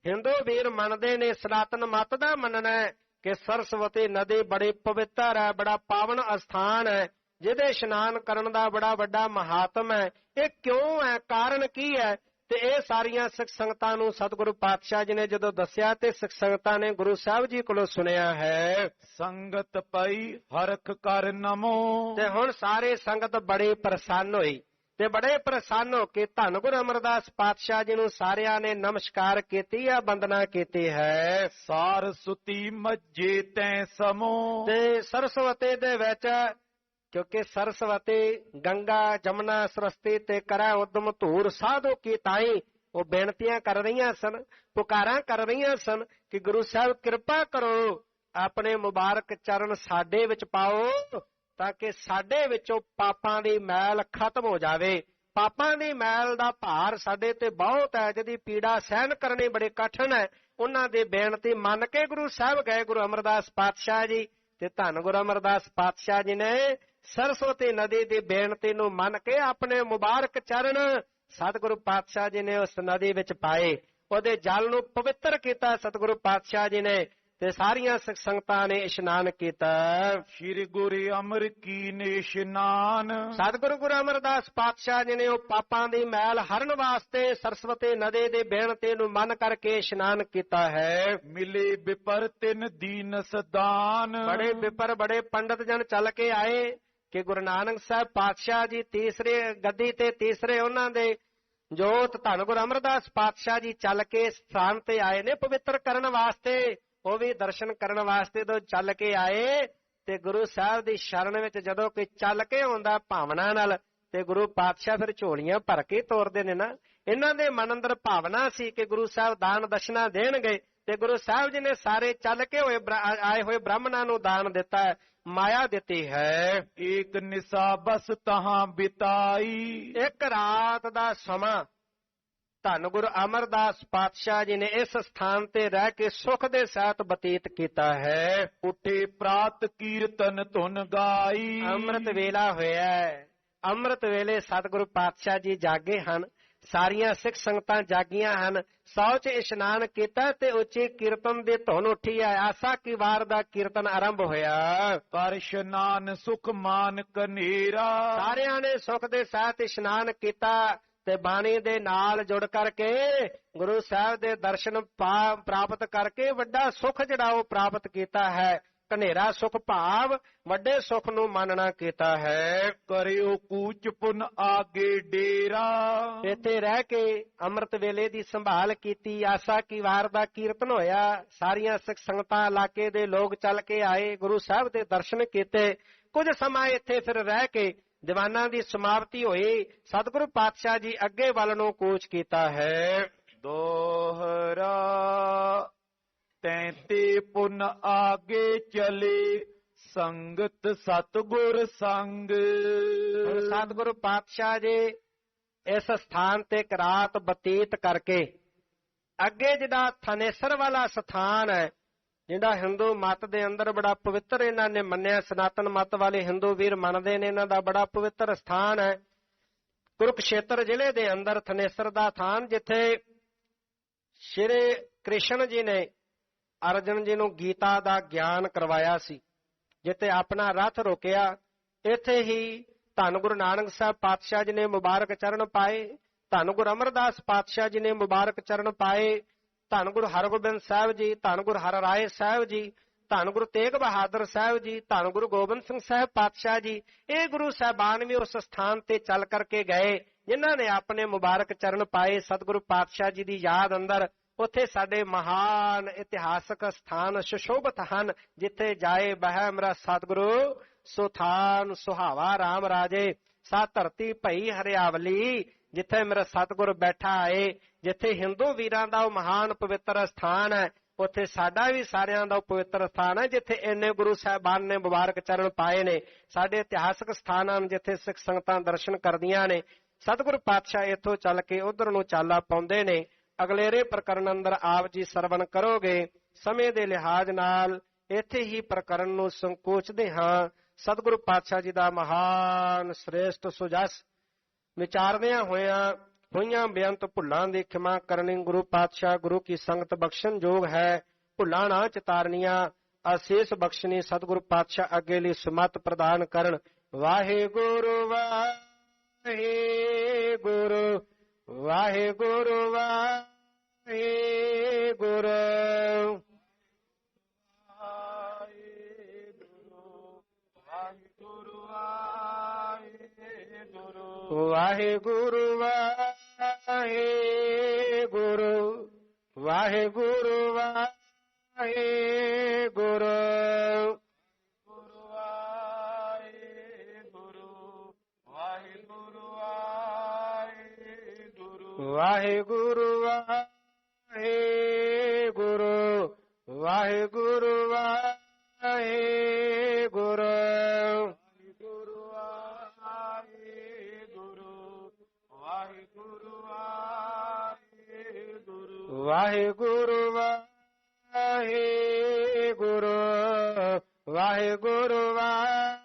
ਹਿੰਦੂ ਵੀਰ ਮੰਨਦੇ ਨੇ, ਸਨਾਤਨ ਮਤ ਦਾ ਮੰਨਣਾ ਹੈ ਕਿ ਸਰਸਵਤੀ ਨਦੀ ਬੜੀ ਪਵਿੱਤਰ ਹੈ, ਬੜਾ ਪਾਵਨ ਅਸਥਾਨ ਹੈ, ਜਿਹਦੇ ਇਸ਼ਨਾਨ ਕਰਨ ਦਾ ਬੜਾ ਵੱਡਾ ਮਹਾਤਮ ਹੈ, ਇਹ ਕਿਉਂ ਹੈ, ਕਾਰਨ ਕੀ ਹੈ? ਤੇ ਇਹ ਸਾਰੀਆਂ ਸਿੱਖ ਸੰਗਤਾਂ ਨੂੰ ਸਤਿਗੁਰੂ ਪਾਤਸ਼ਾਹ ਜੀ ਨੇ ਜਦੋਂ ਦੱਸਿਆ ਤੇ ਸਿੱਖ ਸੰਗਤਾਂ ਨੇ ਗੁਰੂ ਸਾਹਿਬ ਜੀ ਕੋਲੋਂ ਸੁਣਿਆ ਹੈ। ਸੰਗਤ ਪਈ ਹਰਖ ਕਰ ਨਮੋ। ਤੇ ਹੁਣ ਸਾਰੇ ਸੰਗਤ ਬੜੇ ਪ੍ਰਸੰਨ ਹੋਈ ਤੇ ਬੜੇ ਪ੍ਰਸੰਨ ਹੋ ਕੇ ਧੰਨ ਗੁਰੂ ਅਮਰਦਾਸ ਪਾਤਸ਼ਾਹ ਜੀ ਨੂੰ ਸਾਰਿਆਂ ਨੇ ਨਮਸਕਾਰ ਕੀਤੀ ਹੈ, ਵੰਦਨਾ ਕੀਤੀ ਹੈ। ਸਾਰਸਵਤੀ ਮੱਜੇ ਤੈ ਸਮੋ। ਤੇ ਸਰਸਵਤੀ ਦੇ ਵਿੱਚ, ਕਿਉਂਕਿ ਸਰਸਵਤੀ ਗੰਗਾ ਜਮਨਾ ਸਰਸਤੀ ਤੇ ਕਰੈ ਉਦਮ ਧੂਰ ਸਾਧੋ ਕੀ ਤਾਈ, ਉਹ ਬੇਨਤੀਆਂ ਕਰ ਰਹੀਆਂ ਸਨ, ਪੁਕਾਰਾਂ ਕਰ ਰਹੀਆਂ ਸਨ ਕਿ ਗੁਰੂ ਸਾਹਿਬ ਕਿਰਪਾ ਕਰੋ, ਆਪਣੇ ਮੁਬਾਰਕ ਚਰਨ ਸਾਡੇ ਵਿੱਚ ਪਾਓ ਤਾਂ ਕਿ ਸਾਡੇ ਵਿੱਚੋਂ ਪਾਪਾਂ ਦੀ ਮੈਲ ਖਤਮ ਹੋ ਜਾਵੇ, ਪਾਪਾਂ ਦੀ ਮੈਲ ਦਾ ਭਾਰ ਸਾਡੇ ਤੇ ਬਹੁਤ ਹੈ, ਜਿਹਦੀ ਪੀੜਾ ਸਹਿਣ ਕਰਨੀ ਬੜੀ ਕਠਿਨ ਹੈ। ਉਹਨਾਂ ਦੀ ਬੇਨਤੀ ਮੰਨ ਕੇ ਗੁਰੂ ਸਾਹਿਬ ਗਏ ਗੁਰੂ ਅਮਰਦਾਸ ਪਾਤਸ਼ਾਹ ਜੀ, ਤੇ ਧੰਨ ਗੁਰੂ ਅਮਰਦਾਸ ਪਾਤਸ਼ਾਹ ਜੀ ਨੇ ਸਰਸਵਤੀ ਨਦੀ ਦੀ ਬੇਨਤੀ ਨੂੰ ਮੰਨ ਕੇ ਆਪਣੇ ਮੁਬਾਰਕ ਚਰਨ ਸਤਿਗੁਰੂ ਪਾਤਸ਼ਾਹ ਜੀ ਨੇ ਉਸ ਨਦੀ ਵਿੱਚ ਪਾਏ। ਉਹਦੇ ਜਲ ਨੂੰ ਪਵਿੱਤਰ ਕੀਤਾ ਸਤਿਗੁਰੂ ਪਾਤਸ਼ਾਹ ਜੀ ਨੇ, ਤੇ ਸਾਰੀਆਂ ਸਿੱਖ ਸੰਗਤਾਂ ਨੇ ਇਸ਼ਨਾਨ ਕੀਤਾ। ਸ੍ਰੀ ਗੁਰੂ ਅਮਰ ਕੀਨੇ ਇਸ਼ਨਾਨ। ਸਤਿਗੁਰੂ ਗੁਰੂ ਅਮਰਦਾਸ ਪਾਤਸ਼ਾਹ ਜੀ ਨੇ ਉਹ ਪਾਪਾਂ ਦੀ ਮੈਲ ਹਰਨ ਵਾਸਤੇ ਸਰਸਵਤੀ ਨਦੀ ਦੀ ਬੇਨਤੀ ਨੂੰ ਮੰਨ ਕਰਕੇ ਇਸ਼ਨਾਨ ਕੀਤਾ ਹੈ। ਮਿਲੇ ਵਿਪਰ ਤਿਨ ਦੀਨ ਸਦਾਨ। ਬੜੇ ਵਿਪਰ ਬੜੇ ਪੰਡਤ ਜਨ ਚੱਲ ਕੇ ਆਏ ਕਿ ਗੁਰੂ ਨਾਨਕ ਸਾਹਿਬ ਪਾਤਸ਼ਾਹ ਜੀ ਤੀਸਰੇ ਗੱਦੀ ਤੇ ਤੀਸਰੇ ਉਹਨਾਂ ਦੇ ਜੋਤ ਧੰਨ ਗੁਰੂ ਅਮਰਦਾਸ ਪਾਤਸ਼ਾਹ ਜੀ ਚੱਲ ਕੇ ਸਥਾਨ ਤੇ ਆਏ ਨੇ ਪਵਿੱਤਰ ਕਰਨ ਵਾਸਤੇ। ਉਹ ਵੀ ਦਰਸ਼ਨ ਕਰਨ ਵਾਸਤੇ ਤੋਂ ਚੱਲ ਕੇ ਆਏ, ਤੇ ਗੁਰੂ ਸਾਹਿਬ ਦੀ ਸ਼ਰਨ ਵਿੱਚ ਜਦੋਂ ਕੋਈ ਚੱਲ ਕੇ ਆਉਂਦਾ ਭਾਵਨਾ ਨਾਲ, ਤੇ ਗੁਰੂ ਪਾਤਸ਼ਾਹ ਫਿਰ ਝੋਲੀਆਂ ਭਰ ਕੇ ਤੋਰਦੇ ਨੇ ਨਾ। ਇਹਨਾਂ ਦੇ ਮਨ ਅੰਦਰ ਭਾਵਨਾ ਸੀ ਕਿ ਗੁਰੂ ਸਾਹਿਬ ਦਾਨ ਦਸ਼ਨਾ ਦੇਣਗੇ, ਤੇ ਗੁਰੂ ਸਾਹਿਬ ਜੀ ਨੇ ਸਾਰੇ ਚੱਲ ਕੇ ਆਏ ਹੋਏ ਬ੍ਰਾਹਮਣਾਂ ਨੂੰ ਦਾਨ ਦਿੱਤਾ ਹੈ, ਮਾਇਆ ਦਿੱਤੀ ਹੈ। ਏਕ ਨਿਸਾ ਬਸ ਤਹਾਂ ਬਿਤਾਈ। ਇੱਕ ਰਾਤ ਦਾ ਸਮਾਂ ਧੰਨ ਗੁਰੂ ਅਮਰਦਾਸ ਪਾਤਸ਼ਾਹ ਜੀ ਨੇ ਇਸ ਸਥਾਨ ਤੇ ਰਹਿ ਕੇ ਸੁਖ ਦੇ ਸਹਿਤ ਬਤੀਤ ਕੀਤਾ ਹੈ। ਉੱਠੇ ਪ੍ਰਾਤ ਕੀਰਤਨ ਧੁਨ ਗਾਈ। ਅੰਮ੍ਰਿਤ ਵੇਲਾ ਹੋਇਆ, ਅੰਮ੍ਰਿਤ ਵੇਲੇ ਸਤਿਗੁਰੂ ਪਾਤਸ਼ਾਹ ਜੀ ਜਾਗੇ ਹਨ, ਸਾਰੀਆਂ ਸਿੱਖ ਸੰਗਤਾਂ ਜਾਗੀਆਂ ਹਨ। ਸੌਚ ਇਸ਼ਨਾਨ ਕੀਤਾ ਤੇ ਉੱਚੀ ਕੀਰਤਨ ਦੀ ਧੁਨ ਉੱਠੀ ਹੈ। ਆਸਾ ਕੀ ਵਾਰ ਦਾ ਕੀਰਤਨ ਆਰੰਭ ਹੋਇਆ। ਕਰ ਇਸ਼ਨਾਨ ਸੁਖ ਮਾਨ ਕਨੇਰਾ। ਸਾਰਿਆਂ ਨੇ ਸੁਖ ਦੇ ਸਹਿਤ ਇਸ਼ਨਾਨ ਕੀਤਾ ਤੇ ਬਾਣੀ ਦੇ ਨਾਲ ਜੁੜ ਕਰਕੇ ਗੁਰੂ ਸਾਹਿਬ ਦੇ ਦਰਸ਼ਨ ਪ੍ਰਾਪਤ ਕਰਕੇ ਵੱਡਾ ਸੁਖ ਜਿਹੜਾ ਉਹ ਪ੍ਰਾਪਤ ਕੀਤਾ ਹੈ। ਕਨੇਰਾ ਸੁਖ ਭਾਵ ਵੱਡੇ ਸੁਖ ਨੂੰ ਮੰਨਣਾ ਕੀਤਾ ਹੈ। ਕਰਿਓ ਕੂਚ ਪੁਨ ਆਗੇ ਡੇਰਾ। ਇੱਥੇ ਰਹਿ ਕੇ ਅੰਮ੍ਰਿਤ ਵੇਲੇ ਦੀ ਸੰਭਾਲ ਕੀਤੀ। ਆਸਾ ਕੀ ਵਾਰ ਦਾ ਕੀਰਤਨ ਹੋਇਆ, ਸਾਰੀਆਂ ਸਿੱਖ ਸੰਗਤਾਂ ਇਲਾਕੇ ਦੇ ਲੋਕ ਚੱਲ ਕੇ ਆਏ, ਗੁਰੂ ਸਾਹਿਬ ਦੇ ਦਰਸ਼ਨ ਕੀਤੇ। ਕੁਝ ਸਮਾਂ ਇੱਥੇ ਫਿਰ ਰਹਿ ਕੇ ਦੀਵਾਨਾਂ ਦੀ ਸਮਾਪਤੀ ਹੋਈ। ਸਤਿਗੁਰੂ ਪਾਤਸ਼ਾਹ ਜੀ ਅੱਗੇ ਵੱਲ ਨੂੰ ਕੂਚ ਕੀਤਾ ਹੈ। ਦੋਹਰਾ ਤੈਂਤੇ ਪੁਨ ਆਗੇ ਚਲੇ ਸੰਗਤ ਸਤਿਗੁਰ ਸੰਗ। ਸਤਿਗੁਰੂ ਪਾਤਸ਼ਾਹ ਜੀ ਇਸ ਸਥਾਨ ਤੇ ਇੱਕ ਰਾਤ ਬਤੀਤ ਕਰਕੇ ਅੱਗੇ ਜਿਹੜਾ ਥਨੇਸਰ ਵਾਲਾ ਸਥਾਨ ਹੈ, ਜਿਹੜਾ ਹਿੰਦੂ ਮਤ ਦੇ ਅੰਦਰ ਬੜਾ ਪਵਿੱਤਰ ਇਹਨਾਂ ਨੇ ਮੰਨਿਆ, ਸਨਾਤਨ ਮਤ ਵਾਲੇ ਹਿੰਦੂ ਵੀਰ ਮੰਨਦੇ ਨੇ, ਇਹਨਾਂ ਦਾ ਬੜਾ ਪਵਿੱਤਰ ਸਥਾਨ ਹੈ। ਕੁਰੂਕਸ਼ੇਤਰ ਜ਼ਿਲ੍ਹੇ ਦੇ ਅੰਦਰ ਥਨੇਸਰ ਦਾ ਥਾਨ, ਜਿੱਥੇ ਸ਼੍ਰੀ ਕ੍ਰਿਸ਼ਨ ਜੀ ਨੇ ਅਰਜਨ ਜੀ ਨੂੰ ਗੀਤਾ ਦਾ ਗਿਆਨ ਕਰਵਾਇਆ ਸੀ, ਜਿੱਥੇ ਆਪਣਾ ਰੱਥ ਰੋਕਿਆ। ਇੱਥੇ ਹੀ ਧੰਨ ਗੁਰੂ ਨਾਨਕ ਸਾਹਿਬ ਪਾਤਸ਼ਾਹ ਜੀ ਨੇ ਮੁਬਾਰਕ ਚਰਨ ਪਾਏ, ਧੰਨ ਗੁਰੂ ਅਮਰਦਾਸ ਪਾਤਸ਼ਾਹ ਜੀ ਨੇ ਮੁਬਾਰਕ ਚਰਨ ਪਾਏ, ਧੰਨ ਗੁਰੂ ਹਰਗੋਬਿੰਦ ਸਾਹਿਬ ਜੀ, ਧੰਨ ਗੁਰੂ ਹਰਿਰਾਏ ਸਾਹਿਬ ਜੀ, ਧੰਨ ਗੁਰੂ ਤੇਗ ਬਹਾਦਰ ਸਾਹਿਬ ਜੀ, ਧੰਨ ਗੁਰੂ ਗੋਬਿੰਦ ਸਿੰਘ ਸਾਹਿਬ ਪਾਤਸ਼ਾਹ ਜੀ। ਇਹ ਗੁਰੂ ਸਾਹਿਬਾਨ ਵੀ ਉਸ ਸਥਾਨ ਤੇ ਚੱਲ ਕਰਕੇ ਗਏ, ਜਿਨ੍ਹਾਂ ਨੇ ਆਪਣੇ ਮੁਬਾਰਕ ਚਰਨ ਪਾਏ ਸਤਿਗੁਰੂ ਪਾਤਸ਼ਾਹ ਜੀ ਦੀ ਯਾਦ ਅੰਦਰ। ਉੱਥੇ ਸਾਡੇ ਮਹਾਨ ਇਤਿਹਾਸਕ ਸਥਾਨ ਸੁਸ਼ੋਭਿਤ ਹਨ, ਜਿੱਥੇ ਜਾਏ ਬਹਿ ਮੇਰਾ ਸਤਿਗੁਰੂ ਸੁਥਾਨ ਸੁਹਾਵਾ ਰਾਮ ਰਾਜੇ। ਸਾ ਧਰਤੀ ਭਈ ਹਰਿਆਵਲੀ, ਜਿੱਥੇ ਮੇਰਾ ਸਤਿਗੁਰ ਬੈਠਾ ਏ। ਜਿੱਥੇ ਹਿੰਦੂ ਵੀਰਾਂ ਦਾ ਉਹ ਮਹਾਨ ਪਵਿੱਤਰ ਸਥਾਨ ਹੈ, ਉੱਥੇ ਸਾਡਾ ਵੀ ਸਾਰਿਆਂ ਦਾ ਪਵਿੱਤਰ ਸਥਾਨ ਹੈ, ਜਿੱਥੇ ਇੰਨੇ ਗੁਰੂ ਸਾਹਿਬਾਨ ਨੇ ਮੁਬਾਰਕ ਚਰਨ ਪਾਏ ਨੇ। ਸਾਡੇ ਇਤਿਹਾਸਕ ਸਥਾਨ ਹਨ, ਜਿੱਥੇ ਸਿੱਖ ਸੰਗਤਾਂ ਦਰਸ਼ਨ ਕਰਦੀਆਂ ਨੇ। ਸਤਿਗੁਰੂ ਪਾਤਸ਼ਾਹ ਇੱਥੋਂ ਚੱਲ ਕੇ ਉਧਰ ਨੂੰ ਚਾਲਾ ਪਾਉਂਦੇ ਨੇ। ਅਗਲੇਰੇ ਪ੍ਰਕਰਨ ਅੰਦਰ ਆਪ ਜੀ ਸਰਵਣ ਕਰੋਗੇ। ਸਮੇਂ ਦੇ ਲਿਹਾਜ਼ ਨਾਲ ਇੱਥੇ ਹੀ ਪ੍ਰਕਰਨ ਨੂੰ ਸੰਕੋਚਦੇ ਹਾਂ। ਸਤਿਗੁਰੂ ਪਾਤਸ਼ਾਹ ਜੀ ਦਾ ਮਹਾਨ ਸ੍ਰੇਸ਼ਟ ਸੁਜਸ ਵਿਚਾਰਦਿਆਂ ਹੋਈਆਂ ਬੇਅੰਤ ਭੁੱਲਾਂ ਦੀ ਖਿਮਾ ਕਰਨੀ ਗੁਰੂ ਪਾਤਸ਼ਾਹ ਗੁਰੂ ਕੀ ਸੰਗਤ ਬਖਸ਼ਣ ਯੋਗ ਹੈ। ਭੁੱਲਾਂ ਨਾ ਚਿਤਾਰਨੀਆਂ ਅਸੀਸ ਬਖਸ਼ਣੀ ਸਤਿਗੁਰੂ ਪਾਤਸ਼ਾਹ ਅੱਗੇ ਲਈ ਸੁਮਤ ਪ੍ਰਦਾਨ ਕਰਨ। ਵਾਹਿਗੁਰੂ ਵਾਹਿਗੁਰੂ ਵਾਹਿਗੁਰੂ ਵਾਹਿਗੁਰੂ ਵਾਹਿਗੁਰੂ ਵਾਹਿਗੁਰੂ ਵਾਹਿਗੁਰੂ ਵਾਹਿਗੁਰੂ ਵਾਹਿਗੁਰੂ ਵਾਹਿਗੁਰੂ ਵਾਹਿਗੁਰੂ ਵਾਹਿਗੁਰੂ ਵਾਹਿਗੁਰੂ ਵਾਹਿਗੁਰੂ ਵਾਹਿਗੁਰੂ ਵਾਹਿਗੁਰੂ